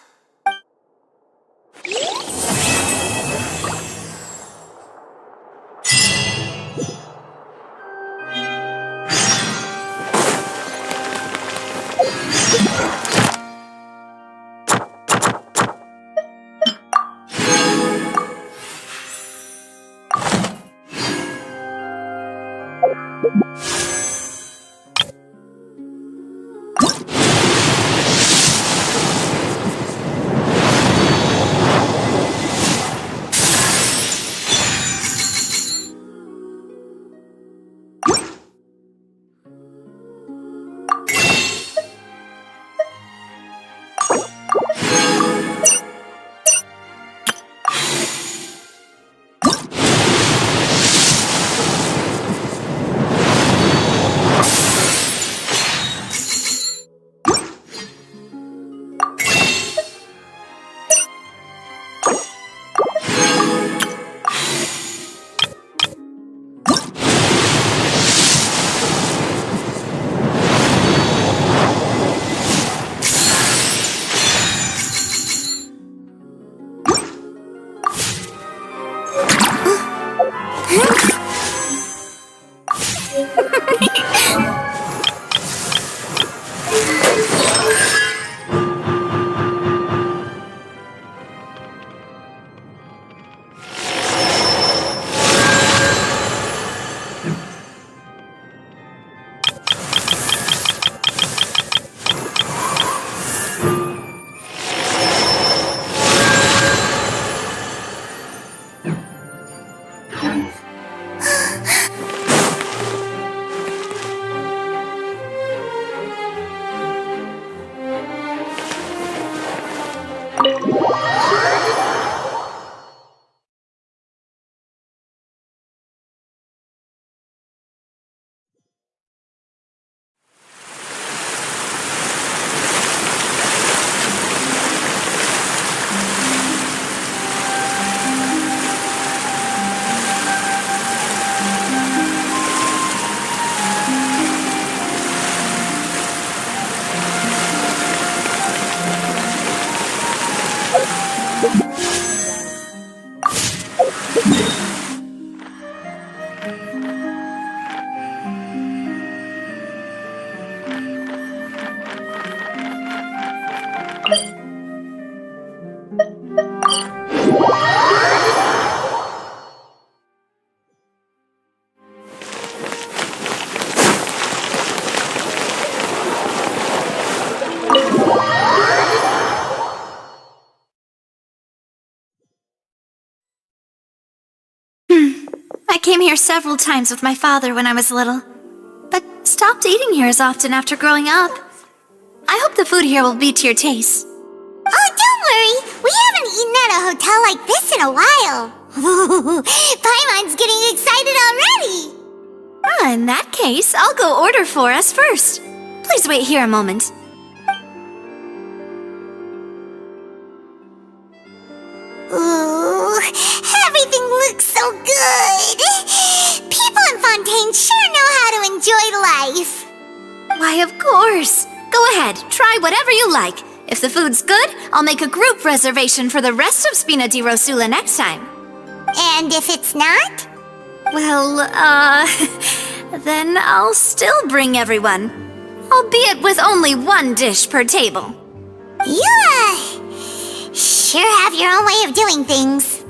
I came here several times with my father when I was little, but stopped eating here as often after growing up. I hope the food here will be to your taste. Oh, don't worry. We haven't eaten at a hotel like this in a while. Paimon's getting excited already. In that case, I'll go order for us first. Please wait here a moment. Ooh, everything looks so good. People in Fontaine sure know how to enjoy life. Why, of course. Go ahead, try whatever you like. If the food's good, I'll make a group reservation for the rest of Spina di Rosula next time. And if it's not? Well, then I'll still bring everyone. Albeit with only one dish per table. You, sure have your own way of doing things.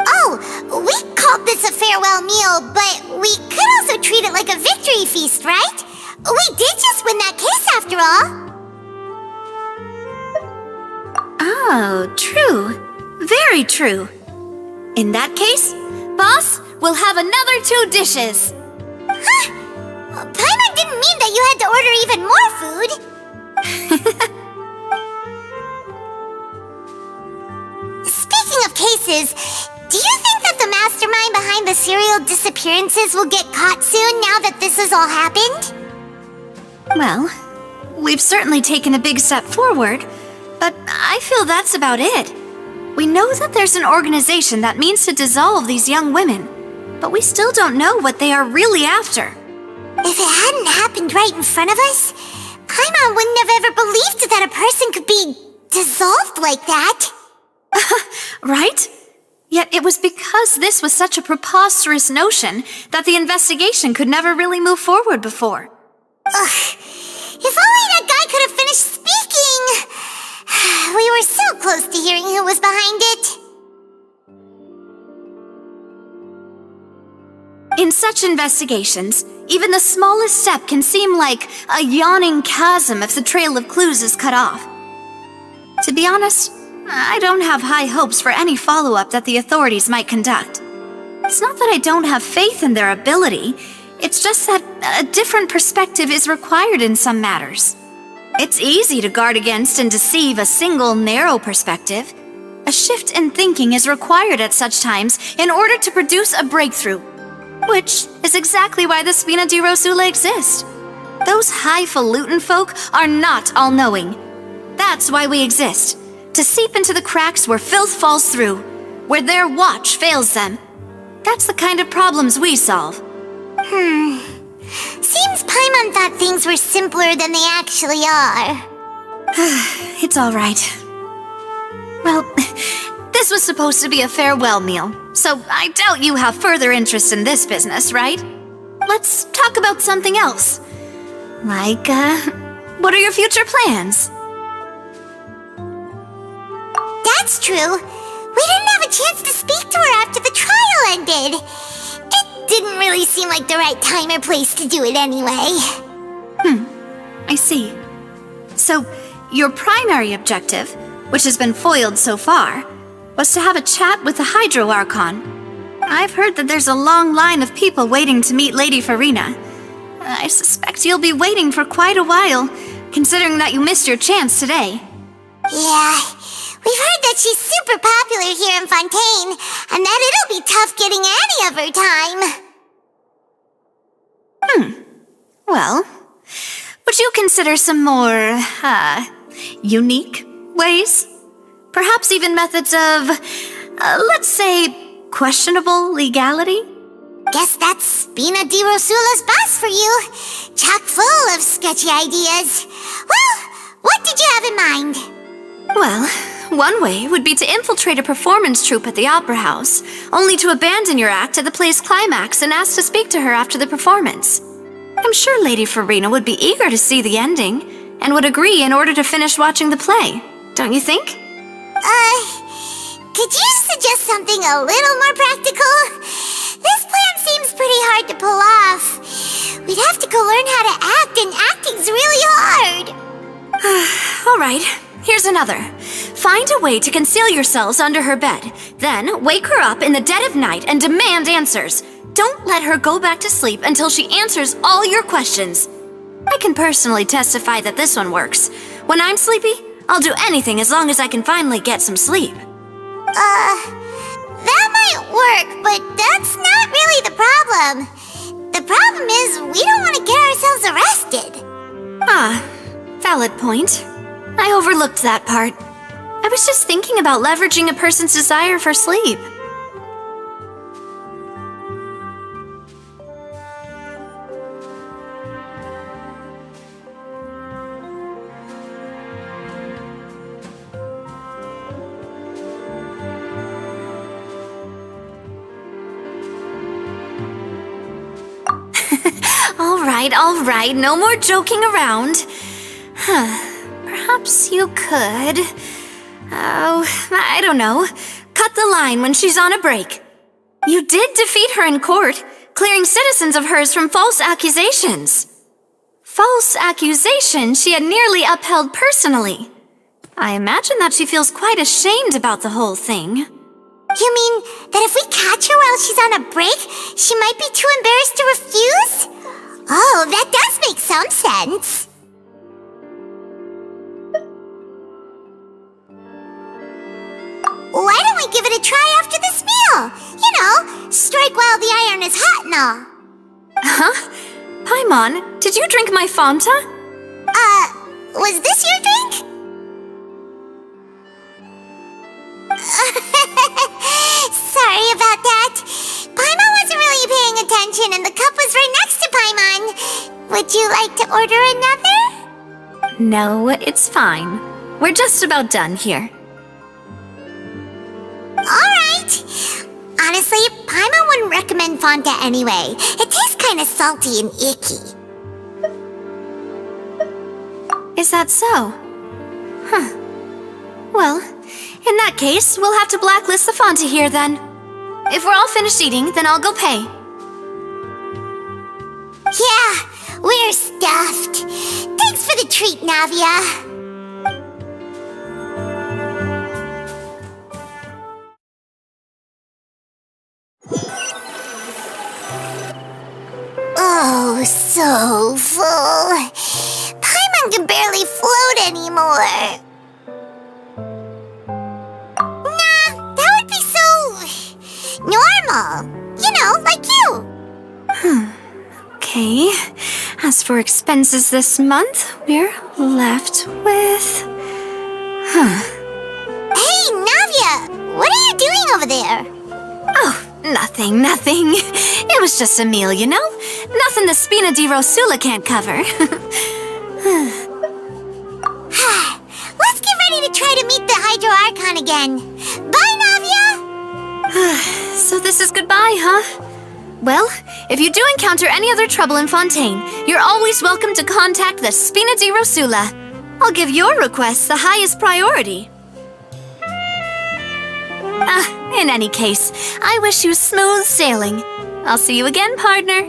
Oh, we called this a farewell meal, but we could also treat it like a victory feast, right? We did just win that case after all. Oh, true. Very true. In that case, boss, we'll have another 2 dishes. Huh? Paimon didn't mean that you had to order even more food. Speaking of cases, do you think that the mastermind behind the serial disappearances will get caught soon now that this has all happened? Well, we've certainly taken a big step forward, but I feel that's about it. We know that there's an organization that means to dissolve these young women, but we still don't know what they are really after. If it hadn't happened right in front of us, Paimon wouldn't have ever believed that a person could be dissolved like that. Right? Yet it was because this was such a preposterous notion that the investigation could never really move forward before. Ugh. If only that guy could have finished speaking! We were so close to hearing who was behind it. In such investigations, even the smallest step can seem like a yawning chasm if the trail of clues is cut off. To be honest, I don't have high hopes for any follow-up that the authorities might conduct. It's not that I don't have faith in their ability, it's just that a different perspective is required in some matters. It's easy to guard against and deceive a single narrow perspective. A shift in thinking is required at such times in order to produce a breakthrough, which is exactly why the Spina di Rosula exist. Those highfalutin folk are not all-knowing. That's why we exist, to seep into the cracks where filth falls through, where their watch fails them. That's the kind of problems we solve. Seems Paimon thought things were simpler than they actually are. It's all right. Well, this was supposed to be a farewell meal, so I doubt you have further interest in this business, right? Let's talk about something else. Like, what are your future plans? That's true. We didn't have a chance to speak to her after the trial ended. It didn't really seem like the right time or place to do it anyway. I see. So, your primary objective, which has been foiled so far, was to have a chat with the Hydro Archon. I've heard that there's a long line of people waiting to meet Lady Farina. I suspect you'll be waiting for quite a while, considering that you missed your chance today. Yeah, we've heard that she's super popular here in Fontaine, and that it'll be tough getting any of her time. Well, would you consider some more, unique ways? Perhaps even methods of, let's say, questionable legality? Guess that's Spina di Rosula's boss for you. Chock full of sketchy ideas. Well, what did you have in mind? Well, one way would be to infiltrate a performance troupe at the Opera House, only to abandon your act at the play's climax and ask to speak to her after the performance. I'm sure Lady Farina would be eager to see the ending, and would agree in order to finish watching the play, don't you think? Could you suggest something a little more practical? This plan seems pretty hard to pull off. We'd have to go learn how to act, and acting's really hard. All right, here's another. Find a way to conceal yourselves under her bed, then wake her up in the dead of night and demand answers. Don't let her go back to sleep until she answers all your questions. I can personally testify that this one works. When I'm sleepy, I'll do anything as long as I can finally get some sleep. That might work, but that's not really the problem. The problem is we don't want to get ourselves arrested. Valid point. I overlooked that part. I was just thinking about leveraging a person's desire for sleep. all right, no more joking around. Perhaps you could... Oh, I don't know. Cut the line when she's on a break. You did defeat her in court, clearing citizens of hers from false accusations. False accusations she had nearly upheld personally. I imagine that she feels quite ashamed about the whole thing. You mean that if we catch her while she's on a break, she might be too embarrassed to refuse? Oh, that does make some sense. Why don't we give it a try after this meal? You know, strike while the iron is hot and all. Huh? Paimon, did you drink my Fanta? Was this your drink? Sorry about that. Paimon wasn't really paying attention and the cup was right next to Paimon. Would you like to order another? No, it's fine. We're just about done here. Alright. Honestly, Paimon wouldn't recommend Fonta anyway. It tastes kind of salty and icky. Is that so? Huh. Well, in that case, we'll have to blacklist the Fonta here then. If we're all finished eating, then I'll go pay. Yeah, we're stuffed. Thanks for the treat, Navia. Oh, so full. Paimon can barely float anymore. Nah, that would be so... normal. You know, like you. Okay. As for expenses this month, we're left with... Hey, Navia! What are you doing over there? Oh, nothing. It was just a meal, you know? Nothing the Spina di Rosula can't cover. Let's get ready to try to meet the Hydro Archon again. Bye, Navia! So this is goodbye, huh? Well, if you do encounter any other trouble in Fontaine, you're always welcome to contact the Spina di Rosula. I'll give your request the highest priority. In any case, I wish you smooth sailing. I'll see you again, partner.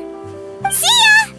See ya!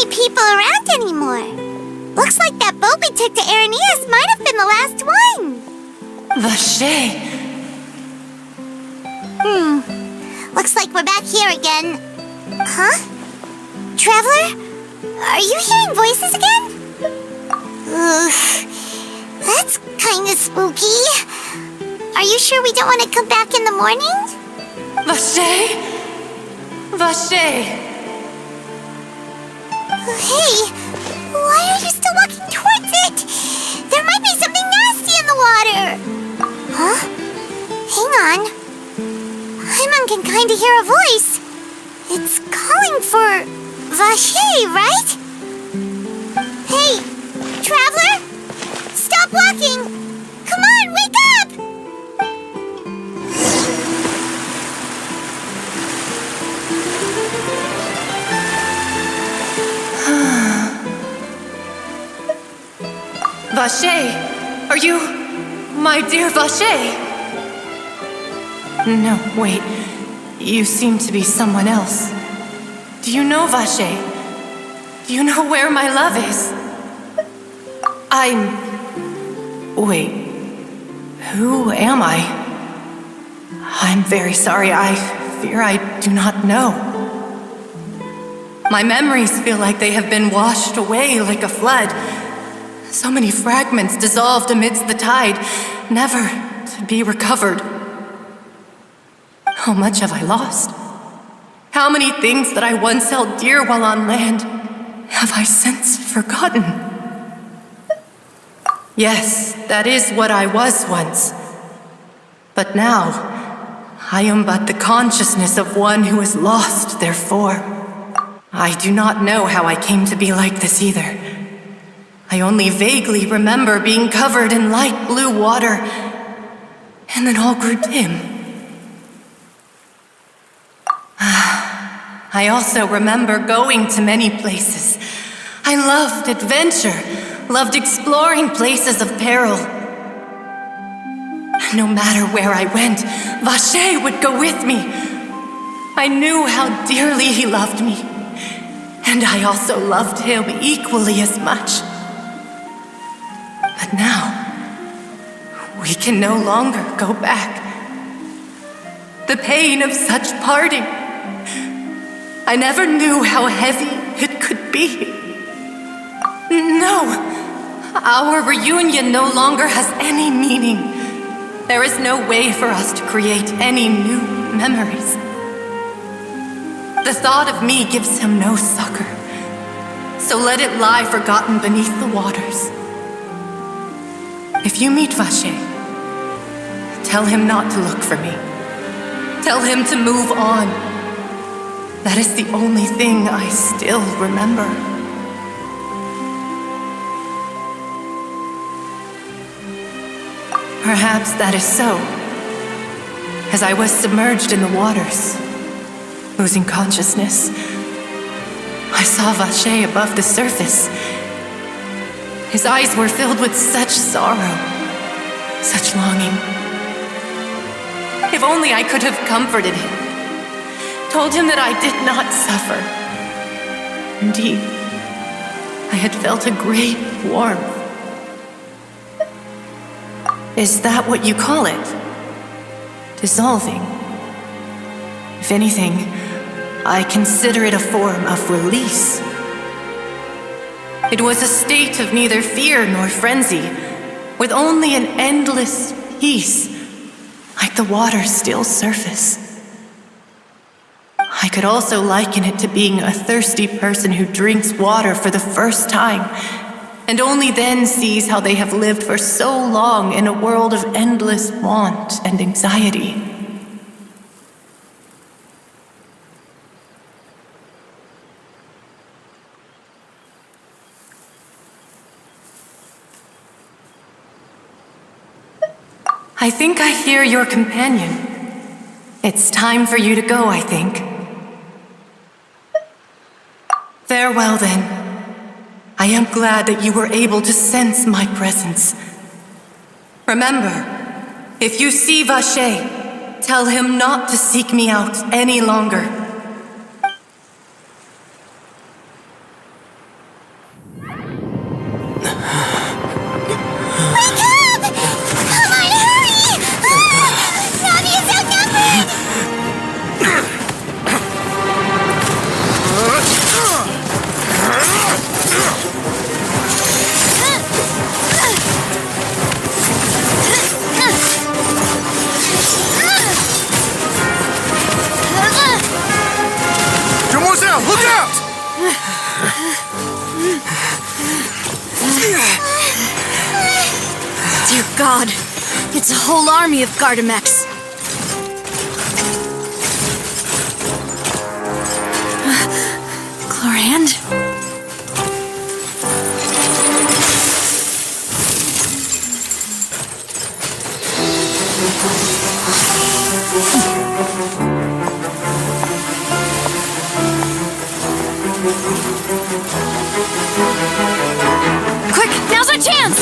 People around anymore. Looks like that boat we took to Araneas might have been the last one. Vache! Looks like we're back here again. Huh? Traveler? Are you hearing voices again? That's kinda spooky. Are you sure we don't want to come back in the morning? Vache! Vache! Hey, why are you still walking towards it? There might be something nasty in the water. Huh? Hang on. Paimon can kinda hear a voice. It's calling for Vache, right? Hey, Traveler? Stop walking! Come on, wake up! Vache! Are you... my dear Vache? No, wait. You seem to be someone else. Do you know Vache? Do you know where my love is? Wait. Who am I? I'm very sorry. I fear I do not know. My memories feel like they have been washed away like a flood. So many fragments dissolved amidst the tide, never to be recovered. How much have I lost? How many things that I once held dear while on land have I since forgotten? Yes, that is what I was once. But now, I am but the consciousness of one who has lost their form. I do not know how I came to be like this either. I only vaguely remember being covered in light blue water, and then all grew dim. I also remember going to many places. I loved adventure, loved exploring places of peril. No matter where I went, Vacher would go with me. I knew how dearly he loved me, and I also loved him equally as much. But now, we can no longer go back. The pain of such parting, I never knew how heavy it could be. No, our reunion no longer has any meaning. There is no way for us to create any new memories. The thought of me gives him no succor, so let it lie forgotten beneath the waters. If you meet Vacher, tell him not to look for me. Tell him to move on. That is the only thing I still remember. Perhaps that is so. As I was submerged in the waters, losing consciousness, I saw Vacher above the surface. His eyes were filled with such sorrow, such longing. If only I could have comforted him, told him that I did not suffer. Indeed, I had felt a great warmth. Is that what you call it? Dissolving? If anything, I consider it a form of release. It was a state of neither fear nor frenzy, with only an endless peace, like the water's still surface. I could also liken it to being a thirsty person who drinks water for the first time, and only then sees how they have lived for so long in a world of endless want and anxiety. I think I hear your companion. It's time for you to go, I think. Farewell, then. I am glad that you were able to sense my presence. Remember, if you see Vacher, tell him not to seek me out any longer. Look out! Dear God, it's a whole army of Gardamex. Chlorand? Quick, now's our chance!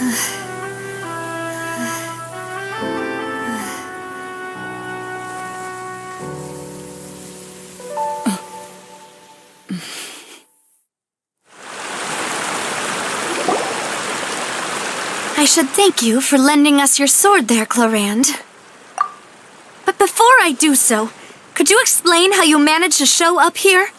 I should thank you for lending us your sword there, Clorand. But before I do so, could you explain how you managed to show up here?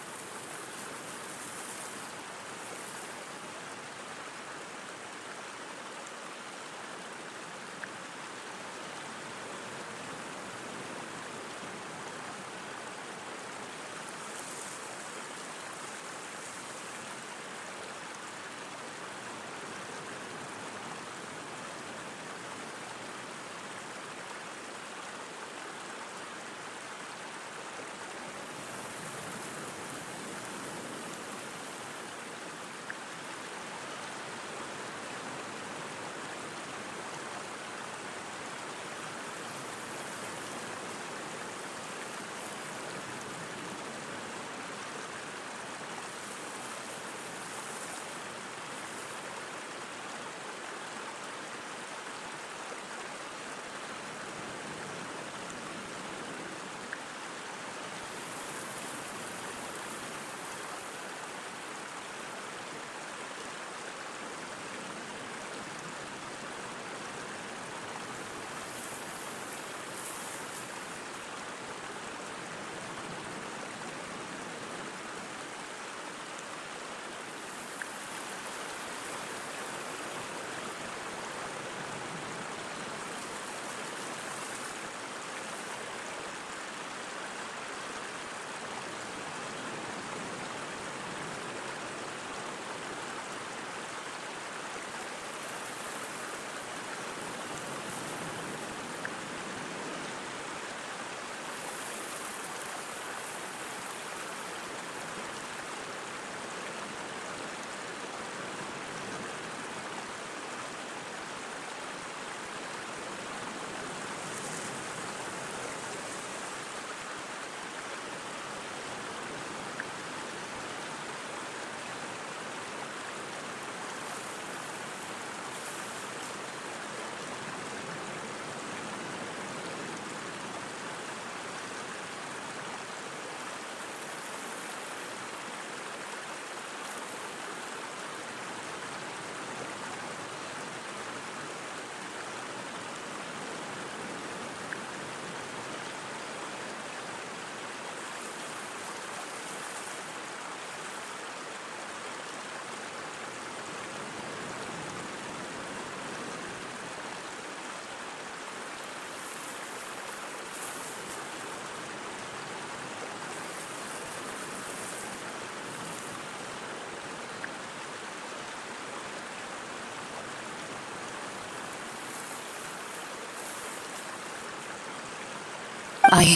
I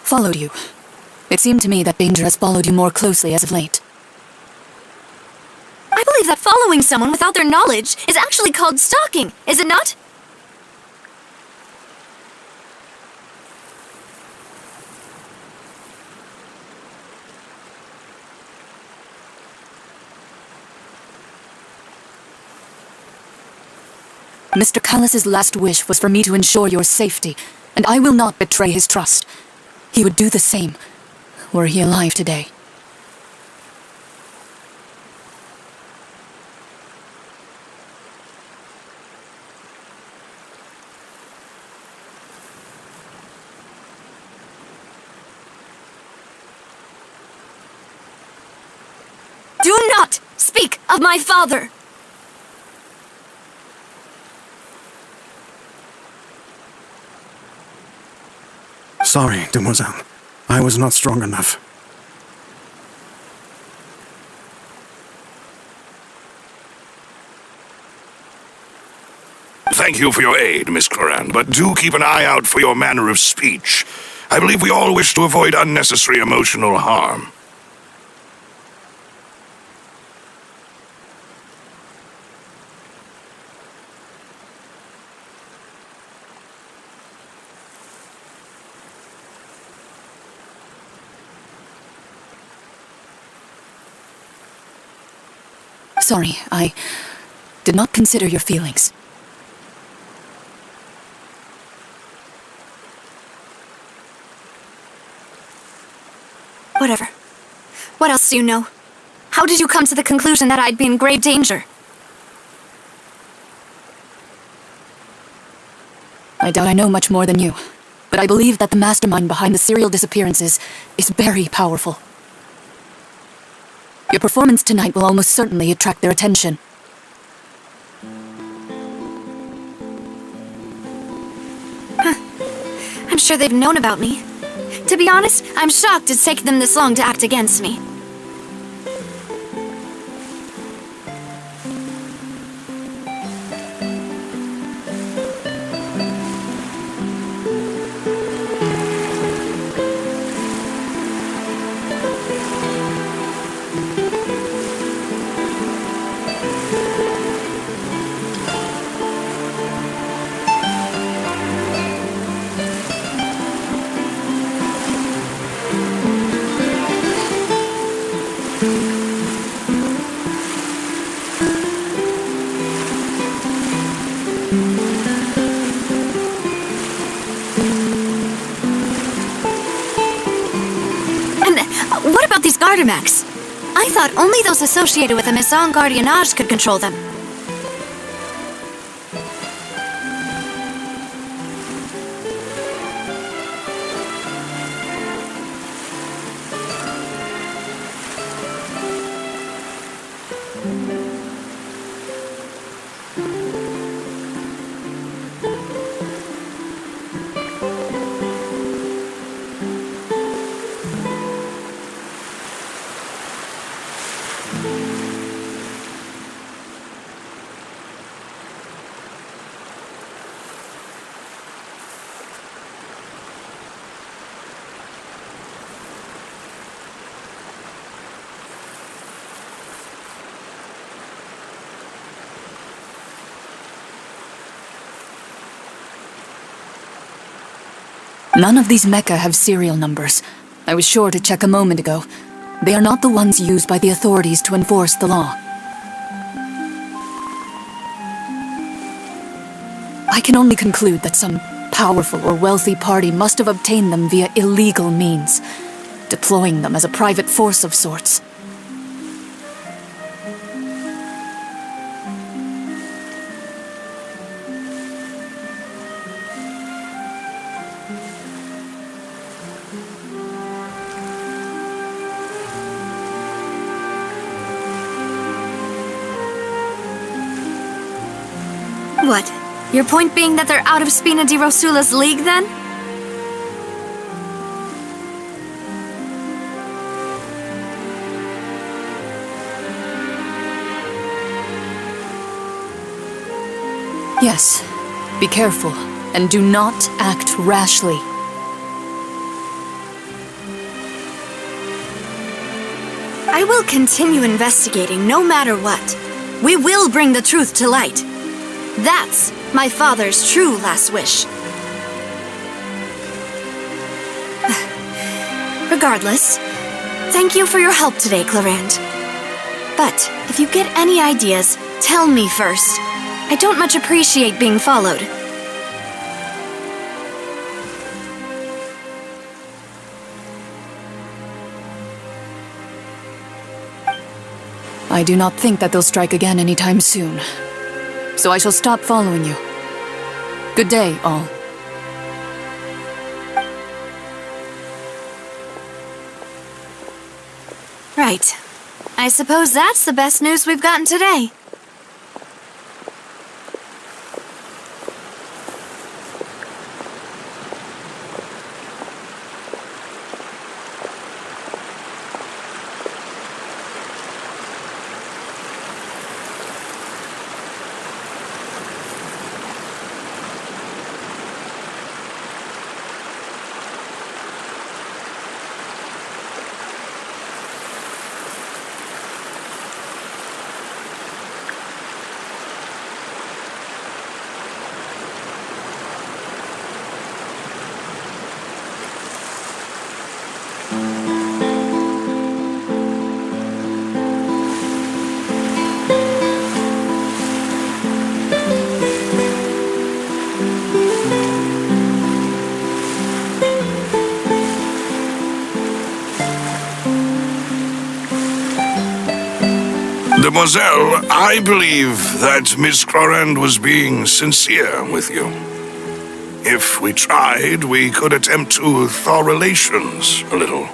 followed you. It seemed to me that danger has followed you more closely as of late. I believe that following someone without their knowledge is actually called stalking, is it not? Mr. Callus's last wish was for me to ensure your safety, and I will not betray his trust. He would do the same, were he alive today. Do not speak of my father! Sorry, demoiselle. I was not strong enough. Thank you for your aid, Miss Clorand, but do keep an eye out for your manner of speech. I believe we all wish to avoid unnecessary emotional harm. Sorry, did not consider your feelings. Whatever. What else do you know? How did you come to the conclusion that I'd be in grave danger? I doubt I know much more than you, but I believe that the mastermind behind the serial disappearances is very powerful. Your performance tonight will almost certainly attract their attention. I'm sure they've known about me. To be honest, I'm shocked it's taken them this long to act against me. What about these Gardamex? I thought only those associated with a Maison Gardiennage could control them. None of these mecha have serial numbers. I was sure to check a moment ago. They are not the ones used by the authorities to enforce the law. I can only conclude that some powerful or wealthy party must have obtained them via illegal means, deploying them as a private force of sorts. What? Your point being that they're out of Spina di Rosula's league, then? Yes. Be careful, and do not act rashly. I will continue investigating no matter what. We will bring the truth to light. That's my father's true last wish. Regardless, thank you for your help today, Clarande. But if you get any ideas, tell me first. I don't much appreciate being followed. I do not think that they'll strike again anytime soon. So I shall stop following you. Good day, all. Right. I suppose that's the best news we've gotten today. Mademoiselle, I believe that Miss Clorand was being sincere with you. If we tried, we could attempt to thaw relations a little.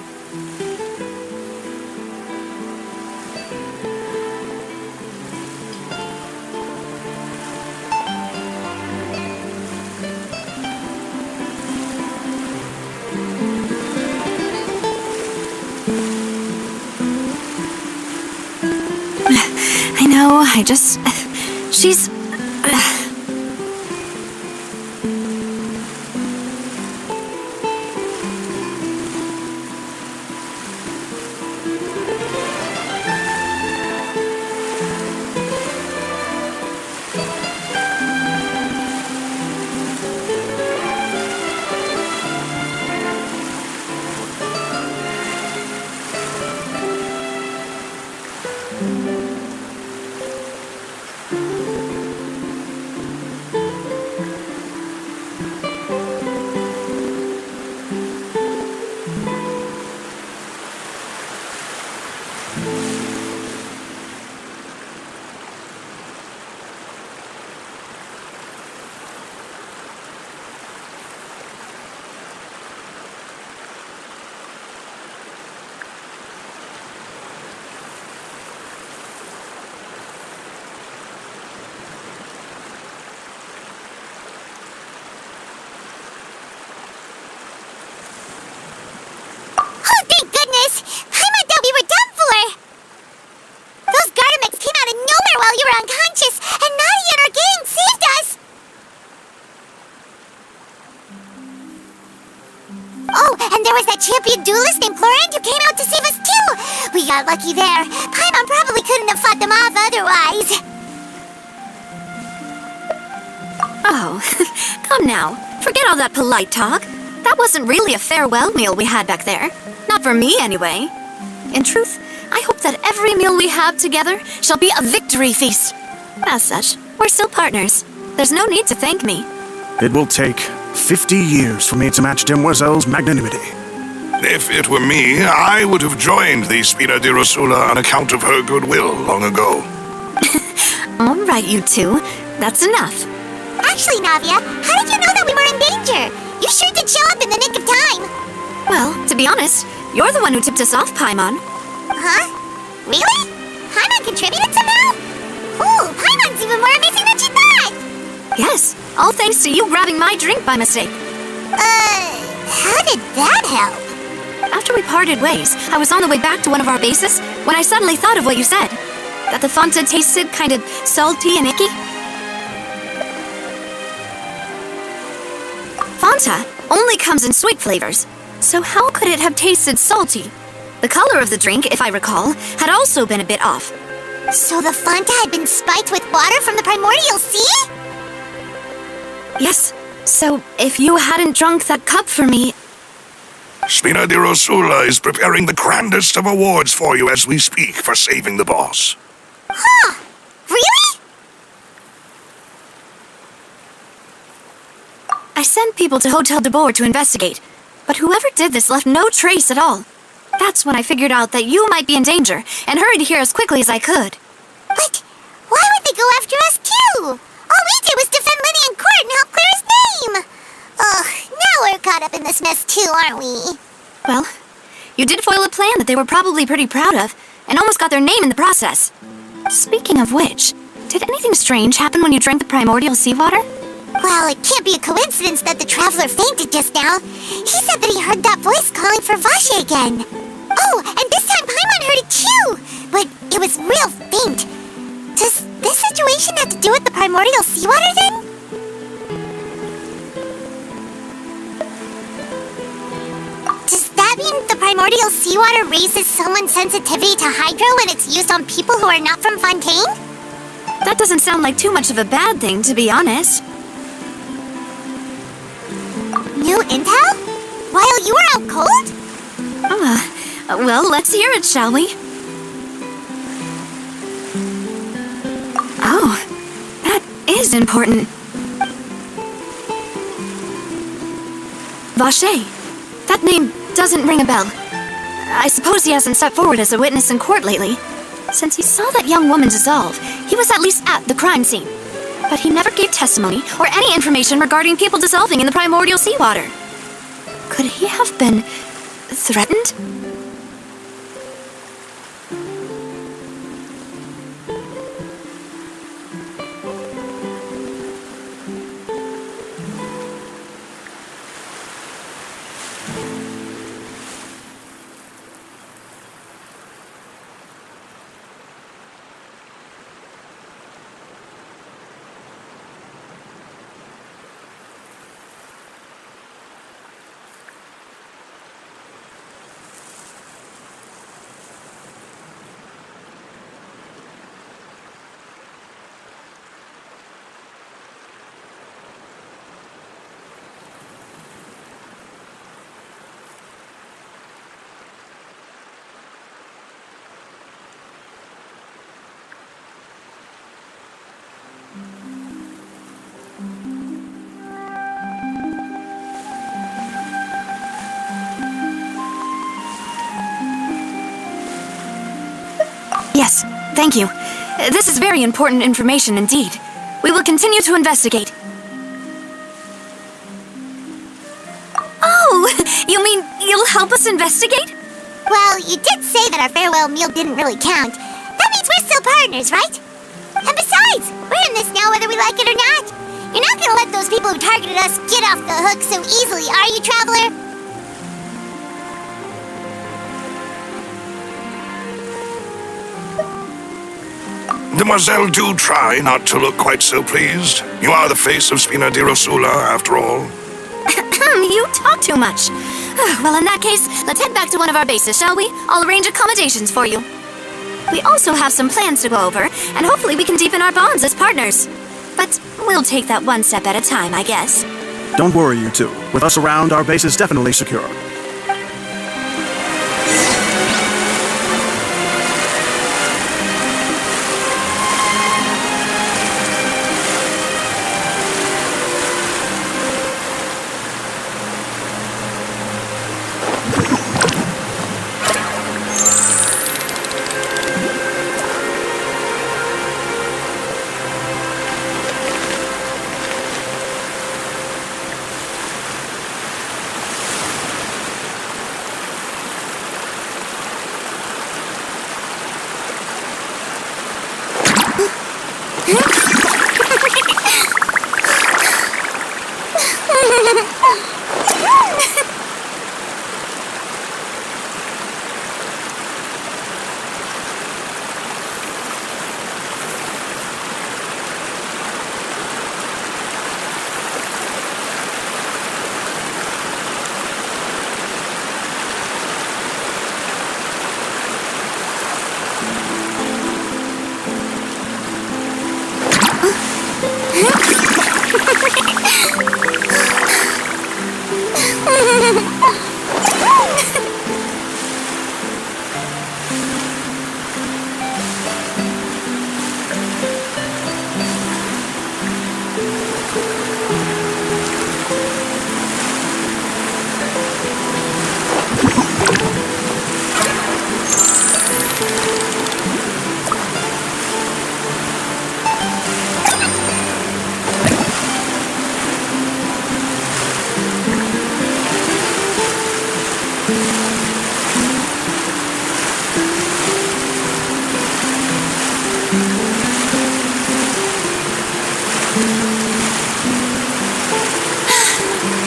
I know, she's... champion duelist named Clorand who came out to save us too! We got lucky there. Paimon probably couldn't have fought them off otherwise. Oh, come now. Forget all that polite talk. That wasn't really a farewell meal we had back there. Not for me, anyway. In truth, I hope that every meal we have together shall be a victory feast. As such, we're still partners. There's no need to thank me. It will take 50 years for me to match Demoiselle's magnanimity. If it were me, I would have joined the Spina di Rosula on account of her goodwill long ago. All right, you two. That's enough. Actually, Navia, how did you know that we were in danger? You sure did show up in the nick of time. Well, to be honest, you're the one who tipped us off, Paimon. Huh? Really? Paimon contributed somehow? Ooh, Paimon's even more amazing than she thought! Yes, all thanks to you grabbing my drink by mistake. How did that help? After we parted ways, I was on the way back to one of our bases when I suddenly thought of what you said. That the Fonta tasted kind of salty and icky. Fonta only comes in sweet flavors, so how could it have tasted salty? The color of the drink, if I recall, had also been a bit off. So the Fonta had been spiked with water from the primordial sea? Yes, so if you hadn't drunk that cup for me... Spina di Rosula is preparing the grandest of awards for you as we speak for saving the boss. Huh? Really? I sent people to Hotel de Boer to investigate, but whoever did this left no trace at all. That's when I figured out that you might be in danger, and hurried here as quickly as I could. But why would they go after us too? All we did was defend Lenny in court and help clear his name. Ugh, now we're caught up in this mess too, aren't we? Well, you did foil a plan that they were probably pretty proud of, and almost got their name in the process. Speaking of which, did anything strange happen when you drank the primordial seawater? Well, it can't be a coincidence that the traveler fainted just now. He said that he heard that voice calling for Vache again. Oh, and this time Paimon heard it too, but it was real faint. Does this situation have to do with the primordial seawater then? Does that mean the primordial seawater raises someone's sensitivity to hydro when it's used on people who are not from Fontaine? That doesn't sound like too much of a bad thing, to be honest. New intel? While you were out cold? Well, let's hear it, shall we? Oh, that is important. Vache. That name doesn't ring a bell. I suppose he hasn't stepped forward as a witness in court lately. Since he saw that young woman dissolve, he was at least at the crime scene. But he never gave testimony or any information regarding people dissolving in the primordial seawater. Could he have been threatened? Yes, thank you. This is very important information indeed. We will continue to investigate. Oh, you mean you'll help us investigate? Well, you did say that our farewell meal didn't really count. That means we're still partners, right? And besides, we're in this now whether we like it or not. You're not gonna let those people who targeted us get off the hook so easily, are you, Traveler? Demoiselle, do try not to look quite so pleased. You are the face of Spina di Rosula, after all. You talk too much. Well, in that case, let's head back to one of our bases, shall we? I'll arrange accommodations for you. We also have some plans to go over, and hopefully we can deepen our bonds as partners. But we'll take that one step at a time, I guess. Don't worry, you two. With us around, our base is definitely secure.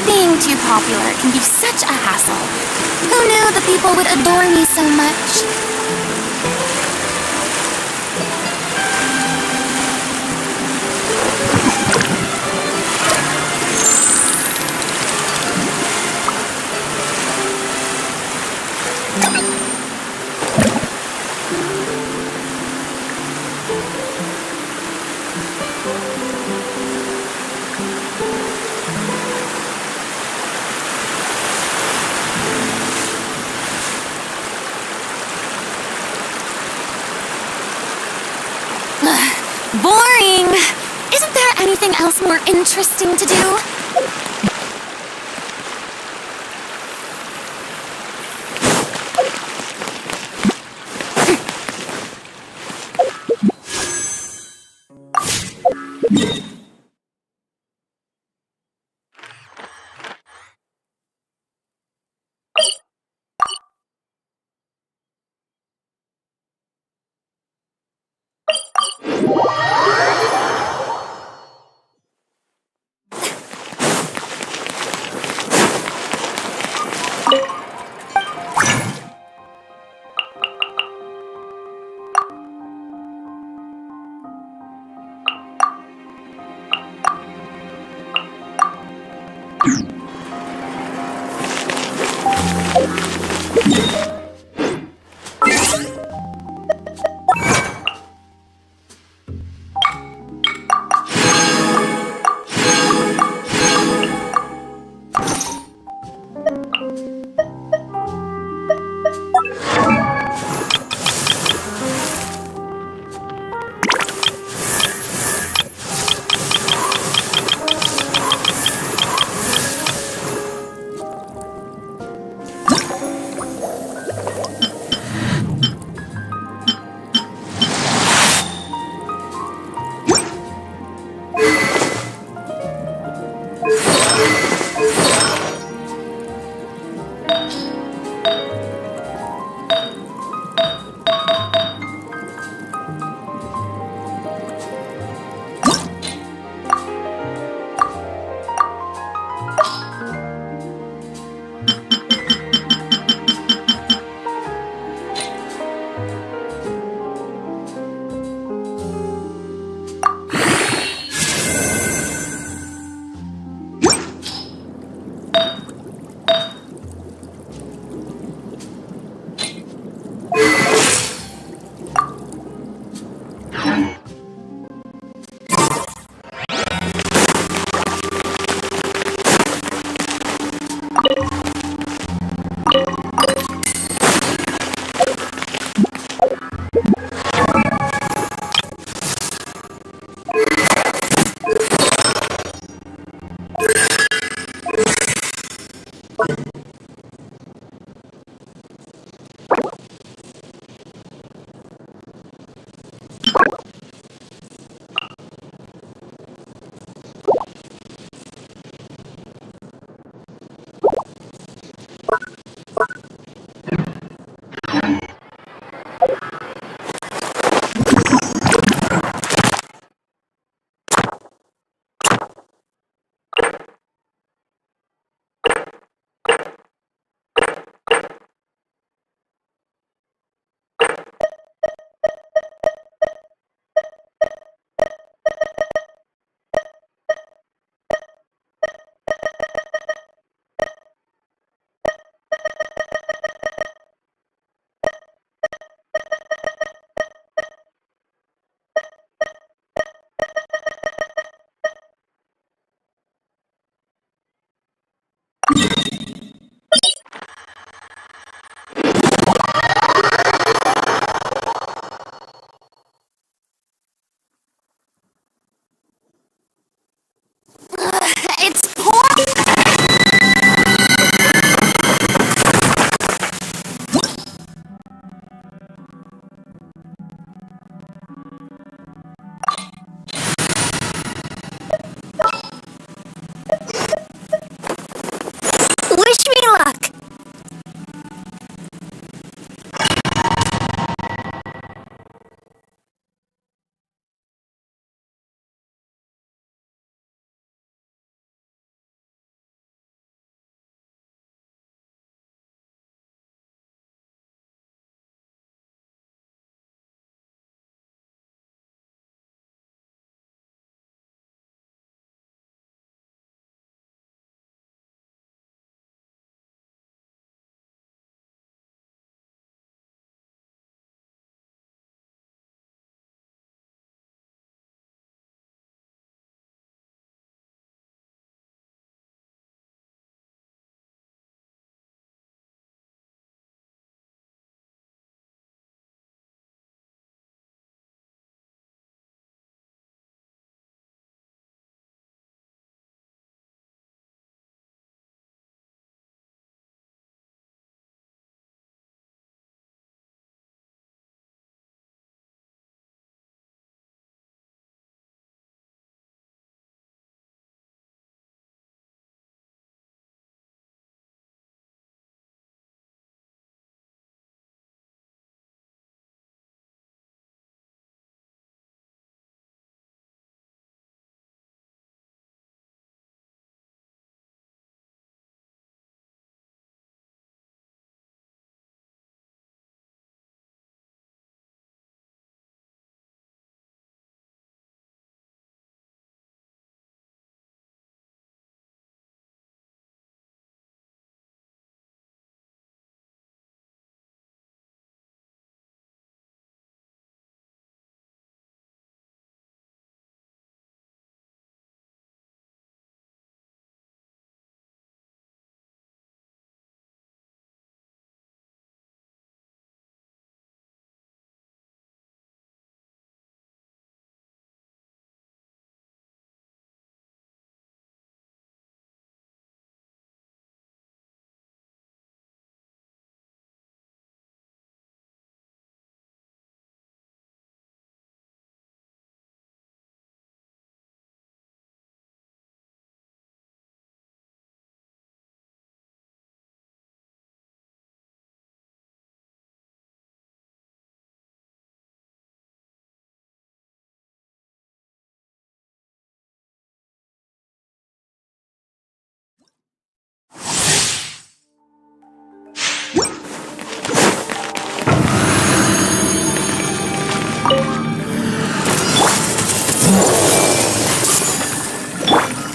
Being too popular can be such a hassle. Who knew the people would adore me so much? Boring! Isn't there anything else more interesting to do?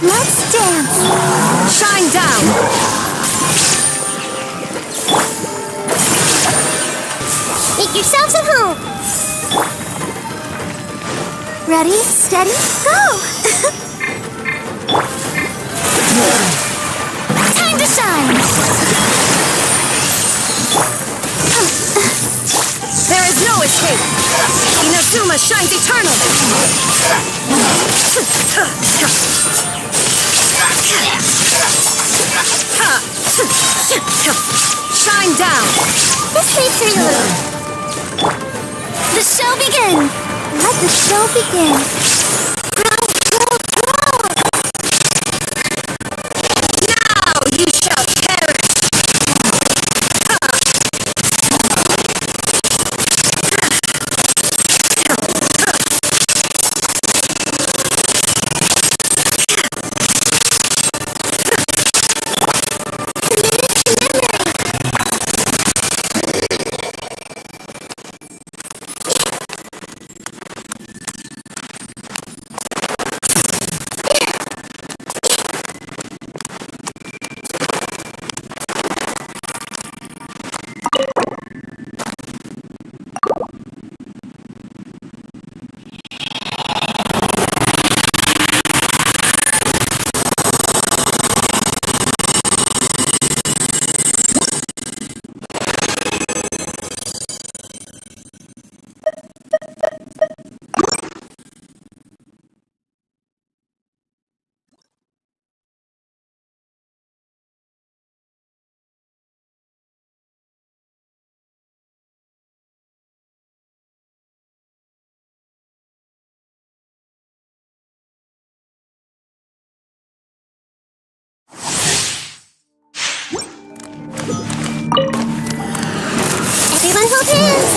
Let's dance. Shine down. Make yourselves at home. Ready, steady, go! Time to shine! There is no escape. Inazuma shines eternal. Shine down. This way through a little. The show begin. Let the show begin. Grow, grow, grow. Now you shall perish. Everyone hold hands.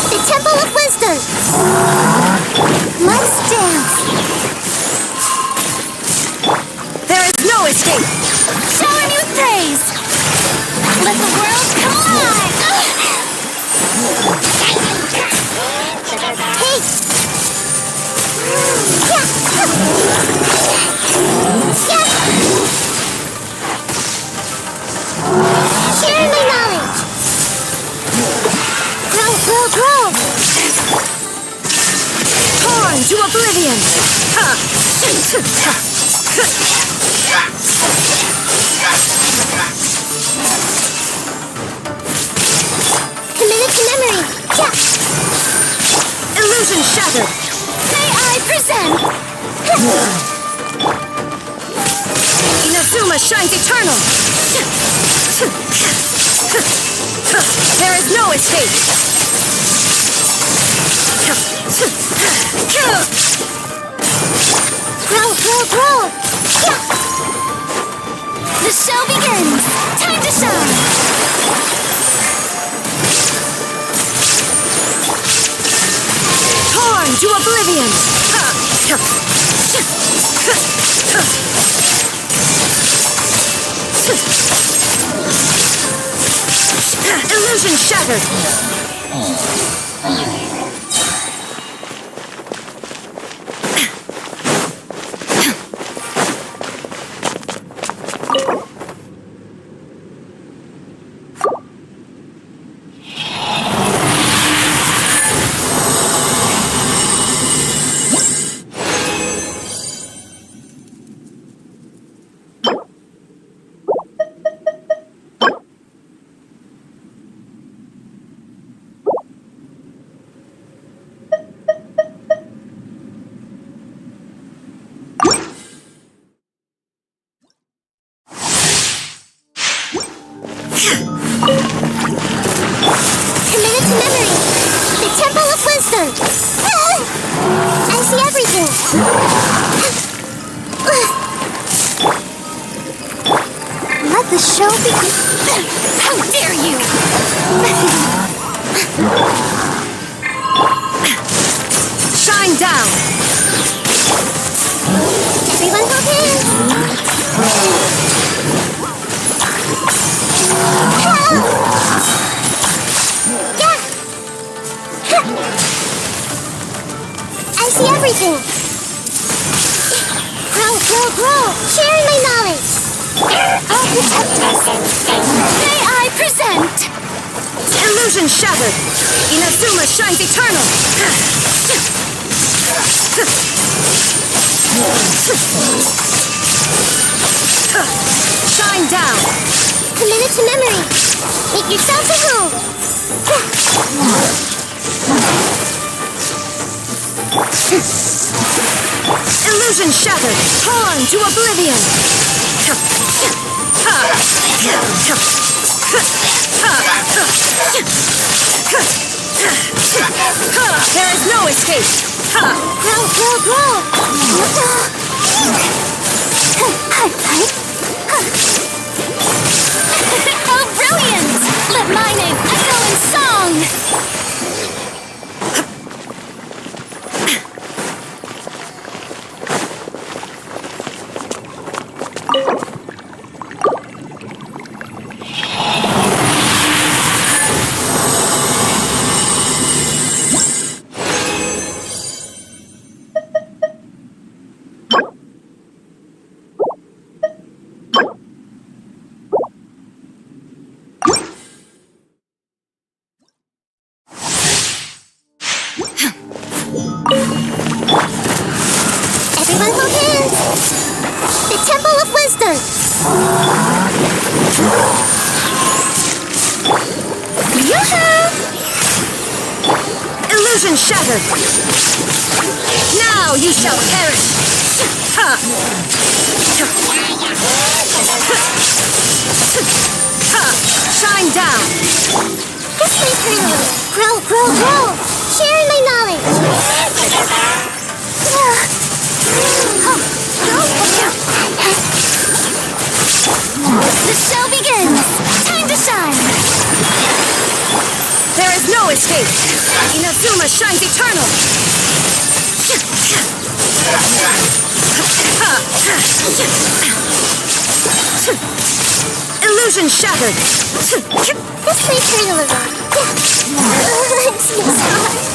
The Temple of Wisdom. Let's dance. There is no escape. Shower me with praise. Let the world come alive. Hey. Share my knowledge. Grow, grow, grow. Torn to oblivion. Committed to memory. Illusion shattered. May I present? Inazuma shines eternal. There is no escape. Grow, grow, grow. The show begins. Time to shine. Torn to oblivion. Illusion shattered. Committed to memory. The Temple of Wisdom. I see everything. Let the show begin. How dare you! Shine down. Everyone hold hands. I see everything. grow, sharing my knowledge. I'll protect us. May I present? Illusion shattered. Inazuma shines eternal. Shine down. Committed to memory. Make yourself a rule. Illusion shattered. Torn to oblivion. There is no escape. Grow, grow, grow. How brilliant! Let my name echo in song! Everyone hold hands. The Temple of Wisdom. Yoo-hoo! Illusion shattered. Now you shall perish. Shine down. This way, Colonel. Grow, grow, grow. Sharing my knowledge. The show begins! Time to shine! There is no escape. Inazuma shines eternal. Illusion shattered. This way, Colonel. I'm seeing stars.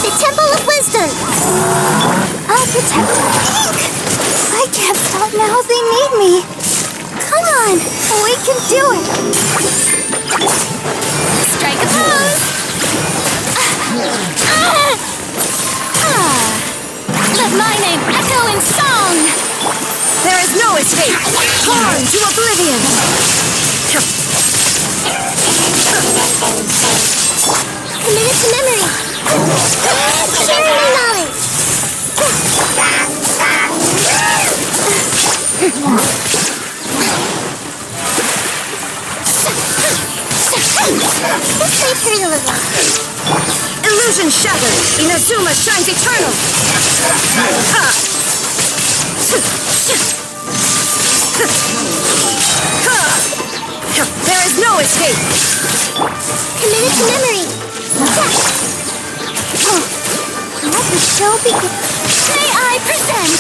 The Temple of Wisdom. I'll protect her. I can't stop now. They need me. Come on. We can do it. Strike a pose! Let my name echo in song! There is no escape. Torn to oblivion. Committed to memory. Sharing my knowledge. This way, Colonel. Illusion shattered. Inazuma shines eternal. There is no escape. Committed to memory. Let the show begin. May I present?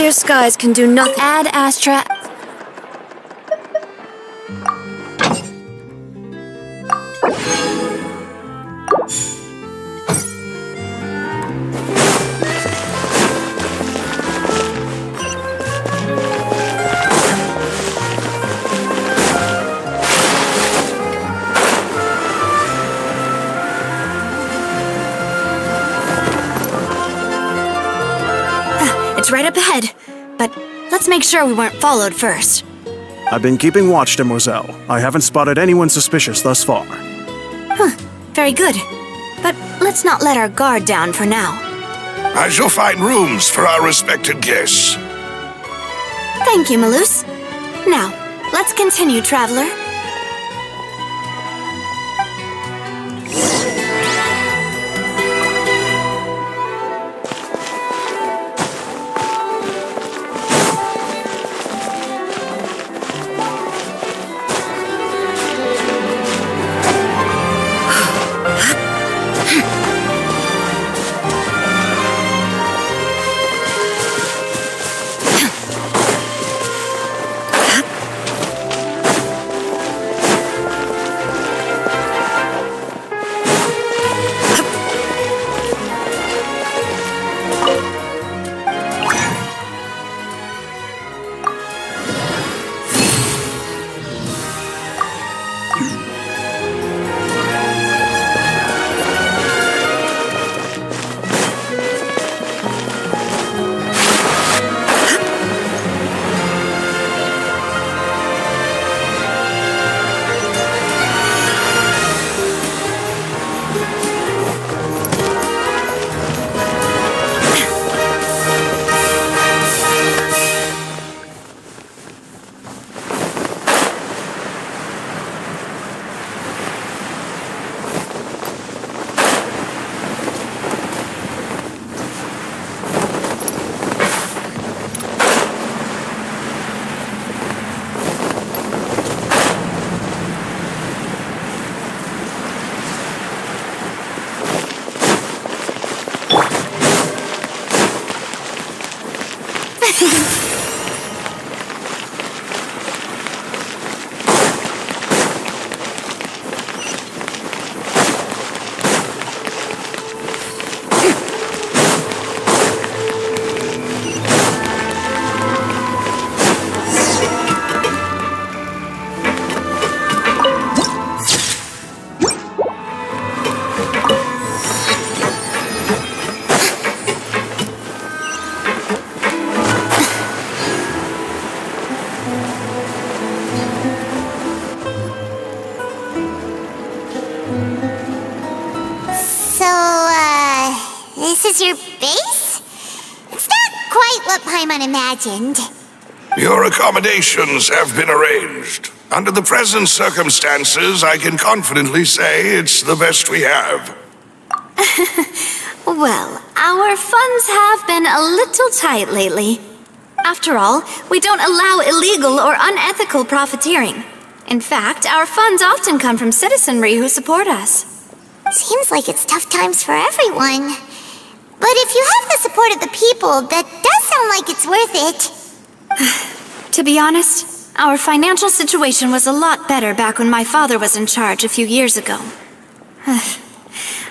clear skies can do nothing. Ad Astra. It's right up ahead, but let's make sure we weren't followed first. I've been keeping watch, demoiselle. I haven't spotted anyone suspicious thus far. Very good. But let's not let our guard down for now. I shall find rooms for our respected guests. Thank you, Malus. Now, let's continue, traveler. This is your base? It's not quite what Paimon imagined. Your accommodations have been arranged. Under the present circumstances, I can confidently say it's the best we have. Well, our funds have been a little tight lately. After all, we don't allow illegal or unethical profiteering. In fact, our funds often come from citizenry who support us. Seems like it's tough times for everyone. But if you have the support of the people, that does sound like it's worth it. To be honest, our financial situation was a lot better back when my father was in charge a few years ago.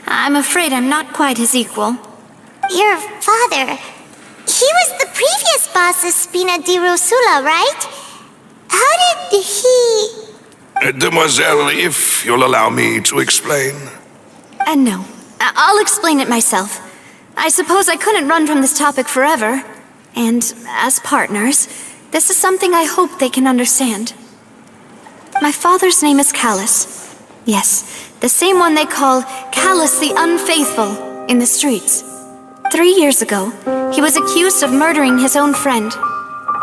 I'm afraid I'm not quite his equal. Your father... he was the previous boss of Spina di Rosula, right? How did he... Demoiselle, if you'll allow me to explain. No. I'll explain it myself. I suppose I couldn't run from this topic forever. And as partners, this is something I hope they can understand. My father's name is Callus. Yes, the same one they call Callus the Unfaithful in the streets. 3 years ago, he was accused of murdering his own friend.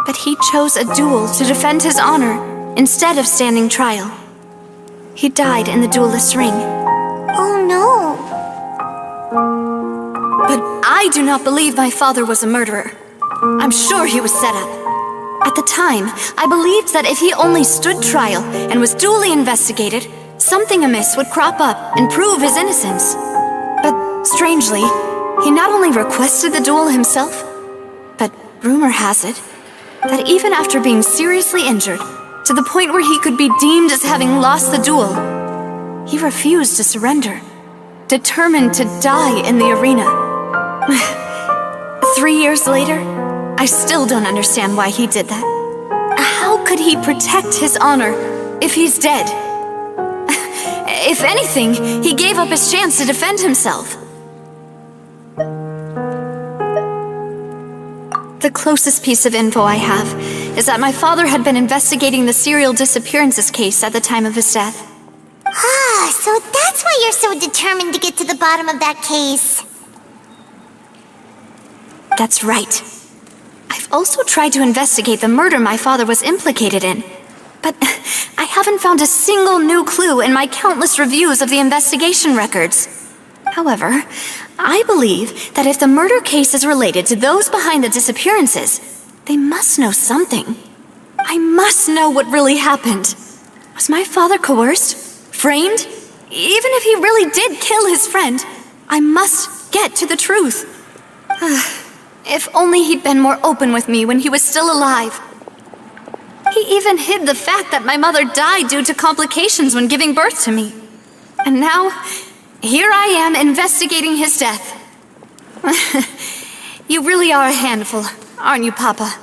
But he chose a duel to defend his honor instead of standing trial. He died in the duelist's ring. Oh no. But I do not believe my father was a murderer. I'm sure he was set up. At the time, I believed that if he only stood trial and was duly investigated, something amiss would crop up and prove his innocence. But strangely, he not only requested the duel himself, but Rumor has it that even after being seriously injured, to the point where he could be deemed as having lost the duel, he refused to surrender, determined to die in the arena. 3 years later, I still don't understand why he did that. How could he protect his honor if he's dead? If anything, he gave up his chance to defend himself. The closest piece of info I have is that my father had been investigating the serial disappearances case at the time of his death. Ah, so that's why you're so determined to get to the bottom of that case. That's right. I've also tried to investigate the murder my father was implicated in, but I haven't found a single new clue in my countless reviews of the investigation records. However, I believe that if the murder case is related to those behind the disappearances, they must know something. I must know what really happened. Was my father coerced? Framed? Even if he really did kill his friend, I must get to the truth. If only he'd been more open with me when he was still alive. He even hid the fact that my mother died due to complications when giving birth to me. And now, here I am investigating his death. You really are a handful, aren't you, Papa?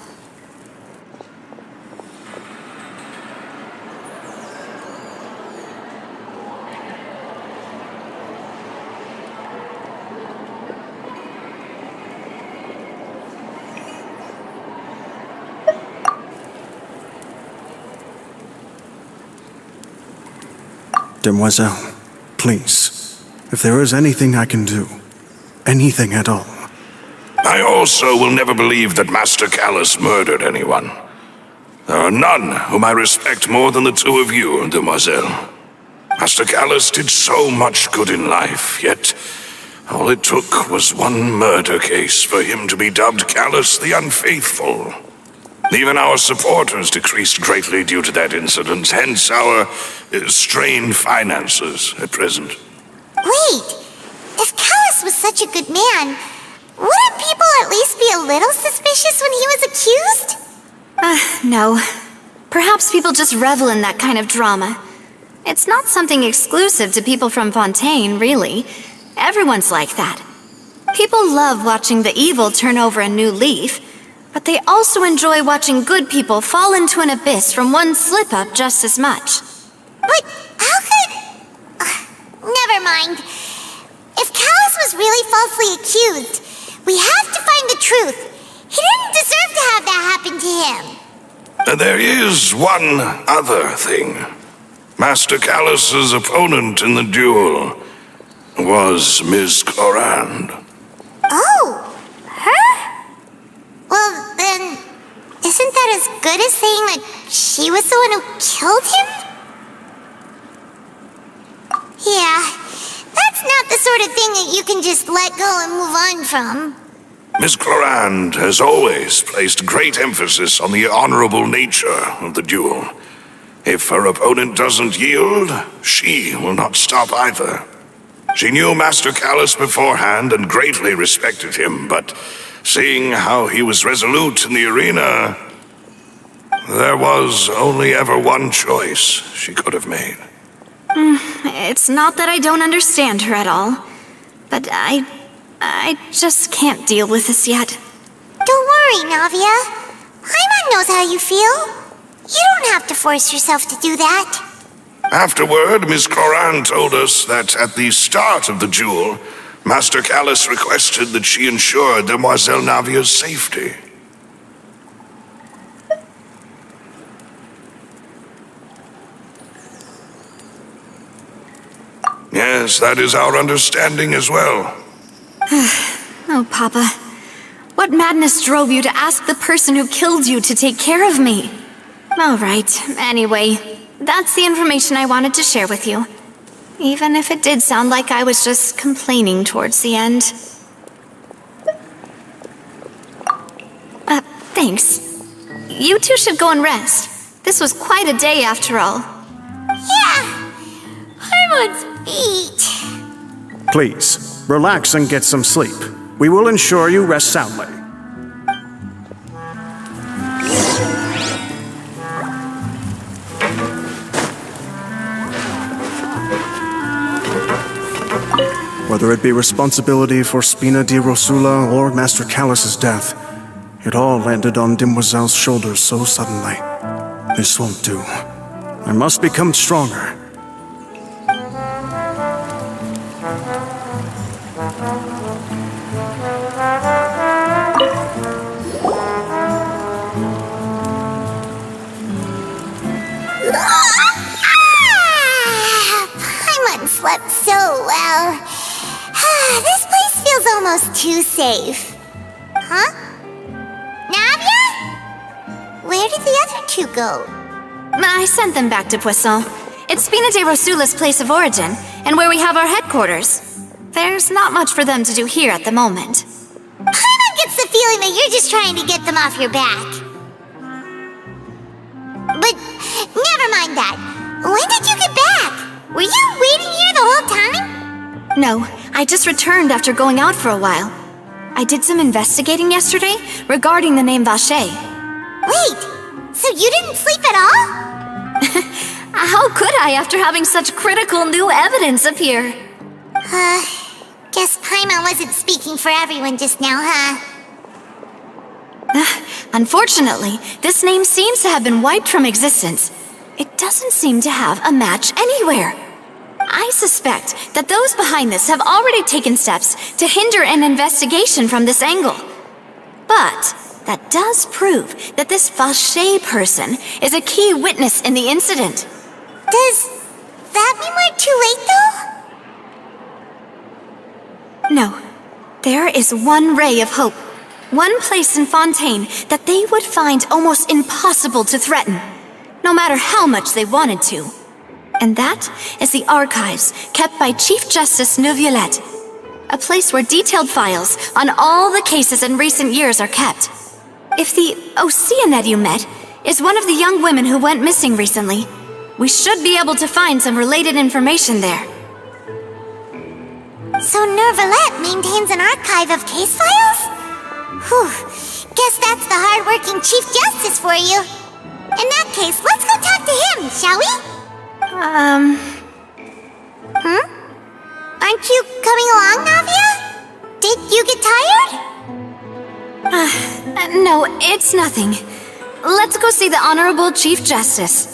Demoiselle, please, if there is anything I can do, anything at all. I also will never believe that Master Callus murdered anyone. There are none whom I respect more than the two of you, Demoiselle. Master Callus did so much good in life, yet all it took was one murder case for him to be dubbed Callus the Unfaithful. Even our supporters decreased greatly due to that incident, hence our strained finances at present. Wait, if Callus was such a good man, wouldn't people at least be a little suspicious when he was accused? No. Perhaps people just revel in that kind of drama. It's not something exclusive to people from Fontaine, really. Everyone's like that. People love watching the evil turn over a new leaf, but they also enjoy watching good people fall into an abyss from one slip-up just as much. But how could... never mind. If Callus was really falsely accused, we have to find the truth. He didn't deserve to have that happen to him. There is one other thing. Master Callus's opponent in the duel was Ms. Clorand. Oh, her? Well, then, isn't that as good as saying that she was the one who killed him? Yeah, that's not the sort of thing that you can just let go and move on from. Ms. Clorand has always placed great emphasis on the honorable nature of the duel. If her opponent doesn't yield, she will not stop either. She knew Master Callus beforehand and greatly respected him, but seeing how he was resolute in the arena, there was only ever one choice she could have made. It's not that I don't understand her at all, but I just can't deal with this yet. Don't worry, Navia. Paimon knows how you feel. You don't have to force yourself to do that. Afterward, Ms. Clorand told us that at the start of the duel, Master Callus requested that she ensure Demoiselle Navia's safety. Yes, that is our understanding as well. Oh, Papa. What madness drove you to ask the person who killed you to take care of me? All right, anyway, that's the information I wanted to share with you. Even if it did sound like I was just complaining towards the end. Thanks. You two should go and rest. This was quite a day after all. Yeah, Paimon's beat. Please, relax and get some sleep. We will ensure you rest soundly. Whether it be responsibility for Spina di Rosula or Master Callus's death, it all landed on Demoiselle's shoulders so suddenly. This won't do. I must become stronger. Paimon slept so well. This place feels almost too safe. Huh? Navia? Where did the other two go? I sent them back to Poisson. It's Spina de Rosula's place of origin, and where we have our headquarters. There's not much for them to do here at the moment. Paimon gets the feeling that you're just trying to get them off your back. But never mind that. When did you get back? Were you waiting here the whole time? No, I just returned after going out for a while. I did some investigating yesterday regarding the name Vacher. Wait, so you didn't sleep at all? How could I after having such critical new evidence appear? Guess Paimon wasn't speaking for everyone just now, huh? Unfortunately, this name seems to have been wiped from existence. It doesn't seem to have a match anywhere. I suspect that those behind this have already taken steps to hinder an investigation from this angle. But that does prove that this Vacher person is a key witness in the incident. Does that mean we're too late, though? No. There is one ray of hope. One place in Fontaine that they would find almost impossible to threaten, no matter how much they wanted to. And that is the archives kept by Chief Justice Neuvillette, a place where detailed files on all the cases in recent years are kept. If the Oceanette you met is one of the young women who went missing recently, we should be able to find some related information there. So Neuvillette maintains an archive of case files? Whew, guess that's the hard-working Chief Justice for you. In that case, let's go talk to him, shall we? Aren't you coming along, Navia? Did you get tired? No, it's nothing. Let's go see the Honorable Chief Justice.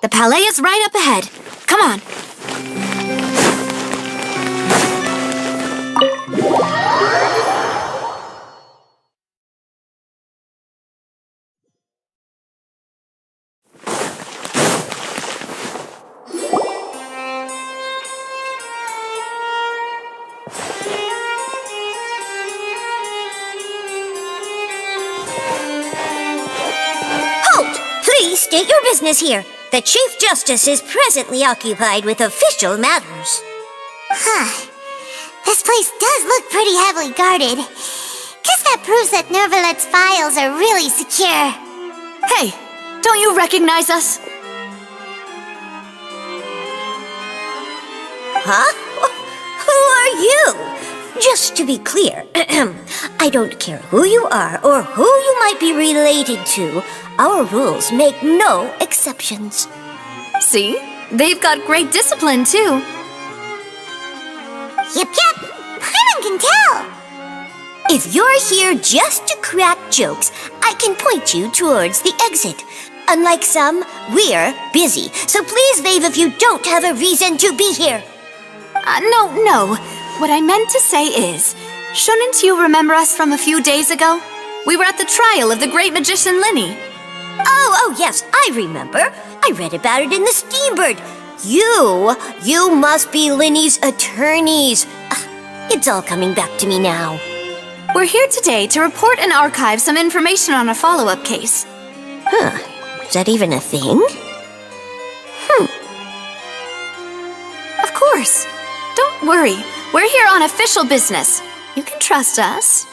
The Palais is right up ahead. Come on. Halt! Please state your business here. The Chief Justice is presently occupied with official matters. This place does look pretty heavily guarded. Guess that proves that Neuvillette's files are really secure. Hey, don't you recognize us? Huh? Who are you? Just to be clear, I don't care who you are or who you might be related to. Our rules make no exceptions. See? They've got great discipline, too. Yep. Paimon can tell. If you're here just to crack jokes, I can point you towards the exit. Unlike some, we're busy, so please leave if you don't have a reason to be here. No. What I meant to say is, shouldn't you remember us from a few days ago? We were at the trial of the great magician Linny. Oh, yes, I remember. I read about it in the Steambird. You must be Linny's attorneys. It's all coming back to me now. We're here today to report and archive some information on a follow-up case. Is that even a thing? Of course. Don't worry. We're here on official business. You can trust us.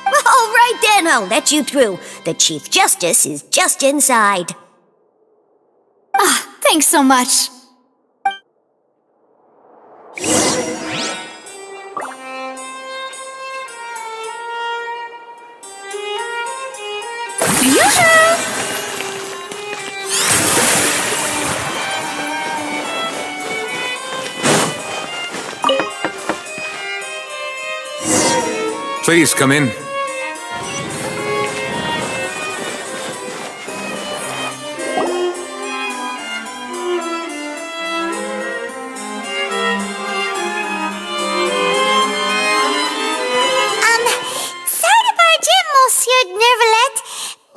All right then, I'll let you through. The Chief Justice is just inside. Thanks so much. Please come in. Sorry to barge in, Monsieur Nervalet.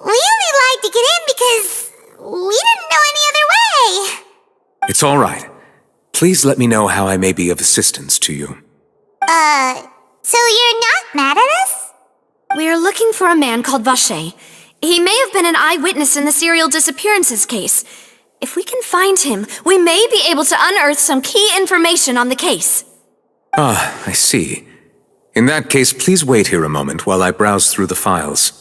We only lied to get in because we didn't know any other way. It's all right. Please let me know how I may be of assistance to you. So you're not mad at us? We're looking for a man called Vacher. He may have been an eyewitness in the serial disappearances case. If we can find him, we may be able to unearth some key information on the case. I see. In that case, please wait here a moment while I browse through the files.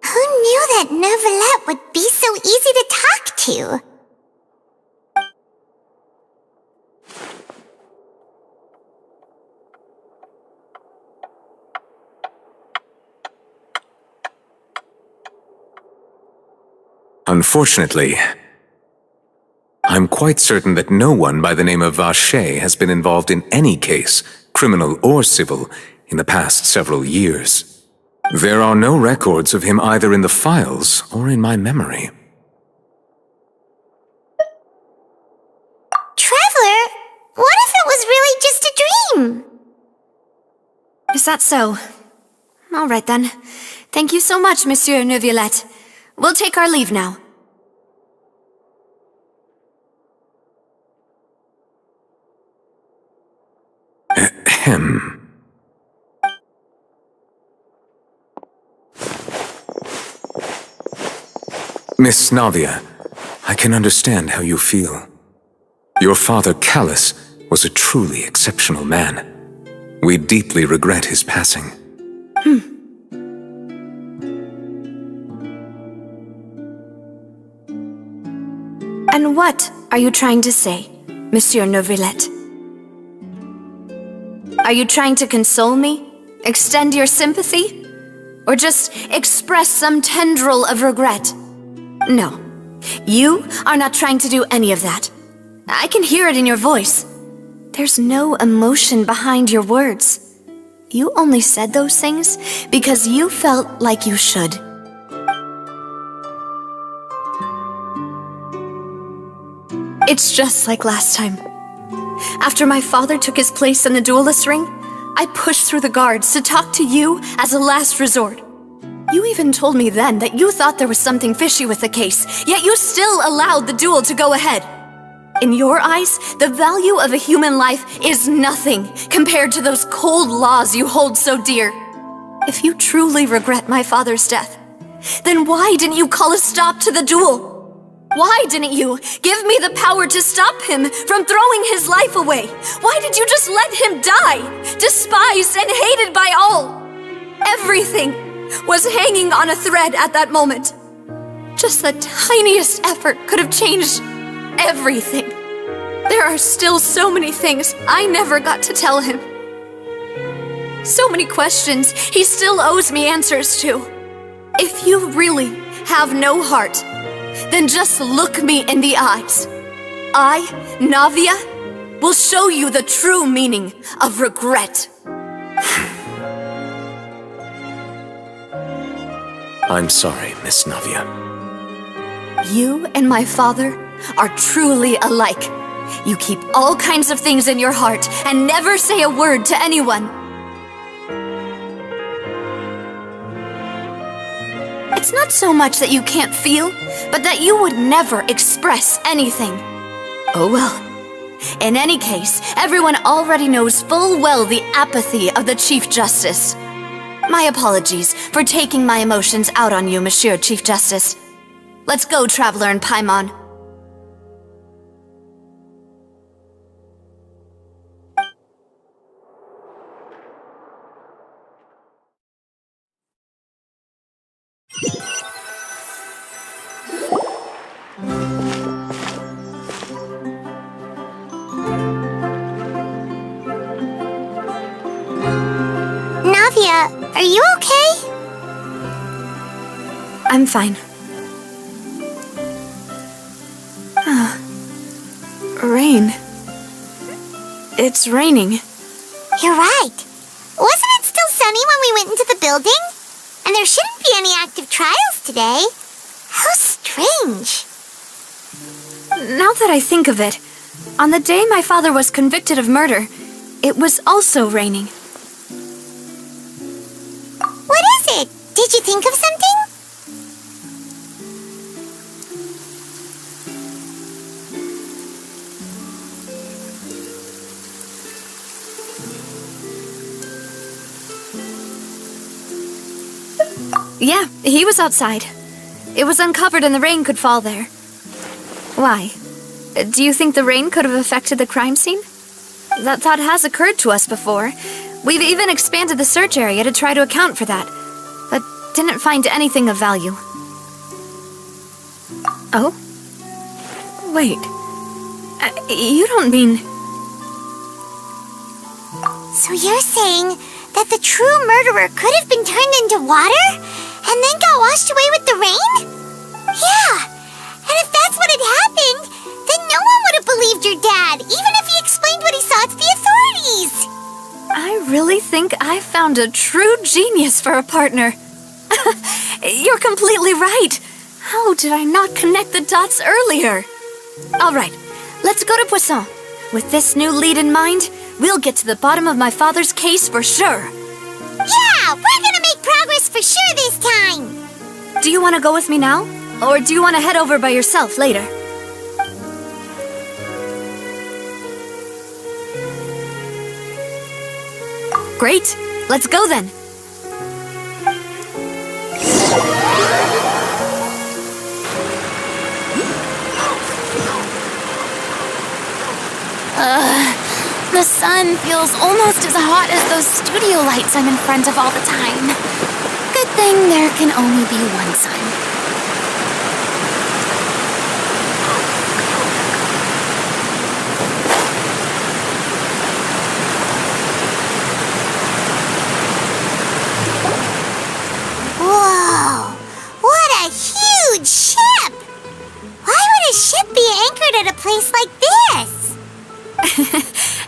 Who knew that Nervalet would be so easy to talk to? Unfortunately, I'm quite certain that no one by the name of Vacher has been involved in any case, criminal or civil, in the past several years. There are no records of him either in the files or in my memory. Traveler, what if it was really just a dream? Is that so? All right then. Thank you so much, Monsieur Neuvillette. We'll take our leave now. Ahem. Miss Navia, I can understand how you feel. Your father, Callus, was a truly exceptional man. We deeply regret his passing. And what are you trying to say, Monsieur Neuvillette? Are you trying to console me? Extend your sympathy? Or just express some tendril of regret? No, you are not trying to do any of that. I can hear it in your voice. There's no emotion behind your words. You only said those things because you felt like you should. It's just like last time. After my father took his place in the duelist ring, I pushed through the guards to talk to you as a last resort. You even told me then that you thought there was something fishy with the case, yet you still allowed the duel to go ahead. In your eyes, the value of a human life is nothing compared to those cold laws you hold so dear. If you truly regret my father's death, then why didn't you call a stop to the duel? Why didn't you give me the power to stop him from throwing his life away? Why did you just let him die, despised and hated by all? Everything was hanging on a thread at that moment. Just the tiniest effort could have changed everything. There are still so many things I never got to tell him. So many questions he still owes me answers to. If you really have no heart, Then just look me in the eyes. I, Navia, will show you the true meaning of regret. I'm sorry, Miss Navia. You and my father are truly alike. You keep all kinds of things in your heart and never say a word to anyone. It's not so much that you can't feel, but that you would never express anything. Oh well. In any case, everyone already knows full well the apathy of the Chief Justice. My apologies for taking my emotions out on you, Monsieur Chief Justice. Let's go, Traveler and Paimon. Navia, are you okay? I'm fine. Rain. It's raining. You're right. Wasn't it still sunny when we went into the building? And there shouldn't be any active trials today. How strange. Now that I think of it, on the day my father was convicted of murder, it was also raining. What is it? Did you think of something? Yeah, he was outside. It was uncovered and the rain could fall there. Why? Do you think the rain could have affected the crime scene? That thought has occurred to us before. We've even expanded the search area to try to account for that, but didn't find anything of value. Oh? Wait. You don't mean... So you're saying that the true murderer could have been turned into water and then got washed away with the rain? Yeah, and if that's what had happened, then no one would have believed your dad, even if he explained what he saw to the authorities. I really think I found a true genius for a partner. You're completely right. How did I not connect the dots earlier? All right, let's go to Poisson. With this new lead in mind, we'll get to the bottom of my father's case for sure. Yeah, we're gonna make progress for sure this time. Do you want to go with me now? Or do you want to head over by yourself later? Great, let's go then. The sun feels almost as hot as those studio lights I'm in front of all the time. Good thing there can only be one sun. Whoa, what a huge ship! Why would a ship be anchored at a place like this?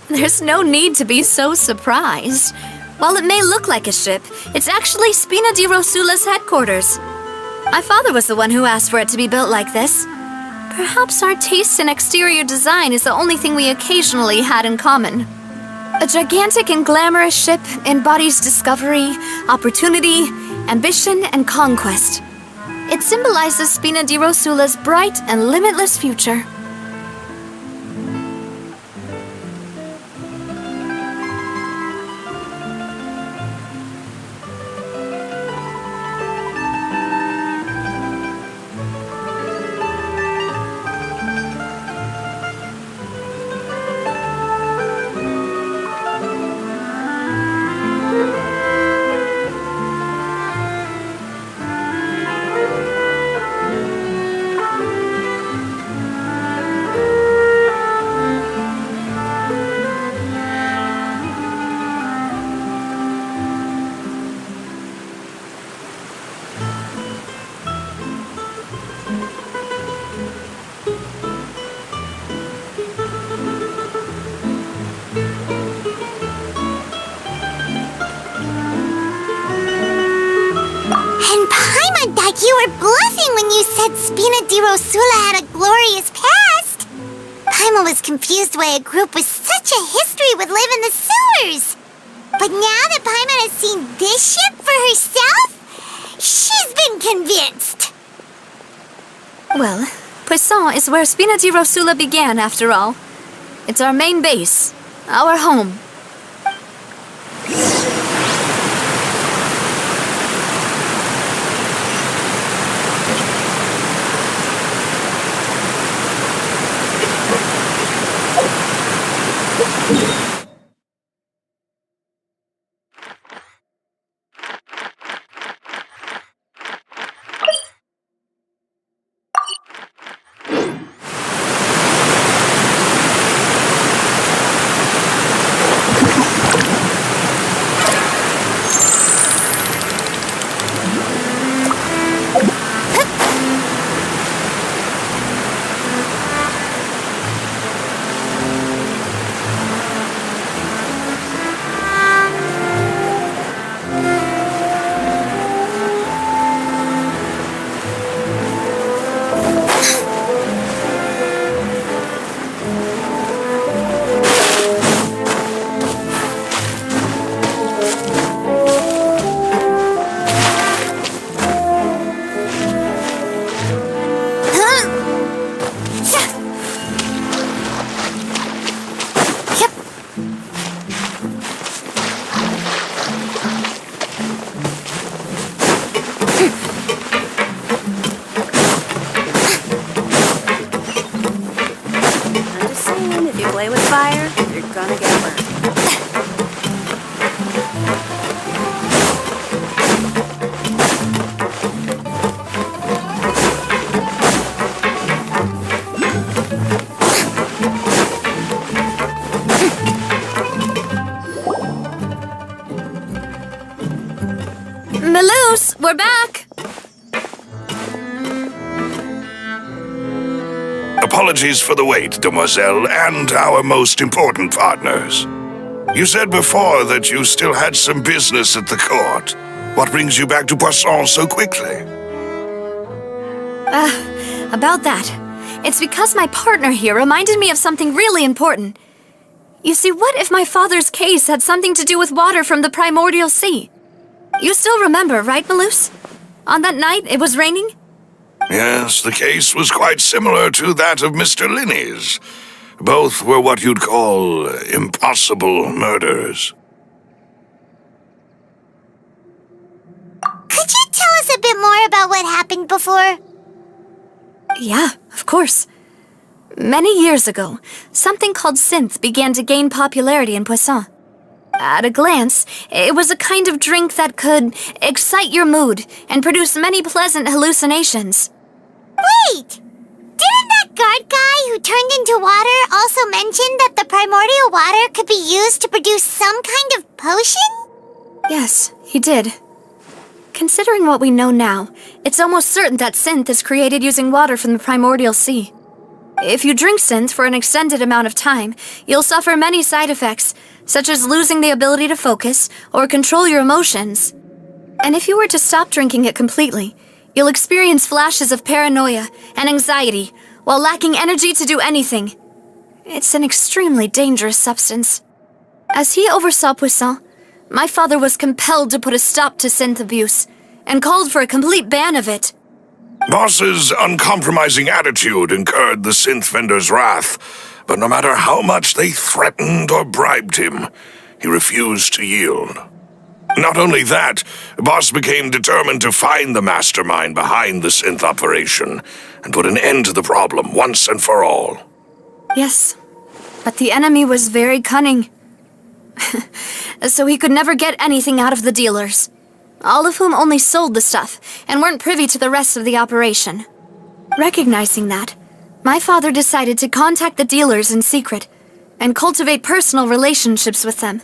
There's no need to be so surprised. While it may look like a ship, it's actually Spina di Rosula's headquarters. My father was the one who asked for it to be built like this. Perhaps our taste in exterior design is the only thing we occasionally had in common. A gigantic and glamorous ship embodies discovery, opportunity, ambition, and conquest. It symbolizes Spina di Rosula's bright and limitless future. that Spina di Rosula had a glorious past. Paimon was confused why a group with such a history would live in the sewers. But now that Paimon has seen this ship for herself, she's been convinced. Well, Poisson is where Spina di Rosula began, after all. It's our main base, our home. Maloose, we're back! Apologies for the wait, demoiselle, and our most important partners. You said before that you still had some business at the court. What brings you back to Poisson so quickly? About that. It's because my partner here reminded me of something really important. You see, what if my father's case had something to do with water from the primordial sea? You still remember, right, Maloose? On that night, it was raining? Yes, the case was quite similar to that of Mr. Linney's. Both were what you'd call impossible murders. Could you tell us a bit more about what happened before? Yeah, of course. Many years ago, something called synth began to gain popularity in Poisson. At a glance, it was a kind of drink that could excite your mood and produce many pleasant hallucinations. Wait! Didn't that guard guy who turned into water also mention that the primordial water could be used to produce some kind of potion? Yes, he did. Considering what we know now, it's almost certain that synth is created using water from the primordial sea. If you drink synth for an extended amount of time, you'll suffer many side effects, such as losing the ability to focus or control your emotions. And if you were to stop drinking it completely, you'll experience flashes of paranoia and anxiety while lacking energy to do anything. It's an extremely dangerous substance. As he oversaw Poisson, my father was compelled to put a stop to synth abuse and called for a complete ban of it. Boss's uncompromising attitude incurred the synth vendor's wrath, but no matter how much they threatened or bribed him, he refused to yield. Not only that, Boss became determined to find the mastermind behind the synth operation and put an end to the problem once and for all. Yes, but the enemy was very cunning. So he could never get anything out of the dealers, all of whom only sold the stuff and weren't privy to the rest of the operation. Recognizing that, my father decided to contact the dealers in secret and cultivate personal relationships with them.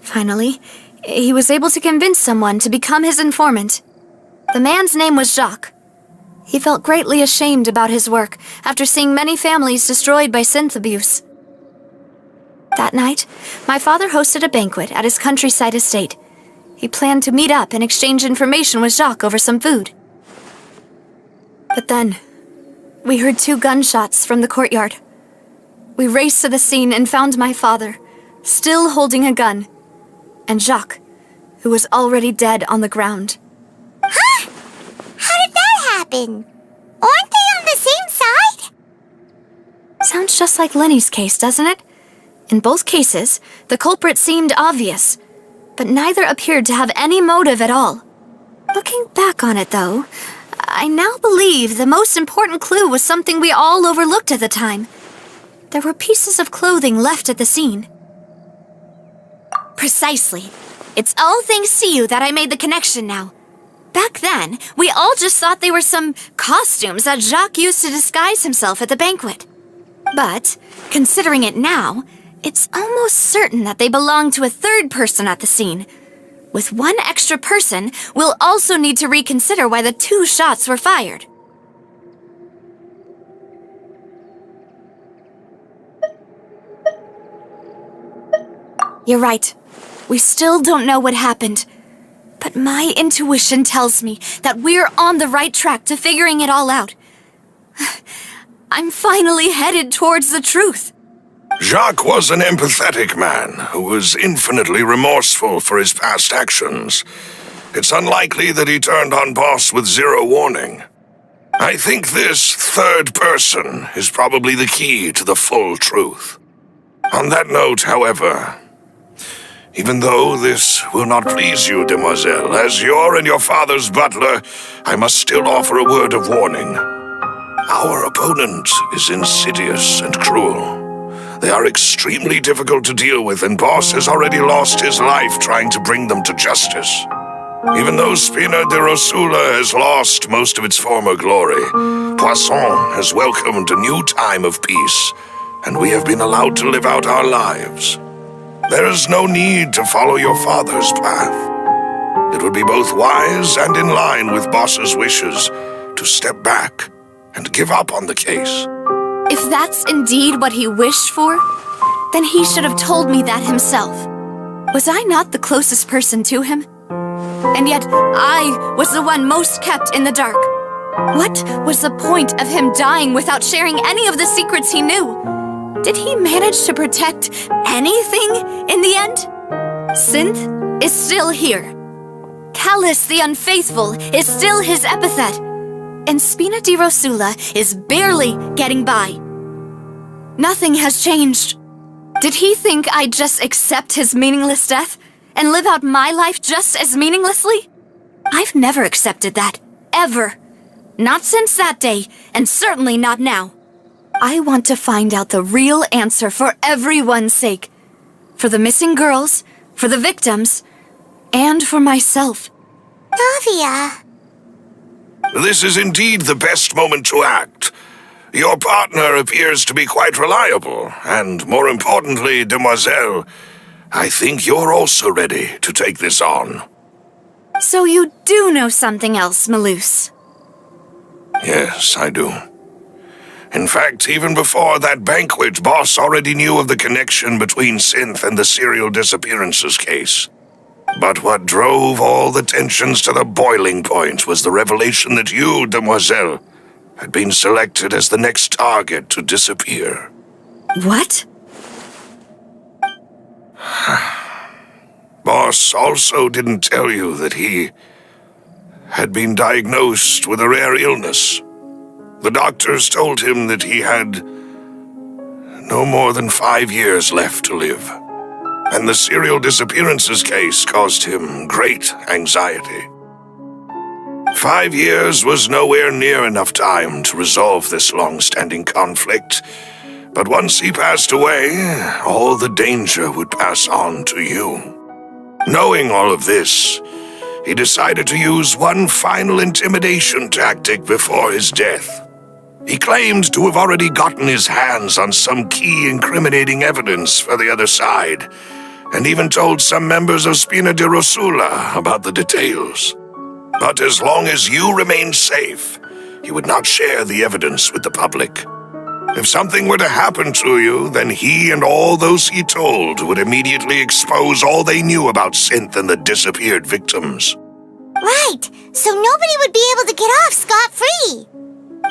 Finally, he was able to convince someone to become his informant. The man's name was Jacques. He felt greatly ashamed about his work after seeing many families destroyed by synth abuse. That night, my father hosted a banquet at his countryside estate. He planned to meet up and exchange information with Jacques over some food. But then, we heard 2 gunshots from the courtyard. We raced to the scene and found my father, still holding a gun, and Jacques, who was already dead on the ground. Huh? How did that happen? Aren't they on the same side? Sounds just like Lenny's case, doesn't it? In both cases, the culprit seemed obvious, but neither appeared to have any motive at all. Looking back on it, though, I now believe the most important clue was something we all overlooked at the time. There were pieces of clothing left at the scene. Precisely. It's all thanks to you that I made the connection now. Back then, we all just thought they were some costumes that Jacques used to disguise himself at the banquet. But, considering it now, it's almost certain that they belong to a third person at the scene. With one extra person, we'll also need to reconsider why the 2 shots were fired. You're right. We still don't know what happened. But my intuition tells me that we're on the right track to figuring it all out. I'm finally headed towards the truth. Jacques was an empathetic man who was infinitely remorseful for his past actions. It's unlikely that he turned on Boss with 0 warning. I think this third person is probably the key to the full truth. On that note, however, even though this will not please you, demoiselle, as your and your father's butler, I must still offer a word of warning. Our opponent is insidious and cruel. They are extremely difficult to deal with, and Boss has already lost his life trying to bring them to justice. Even though Spina de Rosula has lost most of its former glory, Poisson has welcomed a new time of peace, and we have been allowed to live out our lives. There is no need to follow your father's path. It would be both wise and in line with Boss's wishes to step back and give up on the case. If that's indeed what he wished for, then he should have told me that himself. Was I not the closest person to him? And yet, I was the one most kept in the dark. What was the point of him dying without sharing any of the secrets he knew? Did he manage to protect anything in the end? Synth is still here. Callus the Unfaithful is still his epithet. And Spina di Rosula is barely getting by. Nothing has changed. Did he think I'd just accept his meaningless death and live out my life just as meaninglessly? I've never accepted that, ever. Not since that day, and certainly not now. I want to find out the real answer for everyone's sake. For the missing girls, for the victims, and for myself. Navia. This is indeed the best moment to act. Your partner appears to be quite reliable, and more importantly, demoiselle, I think you're also ready to take this on. So you do know something else, Malouse? Yes, I do. In fact, even before that banquet, Boss already knew of the connection between Synth and the serial disappearances case. But what drove all the tensions to the boiling point was the revelation that you, demoiselle, had been selected as the next target to disappear. What? Boss also didn't tell you that he had been diagnosed with a rare illness. The doctors told him that he had no more than 5 years left to live. And the serial disappearances case caused him great anxiety. 5 years was nowhere near enough time to resolve this long-standing conflict, but once he passed away, all the danger would pass on to you. Knowing all of this, he decided to use one final intimidation tactic before his death. He claimed to have already gotten his hands on some key incriminating evidence for the other side, and even told some members of Spina di Rosula about the details. But as long as you remained safe, he would not share the evidence with the public. If something were to happen to you, then he and all those he told would immediately expose all they knew about Synth and the disappeared victims. Right, so nobody would be able to get off scot-free.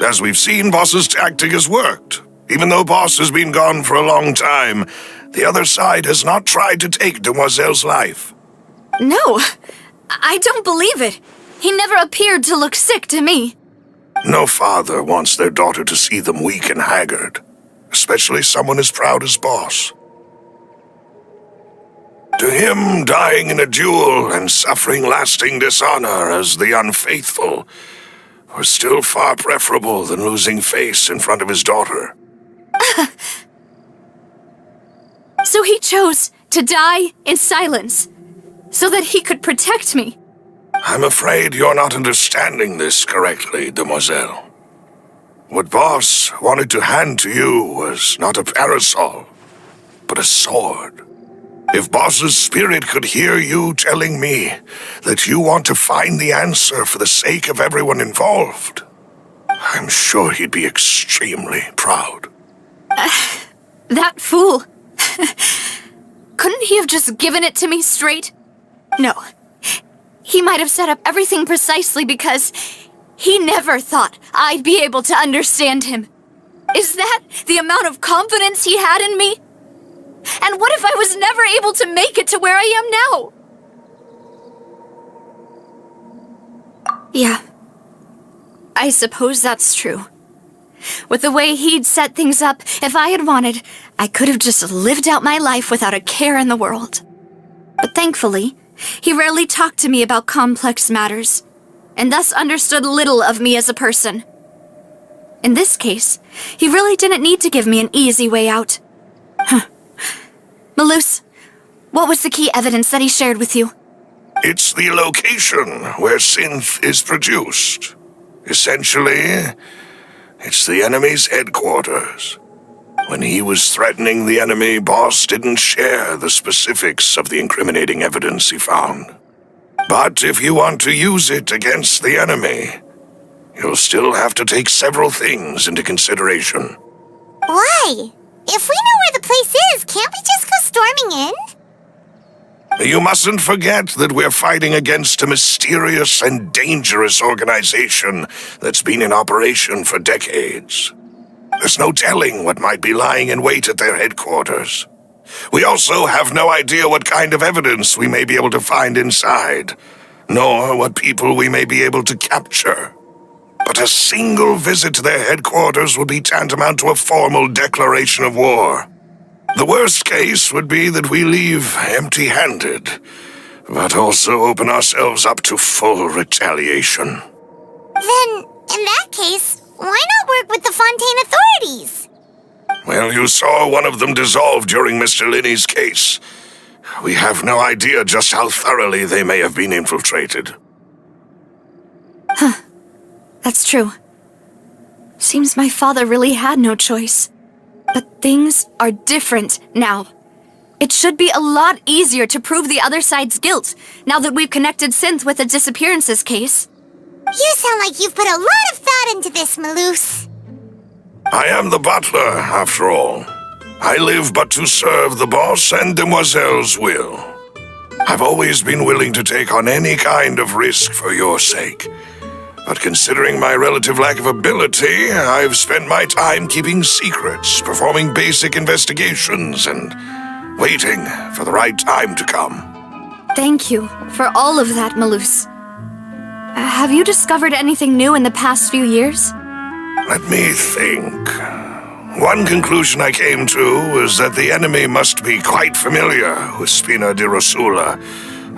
As we've seen, Boss's tactic has worked. Even though Boss has been gone for a long time, the other side has not tried to take Demoiselle's life. No, I don't believe it. He never appeared to look sick to me. No father wants their daughter to see them weak and haggard, especially someone as proud as Boss. To him, dying in a duel and suffering lasting dishonor as the unfaithful were still far preferable than losing face in front of his daughter. So he chose to die in silence, so that he could protect me. I'm afraid you're not understanding this correctly, Demoiselle. What Boss wanted to hand to you was not a parasol, but a sword. If Boss's spirit could hear you telling me that you want to find the answer for the sake of everyone involved, I'm sure he'd be extremely proud. That fool. Couldn't he have just given it to me straight? No. He might have set up everything precisely because he never thought I'd be able to understand him. Is that the amount of confidence he had in me? And what if I was never able to make it to where I am now? Yeah, I suppose that's true. With the way he'd set things up, if I had wanted, I could have just lived out my life without a care in the world. But thankfully, he rarely talked to me about complex matters, and thus understood little of me as a person. In this case, he really didn't need to give me an easy way out. Malus, what was the key evidence that he shared with you? It's the location where synth is produced. Essentially, it's the enemy's headquarters. When he was threatening the enemy, Boss didn't share the specifics of the incriminating evidence he found. But if you want to use it against the enemy, you'll still have to take several things into consideration. Why? If we know where the place is, can't we just go storming in? You mustn't forget that we're fighting against a mysterious and dangerous organization that's been in operation for decades. There's no telling what might be lying in wait at their headquarters. We also have no idea what kind of evidence we may be able to find inside, nor what people we may be able to capture. But a single visit to their headquarters would be tantamount to a formal declaration of war. The worst case would be that we leave empty-handed, but also open ourselves up to full retaliation. Then, in that case, why not work with the Fontaine authorities? Well, you saw one of them dissolve during Mr. Linney's case. We have no idea just how thoroughly they may have been infiltrated. That's true. Seems my father really had no choice. But things are different now. It should be a lot easier to prove the other side's guilt, now that we've connected Synth with the disappearances case. You sound like you've put a lot of thought into this, Malus. I am the butler, after all. I live but to serve the boss and Demoiselle's will. I've always been willing to take on any kind of risk for your sake. But considering my relative lack of ability, I've spent my time keeping secrets, performing basic investigations, and waiting for the right time to come. Thank you for all of that, Malus. Have you discovered anything new in the past few years? Let me think. One conclusion I came to was that the enemy must be quite familiar with Spina di Rosula,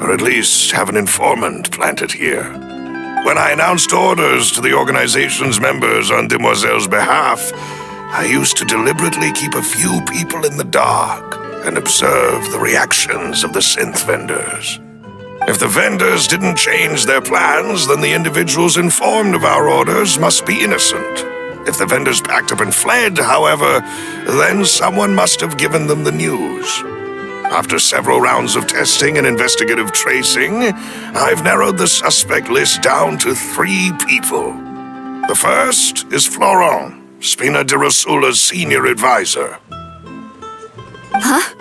or at least have an informant planted here. When I announced orders to the organization's members on Demoiselle's behalf, I used to deliberately keep a few people in the dark and observe the reactions of the synth vendors. If the vendors didn't change their plans, then the individuals informed of our orders must be innocent. If the vendors packed up and fled, however, then someone must have given them the news. After several rounds of testing and investigative tracing, I've narrowed the suspect list down to 3 people. The first is Florent, Spina di Rosula's senior advisor. Huh?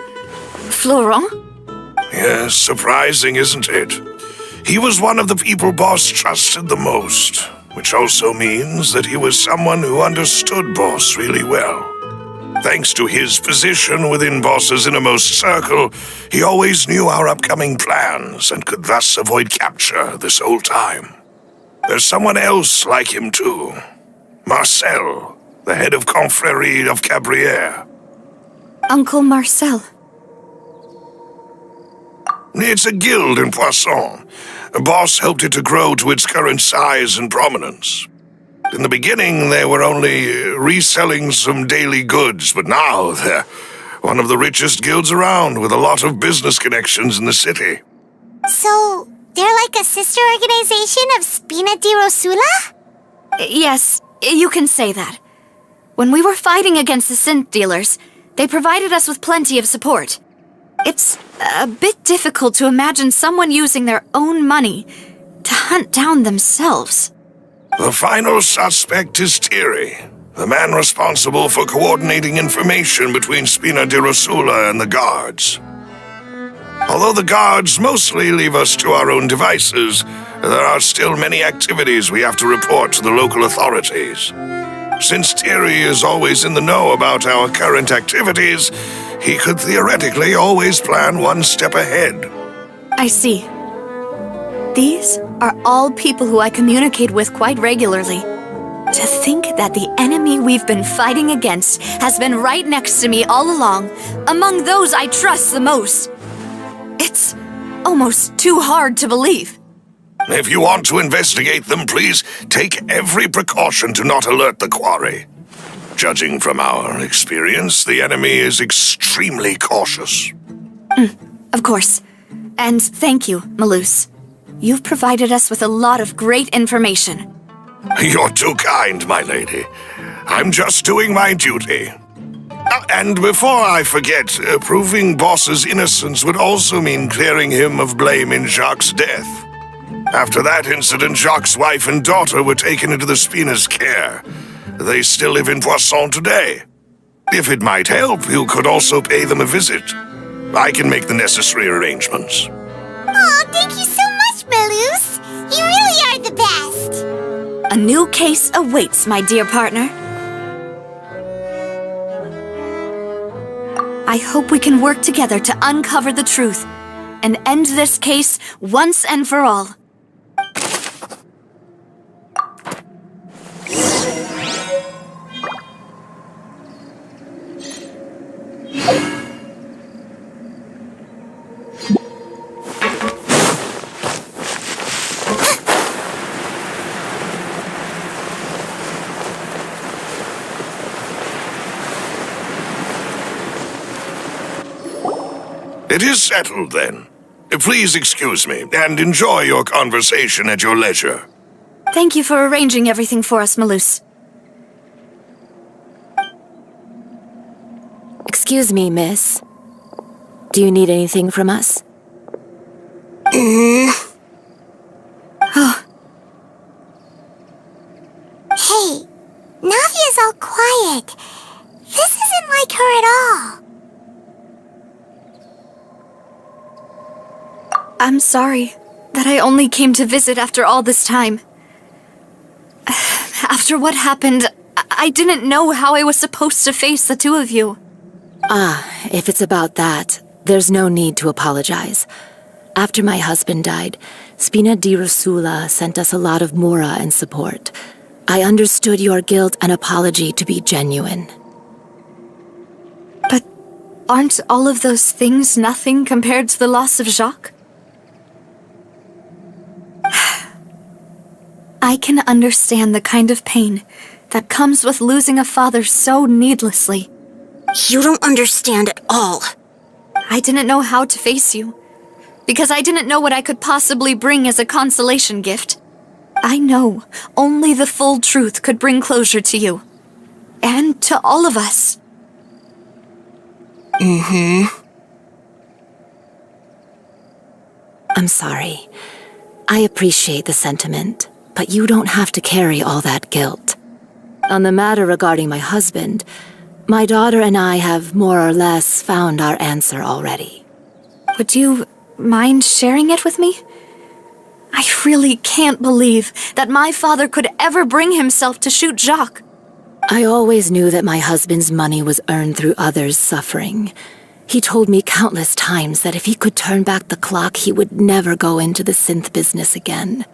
Florent? Yes, surprising, isn't it? He was one of the people Boss trusted the most. which also means that he was someone who understood Boss really well. Thanks to his position within Boss's innermost circle, he always knew our upcoming plans and could thus avoid capture this whole time. There's someone else like him too. Marcel, the head of Confrérie of Cabrières. Uncle Marcel. It's a guild in Poisson. Boss helped it to grow to its current size and prominence. In the beginning, they were only reselling some daily goods, but now they're one of the richest guilds around, with a lot of business connections in the city. So, they're like a sister organization of Spina di Rosula? Yes, you can say that. When we were fighting against the synth dealers, they provided us with plenty of support. It's a bit difficult to imagine someone using their own money to hunt down themselves. The final suspect is Thierry, the man responsible for coordinating information between Spina di Rosula and the guards. Although the guards mostly leave us to our own devices, there are still many activities we have to report to the local authorities. Since Thierry is always in the know about our current activities, he could theoretically always plan one step ahead. I see. These are all people who I communicate with quite regularly. To think that the enemy we've been fighting against has been right next to me all along, among those I trust the most. It's almost too hard to believe. If you want to investigate them, please take every precaution to not alert the quarry. Judging from our experience, the enemy is extremely cautious. Of course. And thank you, Malus. You've provided us with a lot of great information. You're too kind, my lady. I'm just doing my duty. And before I forget, proving Boss's innocence would also mean clearing him of blame in Jacques' death. After that incident, Jacques' wife and daughter were taken into the Spina's care. They still live in Poisson today. If it might help, you could also pay them a visit. I can make the necessary arrangements. Oh, thank you so much, Malus. You really are the best. A new case awaits, my dear partner. I hope we can work together to uncover the truth and end this case once and for all. It is settled, then. Please excuse me, and enjoy your conversation at your leisure. Thank you for arranging everything for us, Malus. Excuse me, miss. Do you need anything from us? Oh. Hey, Navia's all quiet. This isn't like her at all. I'm sorry that I only came to visit after all this time. After what happened, I didn't know how I was supposed to face the two of you. Ah, if it's about that, there's no need to apologize. After my husband died, Spina di Rosula sent us a lot of mora and support. I understood your guilt and apology to be genuine. But aren't all of those things nothing compared to the loss of Jacques? I can understand the kind of pain that comes with losing a father so needlessly. You don't understand at all. I didn't know how to face you, because I didn't know what I could possibly bring as a consolation gift. I know only the full truth could bring closure to you, and to all of us. I'm sorry. I appreciate the sentiment, but you don't have to carry all that guilt. On the matter regarding my husband, my daughter and I have more or less found our answer already. Would you mind sharing it with me? I really can't believe that my father could ever bring himself to shoot Jacques. I always knew that my husband's money was earned through others' suffering. He told me countless times that if he could turn back the clock, he would never go into the synth business again.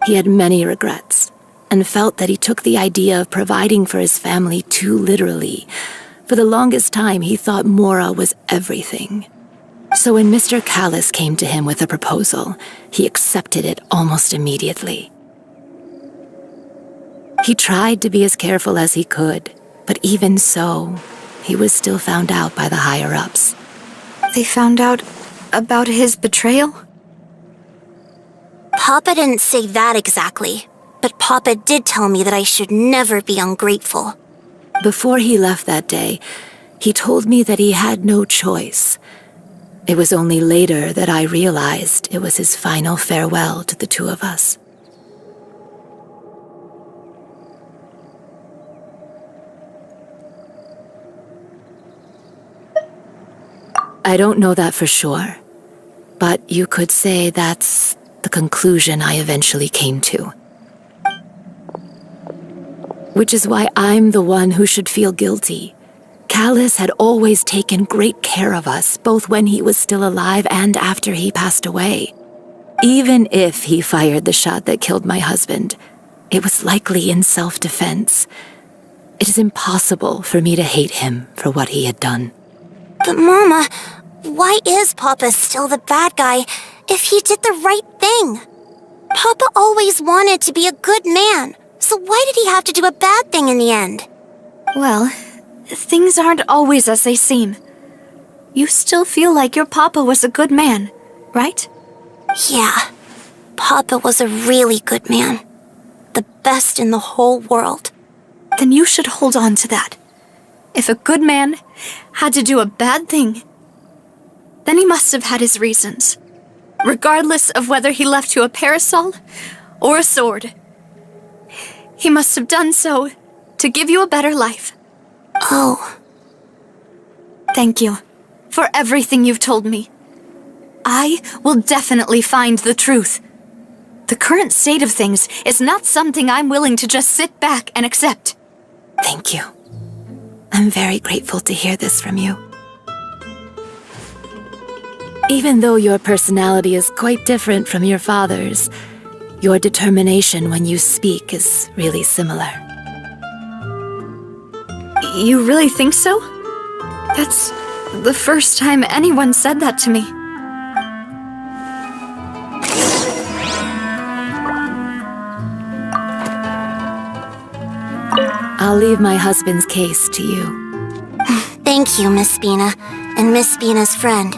He had many regrets, and felt that he took the idea of providing for his family too literally. For the longest time, he thought Mora was everything. So when Mr. Callis came to him with a proposal, he accepted it almost immediately. He tried to be as careful as he could, but even so, he was still found out by the higher-ups. They found out about his betrayal? Papa didn't say that exactly, but Papa did tell me that I should never be ungrateful. Before he left that day, he told me that he had no choice. It was only later that I realized it was his final farewell to the two of us. I don't know that for sure, but you could say that's the conclusion I eventually came to. Which is why I'm the one who should feel guilty. Callis had always taken great care of us, both when he was still alive and after he passed away. Even if he fired the shot that killed my husband, it was likely in self-defense. It is impossible for me to hate him for what he had done. But Mama, why is Papa still the bad guy if he did the right thing? Papa always wanted to be a good man, so why did he have to do a bad thing in the end? Well, things aren't always as they seem. You still feel like your papa was a good man, right? Yeah, Papa was a really good man. The best in the whole world. Then you should hold on to that. If a good man had to do a bad thing, then he must have had his reasons. Regardless of whether he left you a parasol or a sword. He must have done so to give you a better life. Oh. Thank you for everything you've told me. I will definitely find the truth. The current state of things is not something I'm willing to just sit back and accept. Thank you. I'm very grateful to hear this from you. Even though your personality is quite different from your father's, your determination when you speak is really similar. You really think so? That's the first time anyone said that to me. I'll leave my husband's case to you. Thank you, Miss Spina, and Miss Spina's friend.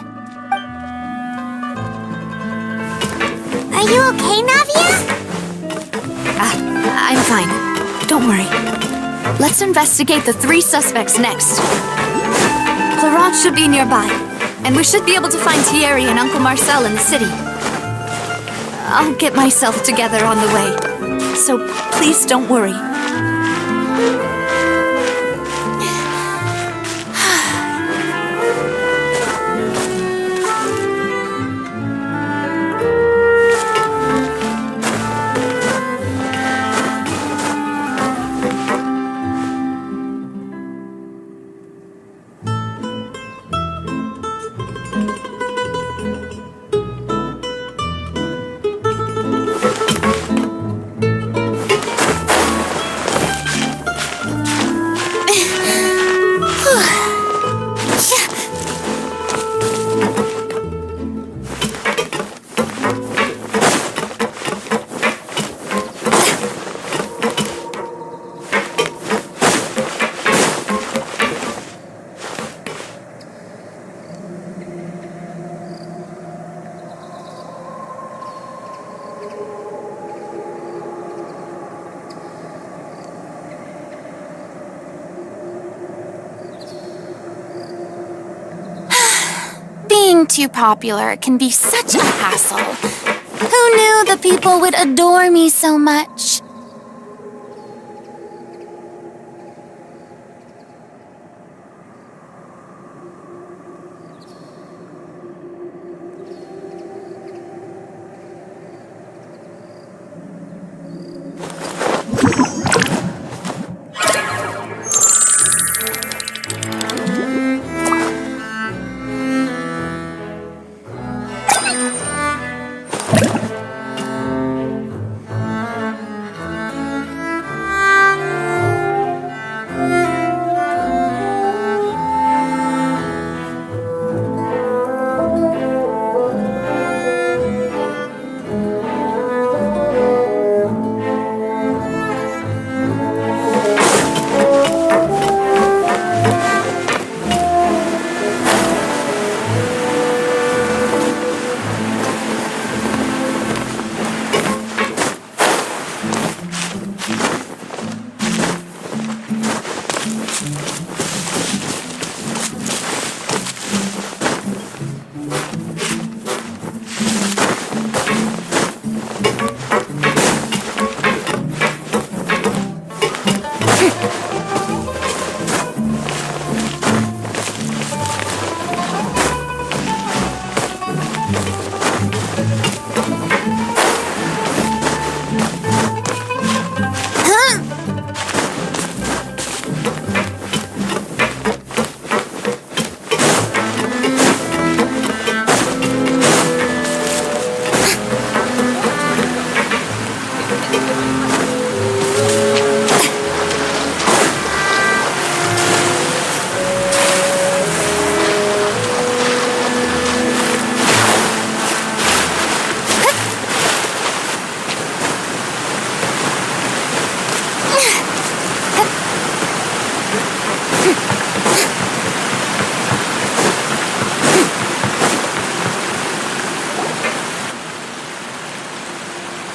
Are you okay, Navia? I'm fine. Don't worry. Let's investigate the 3 suspects next. Florent should be nearby, and we should be able to find Thierry and Uncle Marcel in the city. I'll get myself together on the way, so please don't worry. Being too popular can be such a hassle. Who knew the people would adore me so much?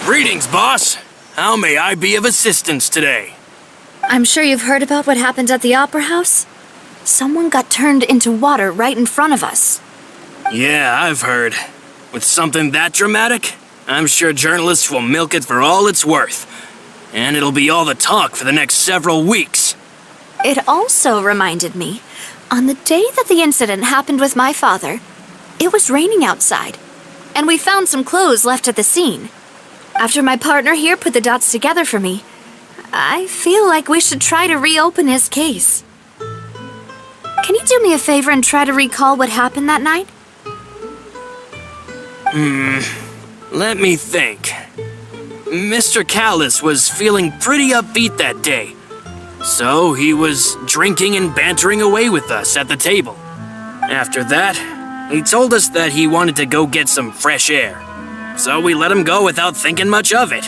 Greetings, boss. How may I be of assistance today? I'm sure you've heard about what happened at the Opera House. Someone got turned into water right in front of us. Yeah, I've heard. With something that dramatic, I'm sure journalists will milk it for all it's worth. And it'll be all the talk for the next several weeks. It also reminded me, on the day that the incident happened with my father, it was raining outside, and we found some clothes left at the scene. After my partner here put the dots together for me, I feel like we should try to reopen his case. Can you do me a favor and try to recall what happened that night? Let me think. Mr. Callus was feeling pretty upbeat that day. So he was drinking and bantering away with us at the table. After that, he told us that he wanted to go get some fresh air. So we let him go without thinking much of it.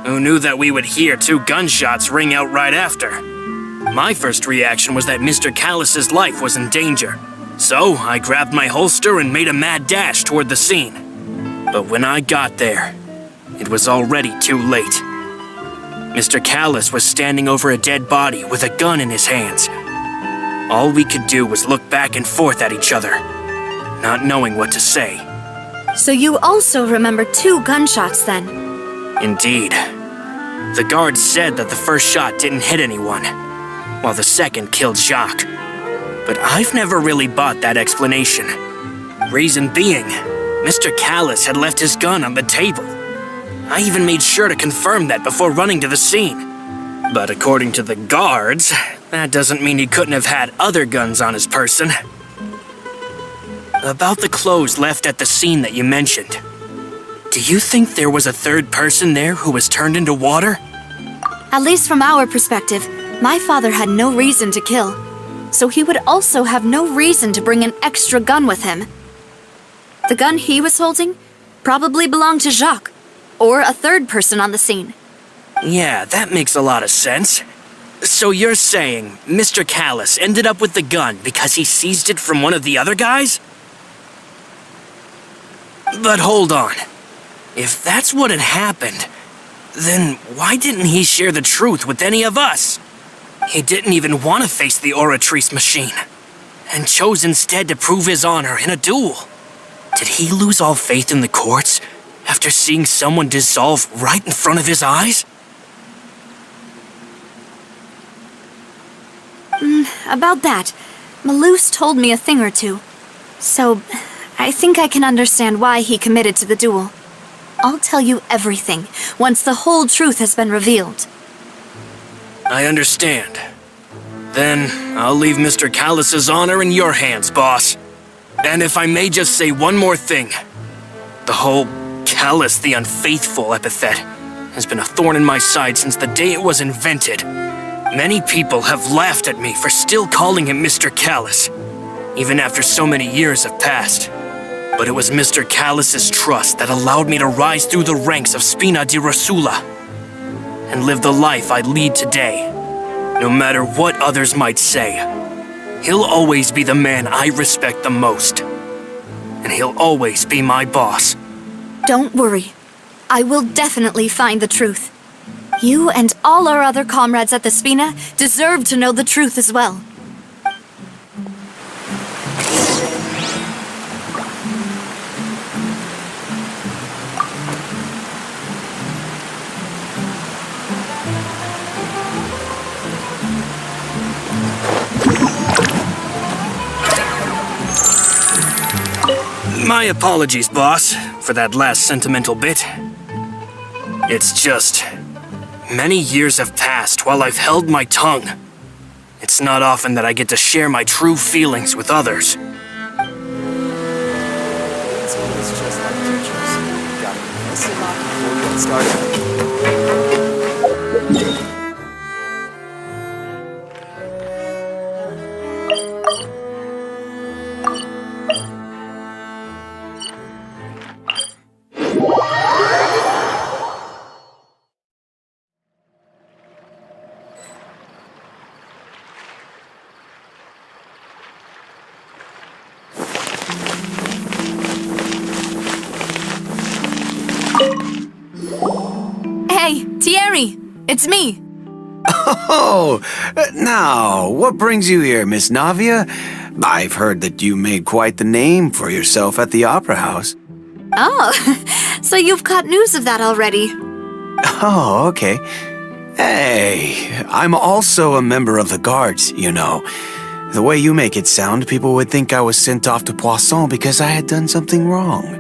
Who knew that we would hear 2 gunshots ring out right after? My first reaction was that Mr. Callus's life was in danger. So I grabbed my holster and made a mad dash toward the scene. But when I got there, it was already too late. Mr. Callus was standing over a dead body with a gun in his hands. All we could do was look back and forth at each other, not knowing what to say. So you also remember 2 gunshots then? Indeed. The guard said that the first shot didn't hit anyone, while the second killed Jacques. But I've never really bought that explanation. Reason being, Mr. Callus had left his gun on the table. I even made sure to confirm that before running to the scene. But according to the guards, that doesn't mean he couldn't have had other guns on his person. About the clothes left at the scene that you mentioned, do you think there was a third person there who was turned into water? At least from our perspective, my father had no reason to kill, so he would also have no reason to bring an extra gun with him. The gun he was holding probably belonged to Jacques, or a third person on the scene. Yeah, that makes a lot of sense. So you're saying Mr. Callus ended up with the gun because he seized it from one of the other guys? But hold on. If that's what had happened, then why didn't he share the truth with any of us? He didn't even want to face the Oratrice machine, and chose instead to prove his honor in a duel. Did he lose all faith in the courts after seeing someone dissolve right in front of his eyes? About that, Malus told me a thing or two, so I think I can understand why he committed to the duel. I'll tell you everything once the whole truth has been revealed. I understand. Then I'll leave Mr. Callus's honor in your hands, boss. And if I may just say one more thing, the whole Callus the Unfaithful epithet has been a thorn in my side since the day it was invented. Many people have laughed at me for still calling him Mr. Callus, even after so many years have passed. But it was Mr. Callus's trust that allowed me to rise through the ranks of Spina di Rosula and live the life I lead today. No matter what others might say, he'll always be the man I respect the most. And he'll always be my boss. Don't worry. I will definitely find the truth. You and all our other comrades at the Spina deserve to know the truth as well. My apologies, boss, for that last sentimental bit. It's just... many years have passed while I've held my tongue. It's not often that I get to share my true feelings with others. Hey, Thierry! It's me! Oh, now, what brings you here, Miss Navia? I've heard that you made quite the name for yourself at the Opera House. Oh, so you've caught news of that already. Oh, okay. Hey, I'm also a member of the Guards, you know. The way you make it sound, people would think I was sent off to Poisson because I had done something wrong.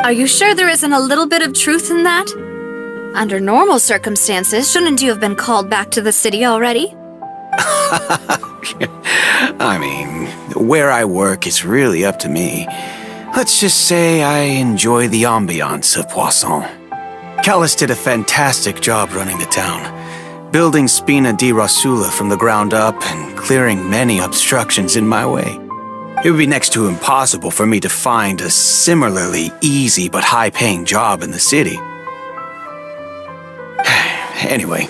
Are you sure there isn't a little bit of truth in that? Under normal circumstances, shouldn't you have been called back to the city already? I mean, where I work is really up to me. Let's just say I enjoy the ambiance of Poisson. Callis did a fantastic job running the town, building Spina di Rosula from the ground up and clearing many obstructions in my way. It would be next to impossible for me to find a similarly easy but high-paying job in the city. Anyway,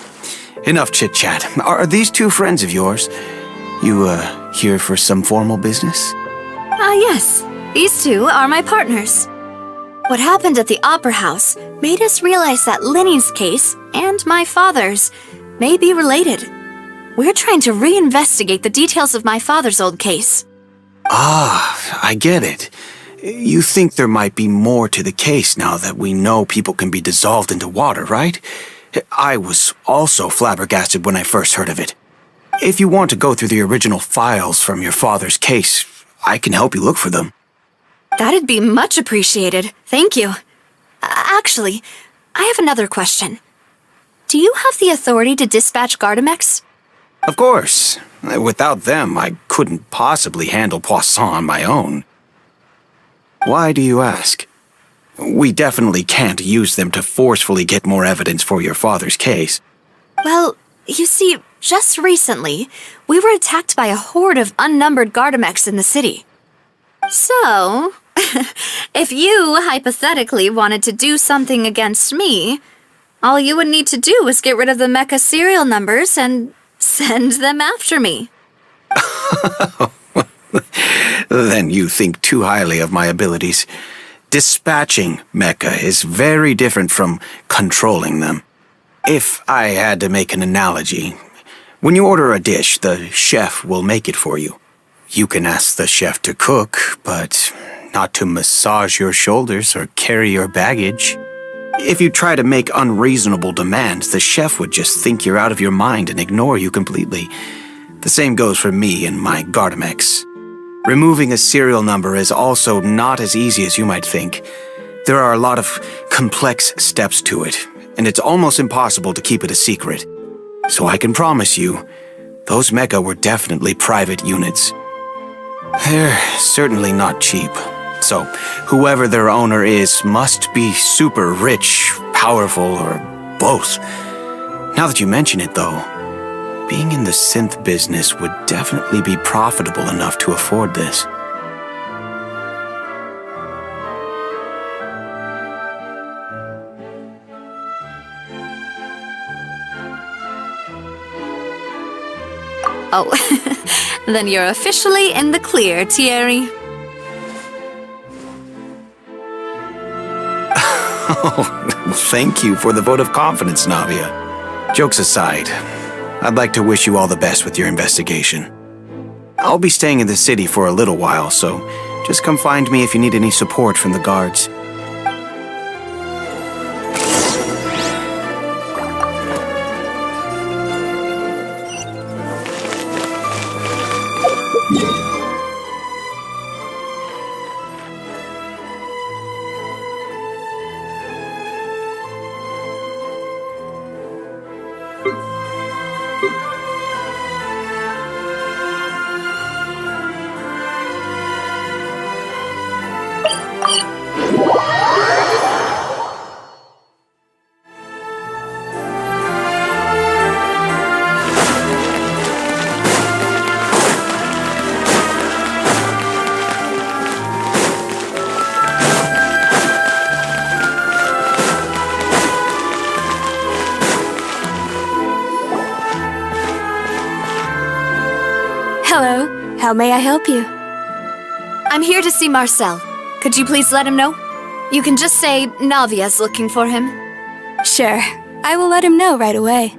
enough chit-chat. Are these two friends of yours? You, here for some formal business? Yes. These two are my partners. What happened at the Opera House made us realize that Linny's case and my father's may be related. We're trying to reinvestigate the details of my father's old case. Ah, I get it. You think there might be more to the case now that we know people can be dissolved into water, right? I was also flabbergasted when I first heard of it. If you want to go through the original files from your father's case, I can help you look for them. That'd be much appreciated. Thank you. Actually, I have another question. Do you have the authority to dispatch Gardamex? Of course. Without them, I couldn't possibly handle Poisson on my own. Why do you ask? We definitely can't use them to forcefully get more evidence for your father's case. Well, you see, just recently, we were attacked by a horde of unnumbered Gardamex in the city. So, if you hypothetically wanted to do something against me, all you would need to do is get rid of the mecha serial numbers and send them after me. Then you think too highly of my abilities. Dispatching mecha is very different from controlling them. If I had to make an analogy, when you order a dish, the chef will make it for you. You can ask the chef to cook, but not to massage your shoulders or carry your baggage. If you try to make unreasonable demands, the chef would just think you're out of your mind and ignore you completely. The same goes for me and my Gardamex. Removing a serial number is also not as easy as you might think. There are a lot of complex steps to it, and it's almost impossible to keep it a secret. So I can promise you, those mecha were definitely private units. They're certainly not cheap. So, whoever their owner is must be super rich, powerful, or both. Now that you mention it, though, being in the synth business would definitely be profitable enough to afford this. Oh, then you're officially in the clear, Thierry. Oh, thank you for the vote of confidence, Navia. Jokes aside, I'd like to wish you all the best with your investigation. I'll be staying in the city for a little while, so just come find me if you need any support from the guards. Hello, how may I help you? I'm here to see Marcel. Could you please let him know? You can just say Navia's looking for him. Sure, I will let him know right away.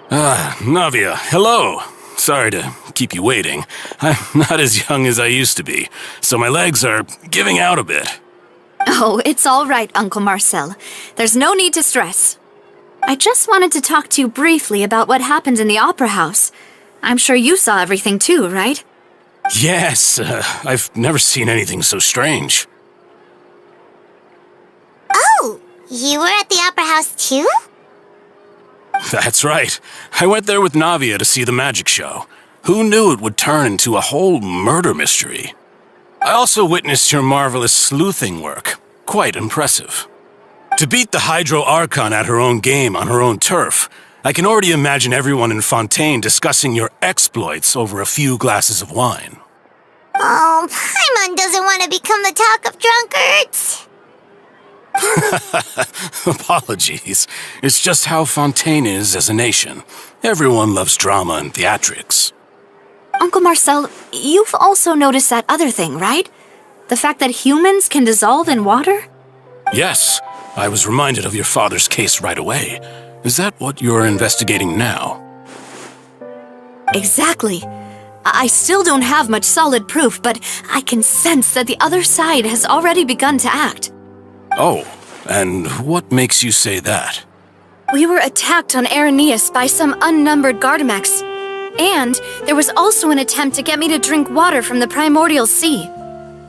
Navia, hello. Sorry to keep you waiting. I'm not as young as I used to be, so my legs are giving out a bit. Oh, it's all right, Uncle Marcel. There's no need to stress. I just wanted to talk to you briefly about what happened in the Opera House. I'm sure you saw everything too, right? Yes, I've never seen anything so strange. Oh, you were at the Opera House too? That's right. I went there with Navia to see the magic show. Who knew it would turn into a whole murder mystery? I also witnessed your marvelous sleuthing work. Quite impressive. To beat the Hydro Archon at her own game on her own turf, I can already imagine everyone in Fontaine discussing your exploits over a few glasses of wine. Oh, Paimon doesn't want to become the talk of drunkards. Apologies. It's just how Fontaine is as a nation. Everyone loves drama and theatrics. Uncle Marcel, you've also noticed that other thing, right? The fact that humans can dissolve in water? Yes, I was reminded of your father's case right away. Is that what you're investigating now? Exactly. I still don't have much solid proof, but I can sense that the other side has already begun to act. Oh, and what makes you say that? We were attacked on Araneus by some unnumbered Gardamex. And there was also an attempt to get me to drink water from the primordial sea.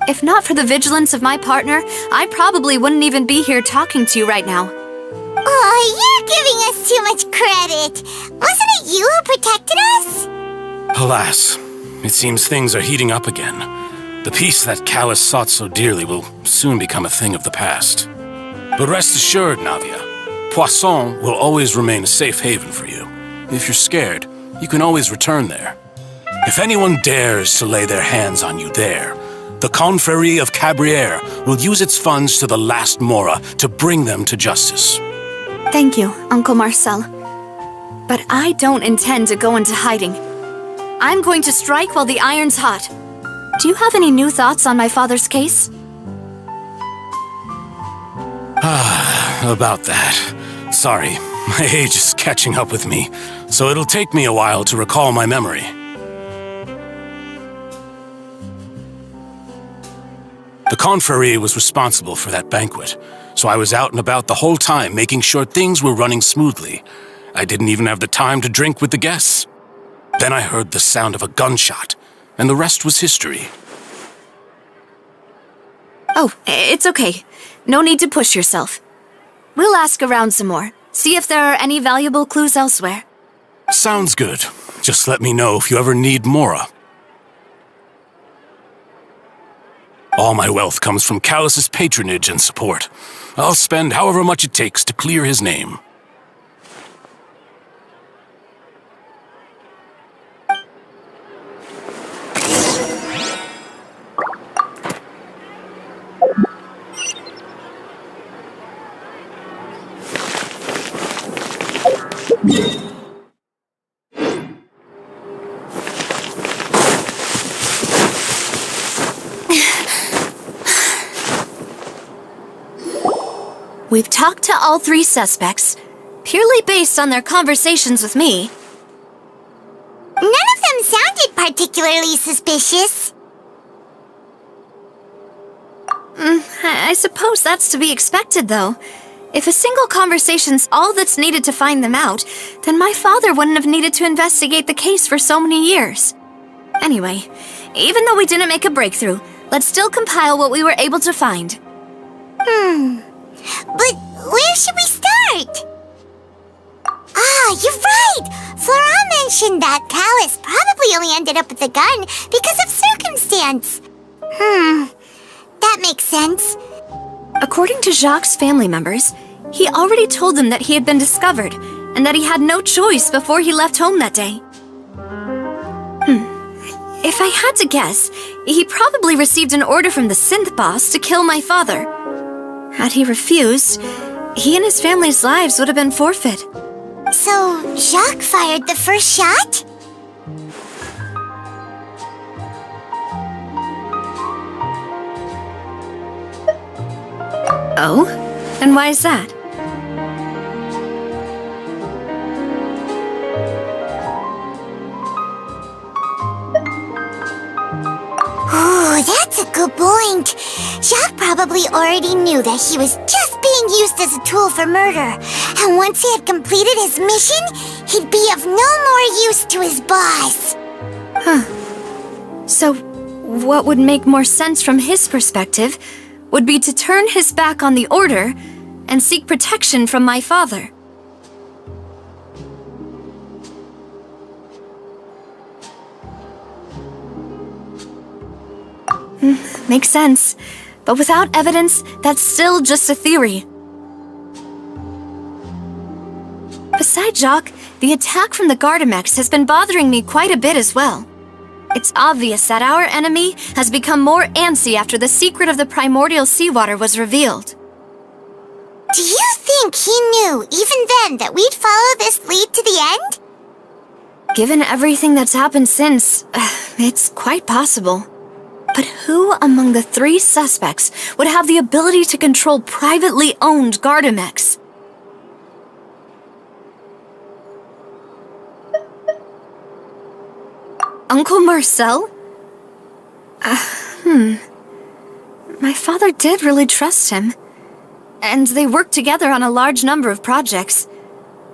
If not for the vigilance of my partner, I probably wouldn't even be here talking to you right now. Oh, you're giving us too much credit. Wasn't it you who protected us? Alas, it seems things are heating up again. The peace that Callus sought so dearly will soon become a thing of the past. But rest assured, Navia, Poisson will always remain a safe haven for you. If you're scared, you can always return there. If anyone dares to lay their hands on you there, the Confrérie of Cabrières will use its funds to the last Mora to bring them to justice. Thank you, Uncle Marcel. But I don't intend to go into hiding. I'm going to strike while the iron's hot. Do you have any new thoughts on my father's case? About that. Sorry, my age is catching up with me, so it'll take me a while to recall my memory. The Confrérie was responsible for that banquet, so I was out and about the whole time making sure things were running smoothly. I didn't even have the time to drink with the guests. Then I heard the sound of a gunshot, and the rest was history. Oh, it's okay. No need to push yourself. We'll ask around some more, see if there are any valuable clues elsewhere. Sounds good. Just let me know if you ever need Mora. All my wealth comes from Callus's patronage and support. I'll spend however much it takes to clear his name. We've talked to all 3 suspects, purely based on their conversations with me. None of them sounded particularly suspicious. I suppose that's to be expected, though. If a single conversation's all that's needed to find them out, then my father wouldn't have needed to investigate the case for so many years. Anyway, even though we didn't make a breakthrough, let's still compile what we were able to find. But where should we start? You're right! Florent mentioned that Callus probably only ended up with the gun because of circumstance. That makes sense. According to Jacques' family members, he already told them that he had been discovered, and that he had no choice before he left home that day. If I had to guess, he probably received an order from the synth boss to kill my father. Had he refused, he and his family's lives would have been forfeit. So, Jacques fired the first shot? Oh? And why is that? Ooh, that's a good point. Jacques probably already knew that he was just being used as a tool for murder. And once he had completed his mission, he'd be of no more use to his boss. So, what would make more sense from his perspective would be to turn his back on the order and seek protection from my father. Makes sense. But without evidence, that's still just a theory. Besides Jacques, the attack from the Gardamex has been bothering me quite a bit as well. It's obvious that our enemy has become more antsy after the secret of the primordial seawater was revealed. Do you think he knew, even then, that we'd follow this lead to the end? Given everything that's happened since, it's quite possible. But who among the 3 suspects would have the ability to control privately owned Gardamex? Uncle Marcel? My father did really trust him. And they worked together on a large number of projects.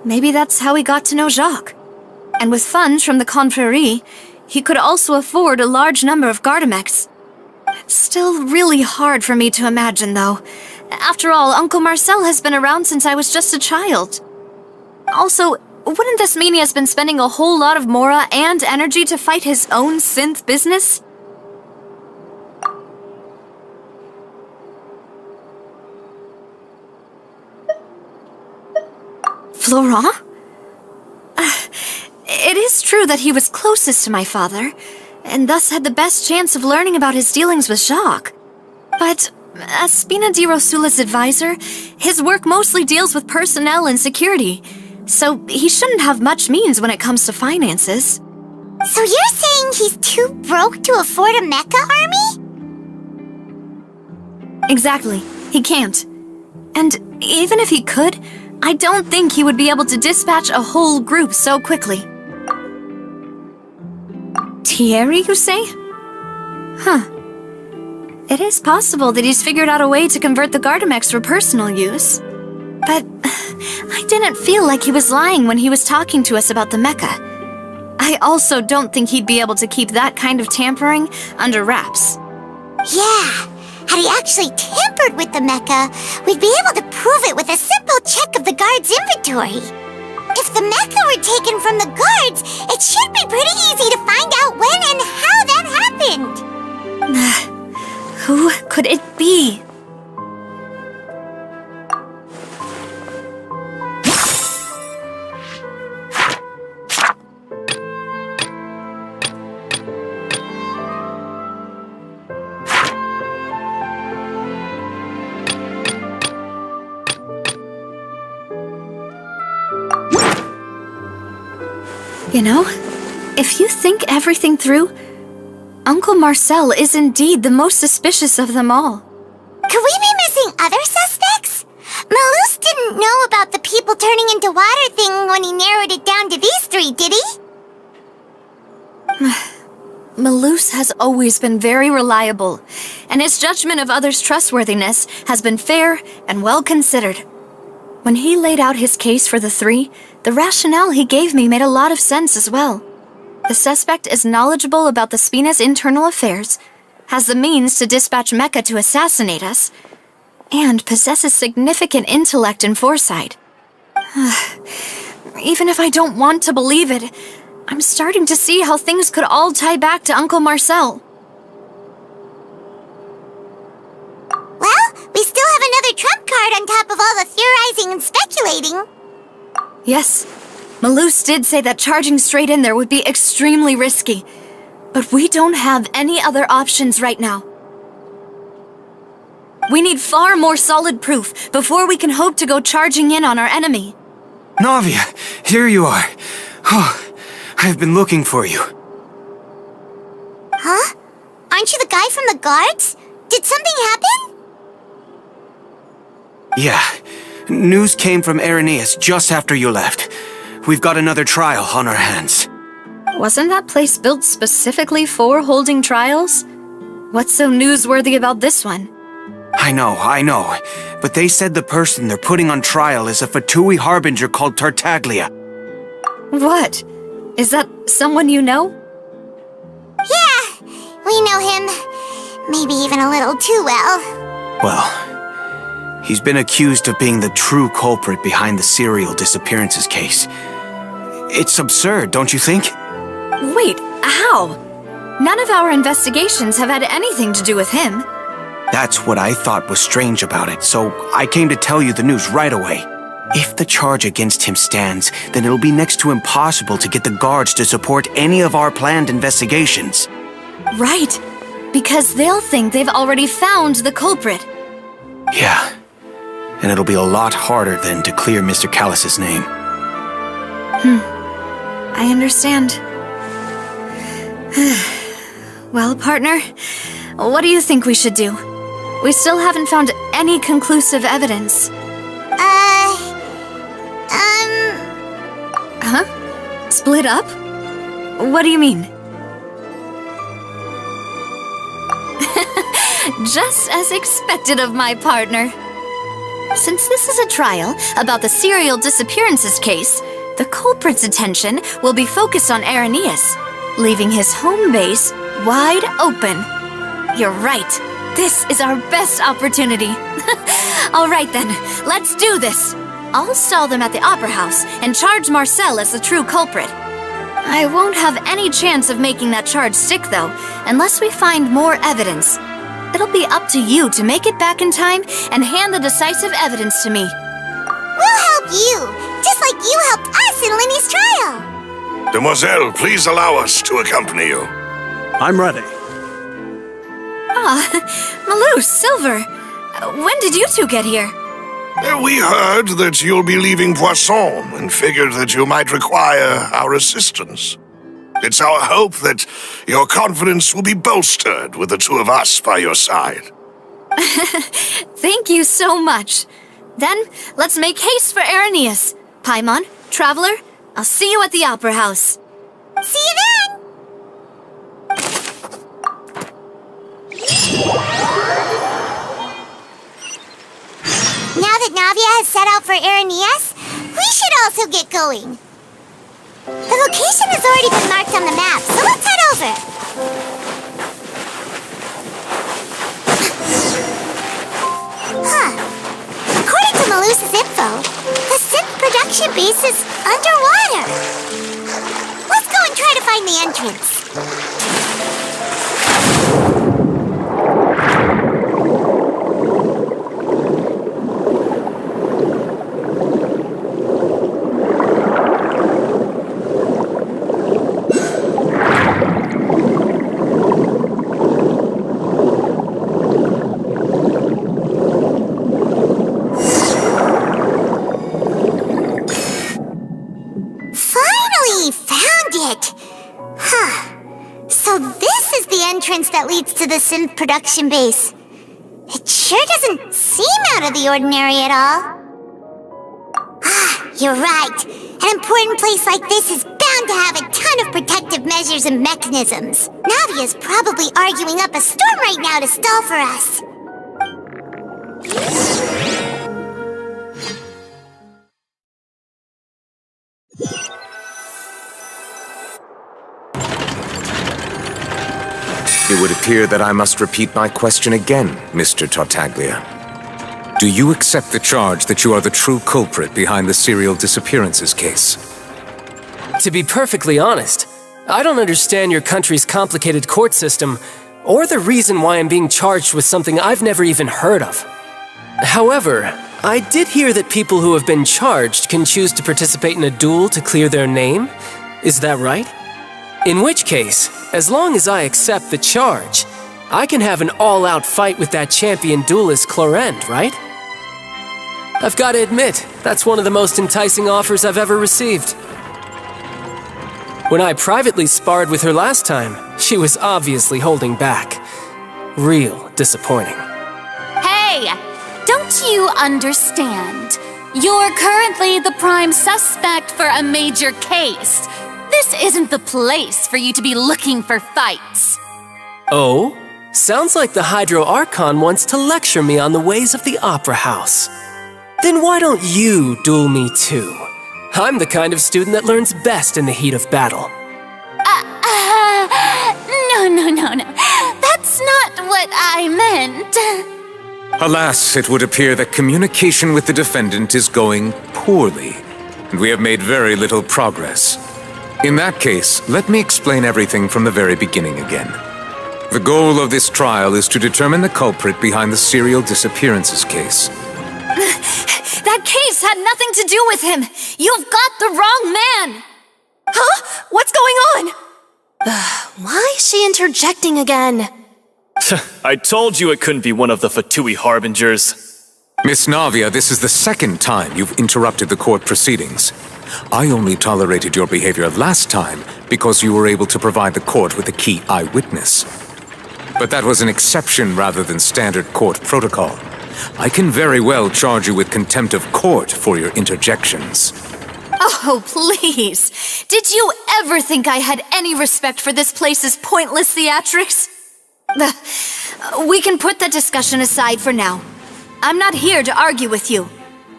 Maybe that's how he got to know Jacques. And with funds from the Confrérie, he could also afford a large number of Gardamex. It's still really hard for me to imagine, though. After all, Uncle Marcel has been around since I was just a child. Also, wouldn't this mean he has been spending a whole lot of mora and energy to fight his own synth business? Florent? It is true that he was closest to my father, and thus had the best chance of learning about his dealings with Jacques. But as Spina di Rosula's advisor, his work mostly deals with personnel and security, so he shouldn't have much means when it comes to finances. So you're saying he's too broke to afford a mecha army? Exactly. He can't. And even if he could, I don't think he would be able to dispatch a whole group so quickly. Thierry, you say? It is possible that he's figured out a way to convert the Gardamex for personal use. But I didn't feel like he was lying when he was talking to us about the mecha. I also don't think he'd be able to keep that kind of tampering under wraps. Yeah, had he actually tampered with the mecha, we'd be able to prove it with a simple check of the guard's inventory. If the mecha were taken from the guards, it should be pretty easy to find out when and how that happened. Who could it be? You know, if you think everything through, Uncle Marcel is indeed the most suspicious of them all. Could we be missing other suspects? Malou turning into water thing when he narrowed it down to these three, did he? Malus has always been very reliable, and his judgment of others' trustworthiness has been fair and well considered. When he laid out his case for the three, the rationale he gave me made a lot of sense as well. The suspect is knowledgeable about the Spina's internal affairs, has the means to dispatch Mecha to assassinate us, and possesses significant intellect and foresight. Even if I don't want to believe it, I'm starting to see how things could all tie back to Uncle Marcel. Well, we still have another trump card on top of all the theorizing and speculating. Yes, Malus did say that charging straight in there would be extremely risky, but we don't have any other options right now. We need far more solid proof before we can hope to go charging in on our enemy. Navia, here you are. Oh, I've been looking for you. Huh? Aren't you the guy from the guards? Did something happen? Yeah. News came from Irenaeus just after you left. We've got another trial on our hands. Wasn't that place built specifically for holding trials? What's so newsworthy about this one? I know. But they said the person they're putting on trial is a Fatui harbinger called Tartaglia. What? Is that someone you know? Yeah, we know him. Maybe even a little too well. Well, he's been accused of being the true culprit behind the serial disappearances case. It's absurd, don't you think? Wait, how? None of our investigations have had anything to do with him. That's what I thought was strange about it, so I came to tell you the news right away. If the charge against him stands, then it'll be next to impossible to get the guards to support any of our planned investigations. Right, because they'll think they've already found the culprit. Yeah, and it'll be a lot harder then to clear Mr. Callus's name. I understand. Well, partner, what do you think we should do? We still haven't found any conclusive evidence. Huh? Split up? What do you mean? Just as expected of my partner. Since this is a trial about the serial disappearances case, the culprit's attention will be focused on Irenaeus, leaving his home base wide open. You're right. This is our best opportunity. All right then, let's do this. I'll stall them at the Opera House and charge Marcel as the true culprit. I won't have any chance of making that charge stick, though, unless we find more evidence. It'll be up to you to make it back in time and hand the decisive evidence to me. We'll help you, just like you helped us in Linny's trial. Demoiselle, please allow us to accompany you. I'm ready. Malus, Silver, when did you two get here? We heard that you'll be leaving Poisson and figured that you might require our assistance. It's our hope that your confidence will be bolstered with the two of us by your side. Thank you so much. Then, let's make haste for Irenaeus. Paimon, Traveler, I'll see you at the Opera House. See you then! Now that Navia has set out for Irenaeus, we should also get going. The location has already been marked on the map, so let's head over. According to Malus's info, the synth production base is underwater. Let's go and try to find the entrance. That leads to the synth production base. It sure doesn't seem out of the ordinary at all. You're right. An important place like this is bound to have a ton of protective measures and mechanisms. Navia's probably arguing up a storm right now to stall for us. It would appear that I must repeat my question again, Mr. Tartaglia. Do you accept the charge that you are the true culprit behind the serial disappearances case? To be perfectly honest, I don't understand your country's complicated court system, or the reason why I'm being charged with something I've never even heard of. However, I did hear that people who have been charged can choose to participate in a duel to clear their name. Is that right? In which case, as long as I accept the charge, I can have an all-out fight with that champion duelist Clorend, right? I've got to admit, that's one of the most enticing offers I've ever received. When I privately sparred with her last time, she was obviously holding back. Real disappointing. Hey! Don't you understand? You're currently the prime suspect for a major case. This isn't the place for you to be looking for fights. Oh? Sounds like the Hydro Archon wants to lecture me on the ways of the Opera House. Then why don't you duel me too? I'm the kind of student that learns best in the heat of battle. No. That's not what I meant. Alas, it would appear that communication with the defendant is going poorly, and we have made very little progress. In that case, let me explain everything from the very beginning again. The goal of this trial is to determine the culprit behind the serial disappearances case. That case had nothing to do with him! You've got the wrong man! Huh? What's going on? Why is she interjecting again? I told you it couldn't be one of the Fatui harbingers. Miss Navia, this is the second time you've interrupted the court proceedings. I only tolerated your behavior last time because you were able to provide the court with a key eyewitness. But that was an exception rather than standard court protocol. I can very well charge you with contempt of court for your interjections. Oh, please! Did you ever think I had any respect for this place's pointless theatrics? We can put that discussion aside for now. I'm not here to argue with you.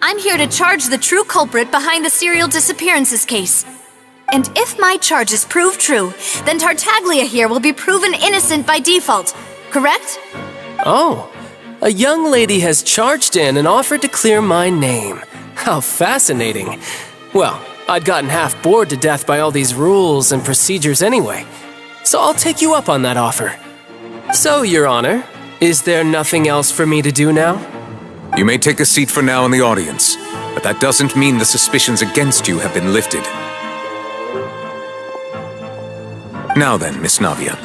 I'm here to charge the true culprit behind the serial disappearances case. And if my charges prove true, then Tartaglia here will be proven innocent by default, correct? Oh, a young lady has charged in and offered to clear my name. How fascinating. Well, I'd gotten half bored to death by all these rules and procedures anyway, so I'll take you up on that offer. So, Your Honor, is there nothing else for me to do now? You may take a seat for now in the audience, but that doesn't mean the suspicions against you have been lifted. Now then, Miss Navia,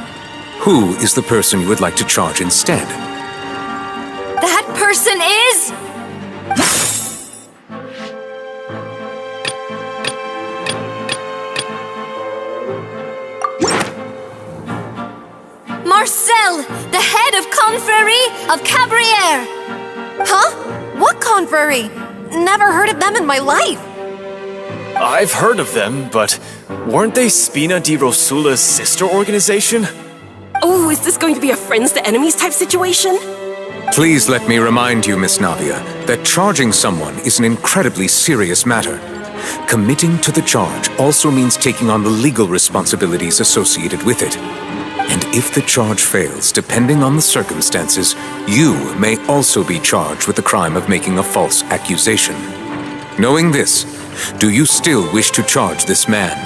who is the person you would like to charge instead? That person is... Marcel, the head of Confrérie of Cabrières! Huh? What confrérie? Never heard of them in my life. I've heard of them, but weren't they Spina di Rosula's sister organization? Oh, is this going to be a friends to enemies type situation? Please let me remind you, Miss Navia, that charging someone is an incredibly serious matter. Committing to the charge also means taking on the legal responsibilities associated with it. And if the charge fails, depending on the circumstances, you may also be charged with the crime of making a false accusation. Knowing this, do you still wish to charge this man?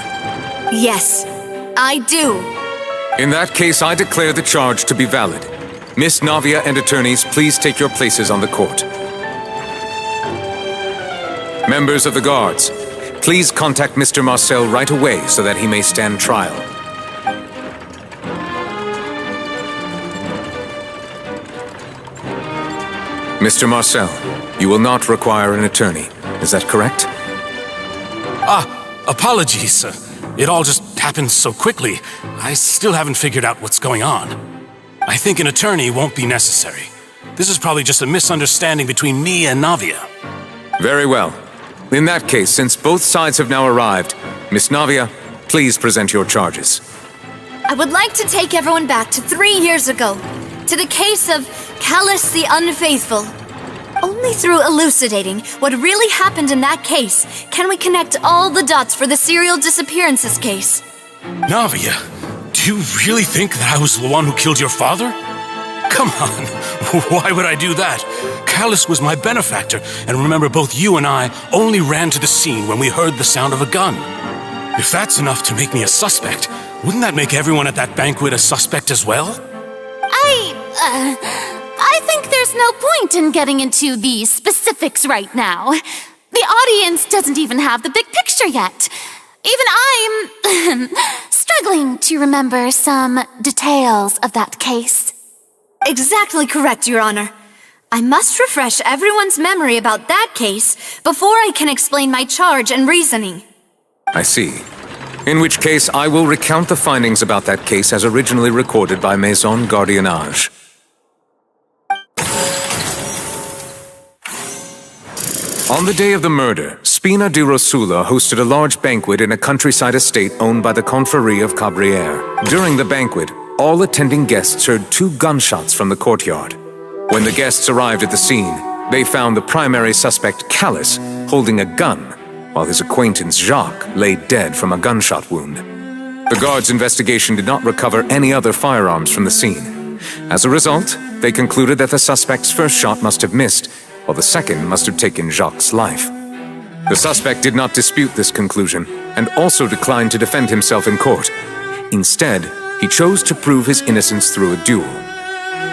Yes, I do. In that case, I declare the charge to be valid. Miss Navia and attorneys, please take your places on the court. Members of the guards, please contact Mr. Marcel right away so that he may stand trial. Mr. Marcel, you will not require an attorney. Is that correct? Apologies. It all just happened so quickly. I still haven't figured out what's going on. I think an attorney won't be necessary. This is probably just a misunderstanding between me and Navia. Very well. In that case, since both sides have now arrived, Miss Navia, please present your charges. I would like to take everyone back to 3 years ago, to the case of Callus the Unfaithful. Only through elucidating what really happened in that case can we connect all the dots for the serial disappearances case. Navia, do you really think that I was the one who killed your father? Come on, why would I do that? Callus was my benefactor, and remember, both you and I only ran to the scene when we heard the sound of a gun. If that's enough to make me a suspect, wouldn't that make everyone at that banquet a suspect as well? I think there's no point in getting into the specifics right now. The audience doesn't even have the big picture yet. Even I'm struggling to remember some details of that case. Exactly correct, Your Honor. I must refresh everyone's memory about that case before I can explain my charge and reasoning. I see. In which case, I will recount the findings about that case as originally recorded by Maison Gardiennage. On the day of the murder, Spina di Rosula hosted a large banquet in a countryside estate owned by the Confrérie of Cabrières. During the banquet, all attending guests heard 2 gunshots from the courtyard. When the guests arrived at the scene, they found the primary suspect, Callus, holding a gun, while his acquaintance, Jacques, lay dead from a gunshot wound. The guards' investigation did not recover any other firearms from the scene. As a result, they concluded that the suspect's first shot must have missed, while the second must have taken Jacques' life. The suspect did not dispute this conclusion, and also declined to defend himself in court. Instead, he chose to prove his innocence through a duel.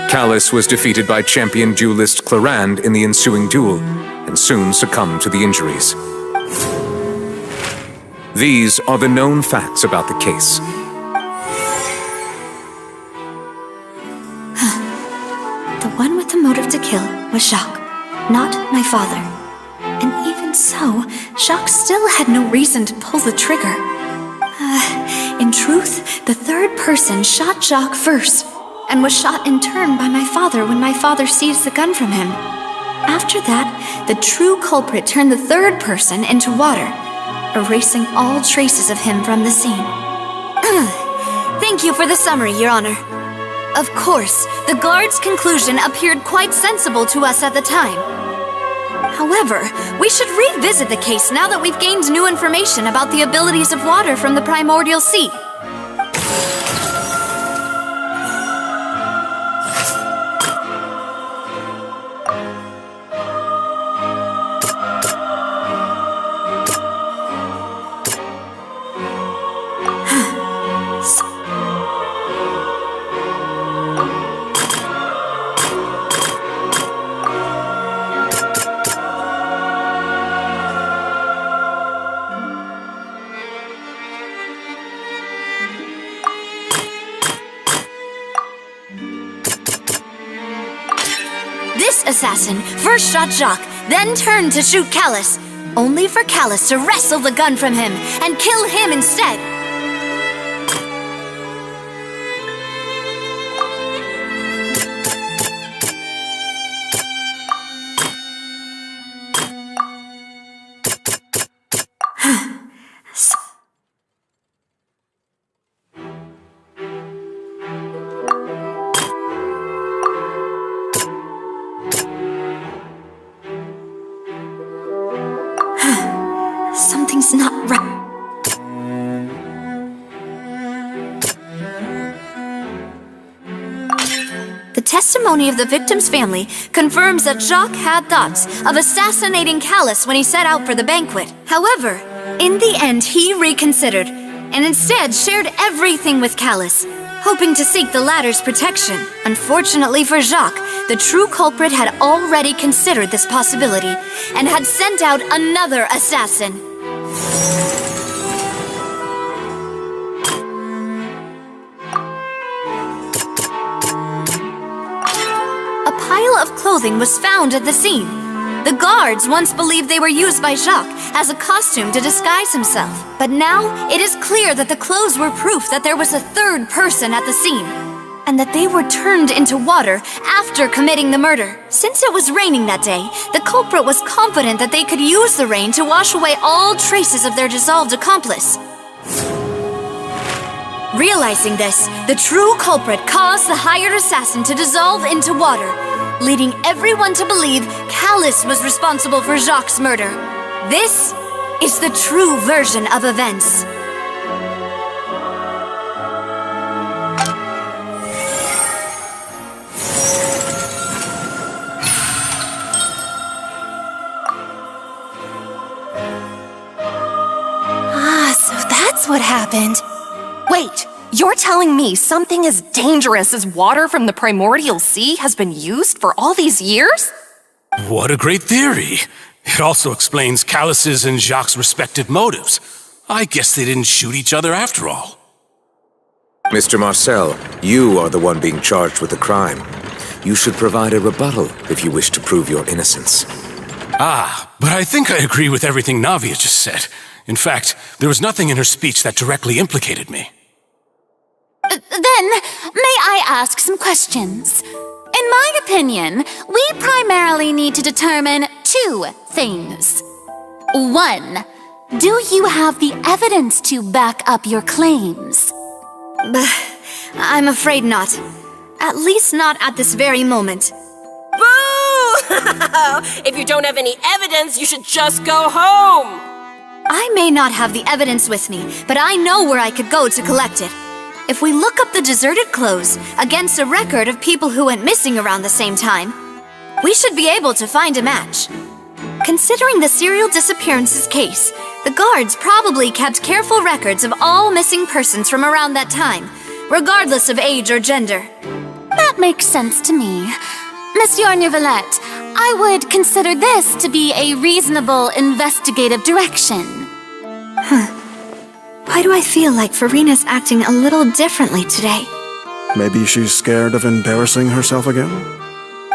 Callus was defeated by champion duelist Clarande in the ensuing duel, and soon succumbed to the injuries. These are the known facts about the case. The one with the motive to kill was Jacques, not my father. And even so, Jacques still had no reason to pull the trigger. In truth, the third person shot Jacques first, and was shot in turn by my father when my father seized the gun from him. After that, the true culprit turned the third person into water, erasing all traces of him from the scene. Thank you for the summary, Your Honor. Of course, the guard's conclusion appeared quite sensible to us at the time. However, we should revisit the case now that we've gained new information about the abilities of water from the primordial sea. This assassin first shot Jacques, then turned to shoot Callus, only for Callus to wrestle the gun from him and kill him instead. Something's not right. The testimony of the victim's family confirms that Jacques had thoughts of assassinating Callus when he set out for the banquet. However, in the end, he reconsidered and instead shared everything with Callus, hoping to seek the latter's protection. Unfortunately for Jacques, the true culprit had already considered this possibility and had sent out another assassin. A pile of clothing was found at the scene. The guards once believed they were used by Jacques as a costume to disguise himself. But now it is clear that the clothes were proof that there was a third person at the scene. and that they were turned into water after committing the murder. Since it was raining that day, the culprit was confident that they could use the rain to wash away all traces of their dissolved accomplice. Realizing this, the true culprit caused the hired assassin to dissolve into water, leading everyone to believe Callus was responsible for Jacques' murder. This is the true version of events. So that's what happened. Wait, you're telling me something as dangerous as water from the primordial sea has been used for all these years? What a great theory. It also explains Callus's and Jacques' respective motives. I guess they didn't shoot each other after all. Mr. Marcel, you are the one being charged with the crime. You should provide a rebuttal if you wish to prove your innocence. But I think I agree with everything Navia just said. In fact, there was nothing in her speech that directly implicated me. Then, may I ask some questions? In my opinion, we primarily need to determine two things. One, do you have the evidence to back up your claims? I'm afraid not. At least not at this very moment. Boo! If you don't have any evidence, you should just go home! I may not have the evidence with me, but I know where I could go to collect it. If we look up the deserted clothes against a record of people who went missing around the same time, we should be able to find a match. Considering the serial disappearances case, the guards probably kept careful records of all missing persons from around that time, regardless of age or gender. That makes sense to me. Monsieur Neuvillette, I would consider this to be a reasonable investigative direction. Why do I feel like Farina's acting a little differently today? Maybe she's scared of embarrassing herself again?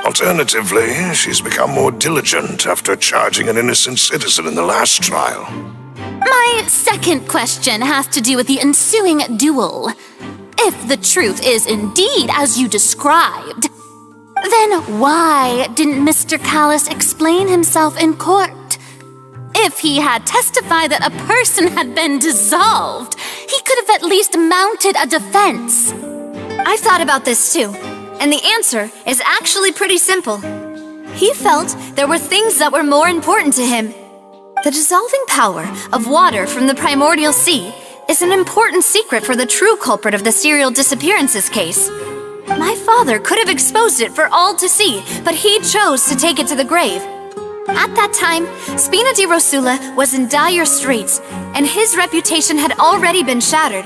Alternatively, she's become more diligent after charging an innocent citizen in the last trial. My second question has to do with the ensuing duel. If the truth is indeed as you described, then why didn't Mr. Callus explain himself in court? If he had testified that a person had been dissolved, he could have at least mounted a defense. I've thought about this too, and the answer is actually pretty simple. He felt there were things that were more important to him. The dissolving power of water from the primordial sea is an important secret for the true culprit of the serial disappearances case. My father could have exposed it for all to see, but he chose to take it to the grave. At that time, Spina di Rosula was in dire straits, and his reputation had already been shattered.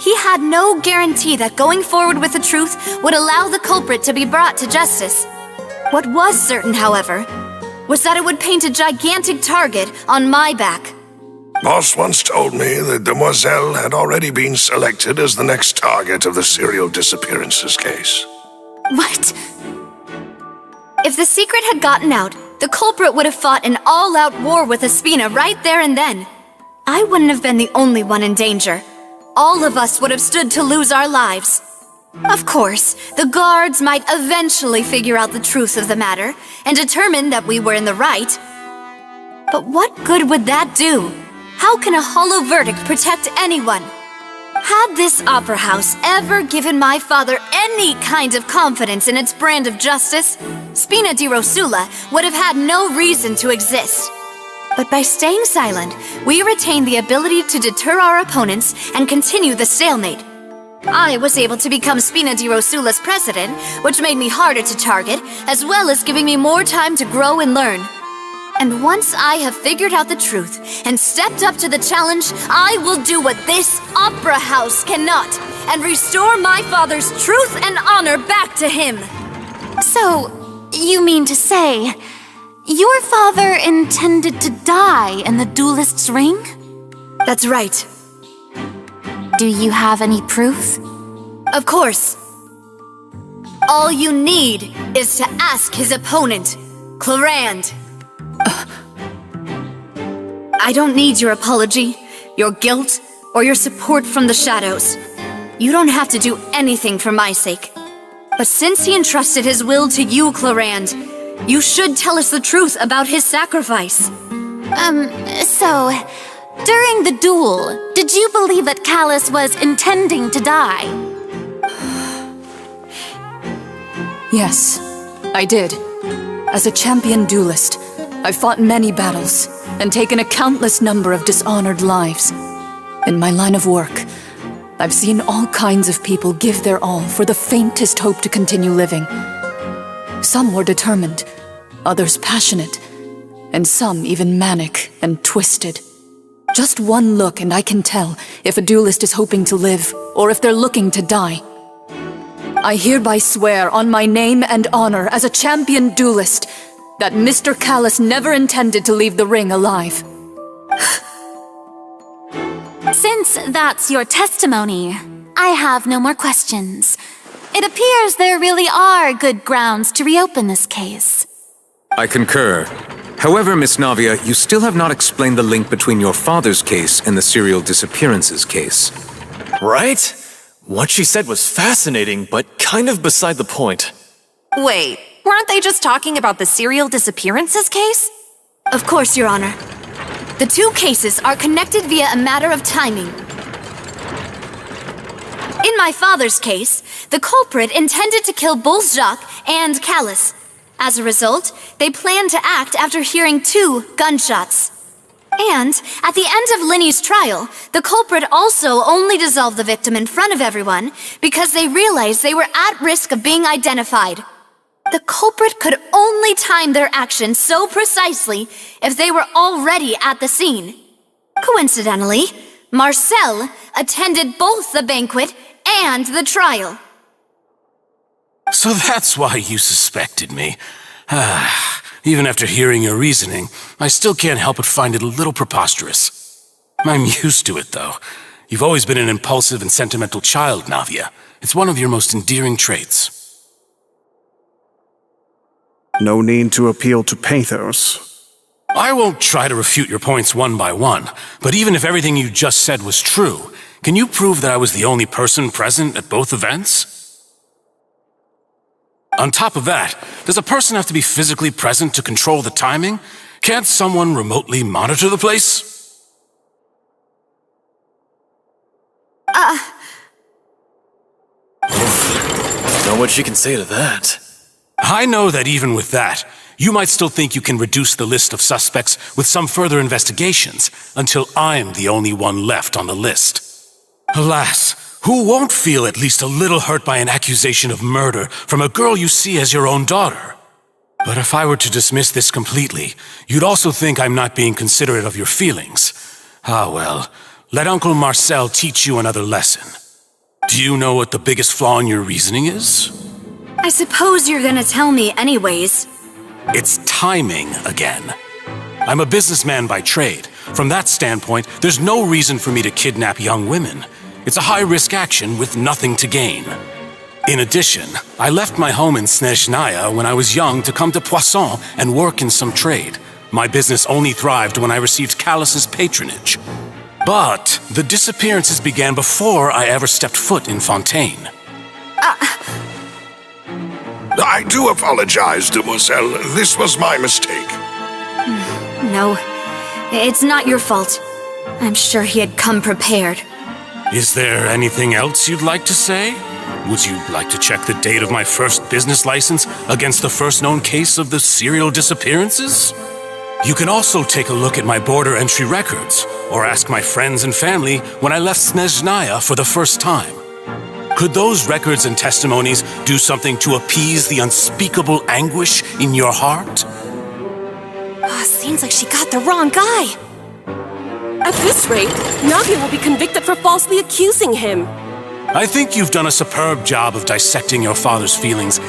He had no guarantee that going forward with the truth would allow the culprit to be brought to justice. What was certain, however, was that it would paint a gigantic target on my back. Boss once told me that Demoiselle had already been selected as the next target of the serial disappearances case. What? If the secret had gotten out, the culprit would have fought an all-out war with Espina right there and then. I wouldn't have been the only one in danger. All of us would have stood to lose our lives. Of course, the guards might eventually figure out the truth of the matter and determine that we were in the right. But what good would that do? How can a hollow verdict protect anyone? Had this opera house ever given my father any kind of confidence in its brand of justice, Spina di Rosula would have had no reason to exist. But by staying silent, we retained the ability to deter our opponents and continue the stalemate. I was able to become Spina di Rosula's president, which made me harder to target, as well as giving me more time to grow and learn. And once I have figured out the truth and stepped up to the challenge, I will do what this opera house cannot and restore my father's truth and honor back to him. So, you mean to say, your father intended to die in the duelist's ring? That's right. Do you have any proof? Of course. All you need is to ask his opponent, Clarand. I don't need your apology, your guilt, or your support from the shadows. You don't have to do anything for my sake. But since he entrusted his will to you, Clarand, you should tell us the truth about his sacrifice. So, during the duel, did you believe that Callus was intending to die? Yes, I did. As a champion duelist, I've fought many battles and taken a countless number of dishonored lives. In my line of work, I've seen all kinds of people give their all for the faintest hope to continue living. Some were determined, others passionate, and some even manic and twisted. Just one look and I can tell if a duelist is hoping to live or if they're looking to die. I hereby swear on my name and honor as a champion duelist that Mr. Callus never intended to leave the ring alive. Since that's your testimony, I have no more questions. It appears there really are good grounds to reopen this case. I concur. However, Miss Navia, you still have not explained the link between your father's case and the serial disappearances case. Right? What she said was fascinating, but kind of beside the point. Wait, weren't they just talking about the serial disappearances case? Of course, Your Honor. The two cases are connected via a matter of timing. In my father's case, the culprit intended to kill both Jacques and Callus. As a result, they planned to act after hearing 2 gunshots. And, at the end of Linny's trial, the culprit also only dissolved the victim in front of everyone because they realized they were at risk of being identified. The culprit could only time their actions so precisely if they were already at the scene. Coincidentally, Marcel attended both the banquet and the trial. So that's why you suspected me. Even after hearing your reasoning, I still can't help but find it a little preposterous. I'm used to it, though. You've always been an impulsive and sentimental child, Navia. It's one of your most endearing traits. No need to appeal to pathos. I won't try to refute your points one by one, but even if everything you just said was true, can you prove that I was the only person present at both events? On top of that, does a person have to be physically present to control the timing? Can't someone remotely monitor the place? Know what she can say to that. I know that even with that, you might still think you can reduce the list of suspects with some further investigations until I'm the only one left on the list. Alas, who won't feel at least a little hurt by an accusation of murder from a girl you see as your own daughter? But if I were to dismiss this completely, you'd also think I'm not being considerate of your feelings. Ah well, let Uncle Marcel teach you another lesson. Do you know what the biggest flaw in your reasoning is? I suppose you're gonna tell me anyways. It's timing again. I'm a businessman by trade. From that standpoint, there's no reason for me to kidnap young women. It's a high-risk action with nothing to gain. In addition, I left my home in Snezhnaya when I was young to come to Poisson and work in some trade. My business only thrived when I received Callus's patronage. But the disappearances began before I ever stepped foot in Fontaine. I do apologize, Demoiselle. This was my mistake. No, it's not your fault. I'm sure he had come prepared. Is there anything else you'd like to say? Would you like to check the date of my first business license against the first known case of the serial disappearances? You can also take a look at my border entry records, or ask my friends and family when I left Snezhnaya for the first time. Could those records and testimonies do something to appease the unspeakable anguish in your heart? Seems like she got the wrong guy. At this rate, Navia will be convicted for falsely accusing him. I think you've done a superb job of dissecting your father's feelings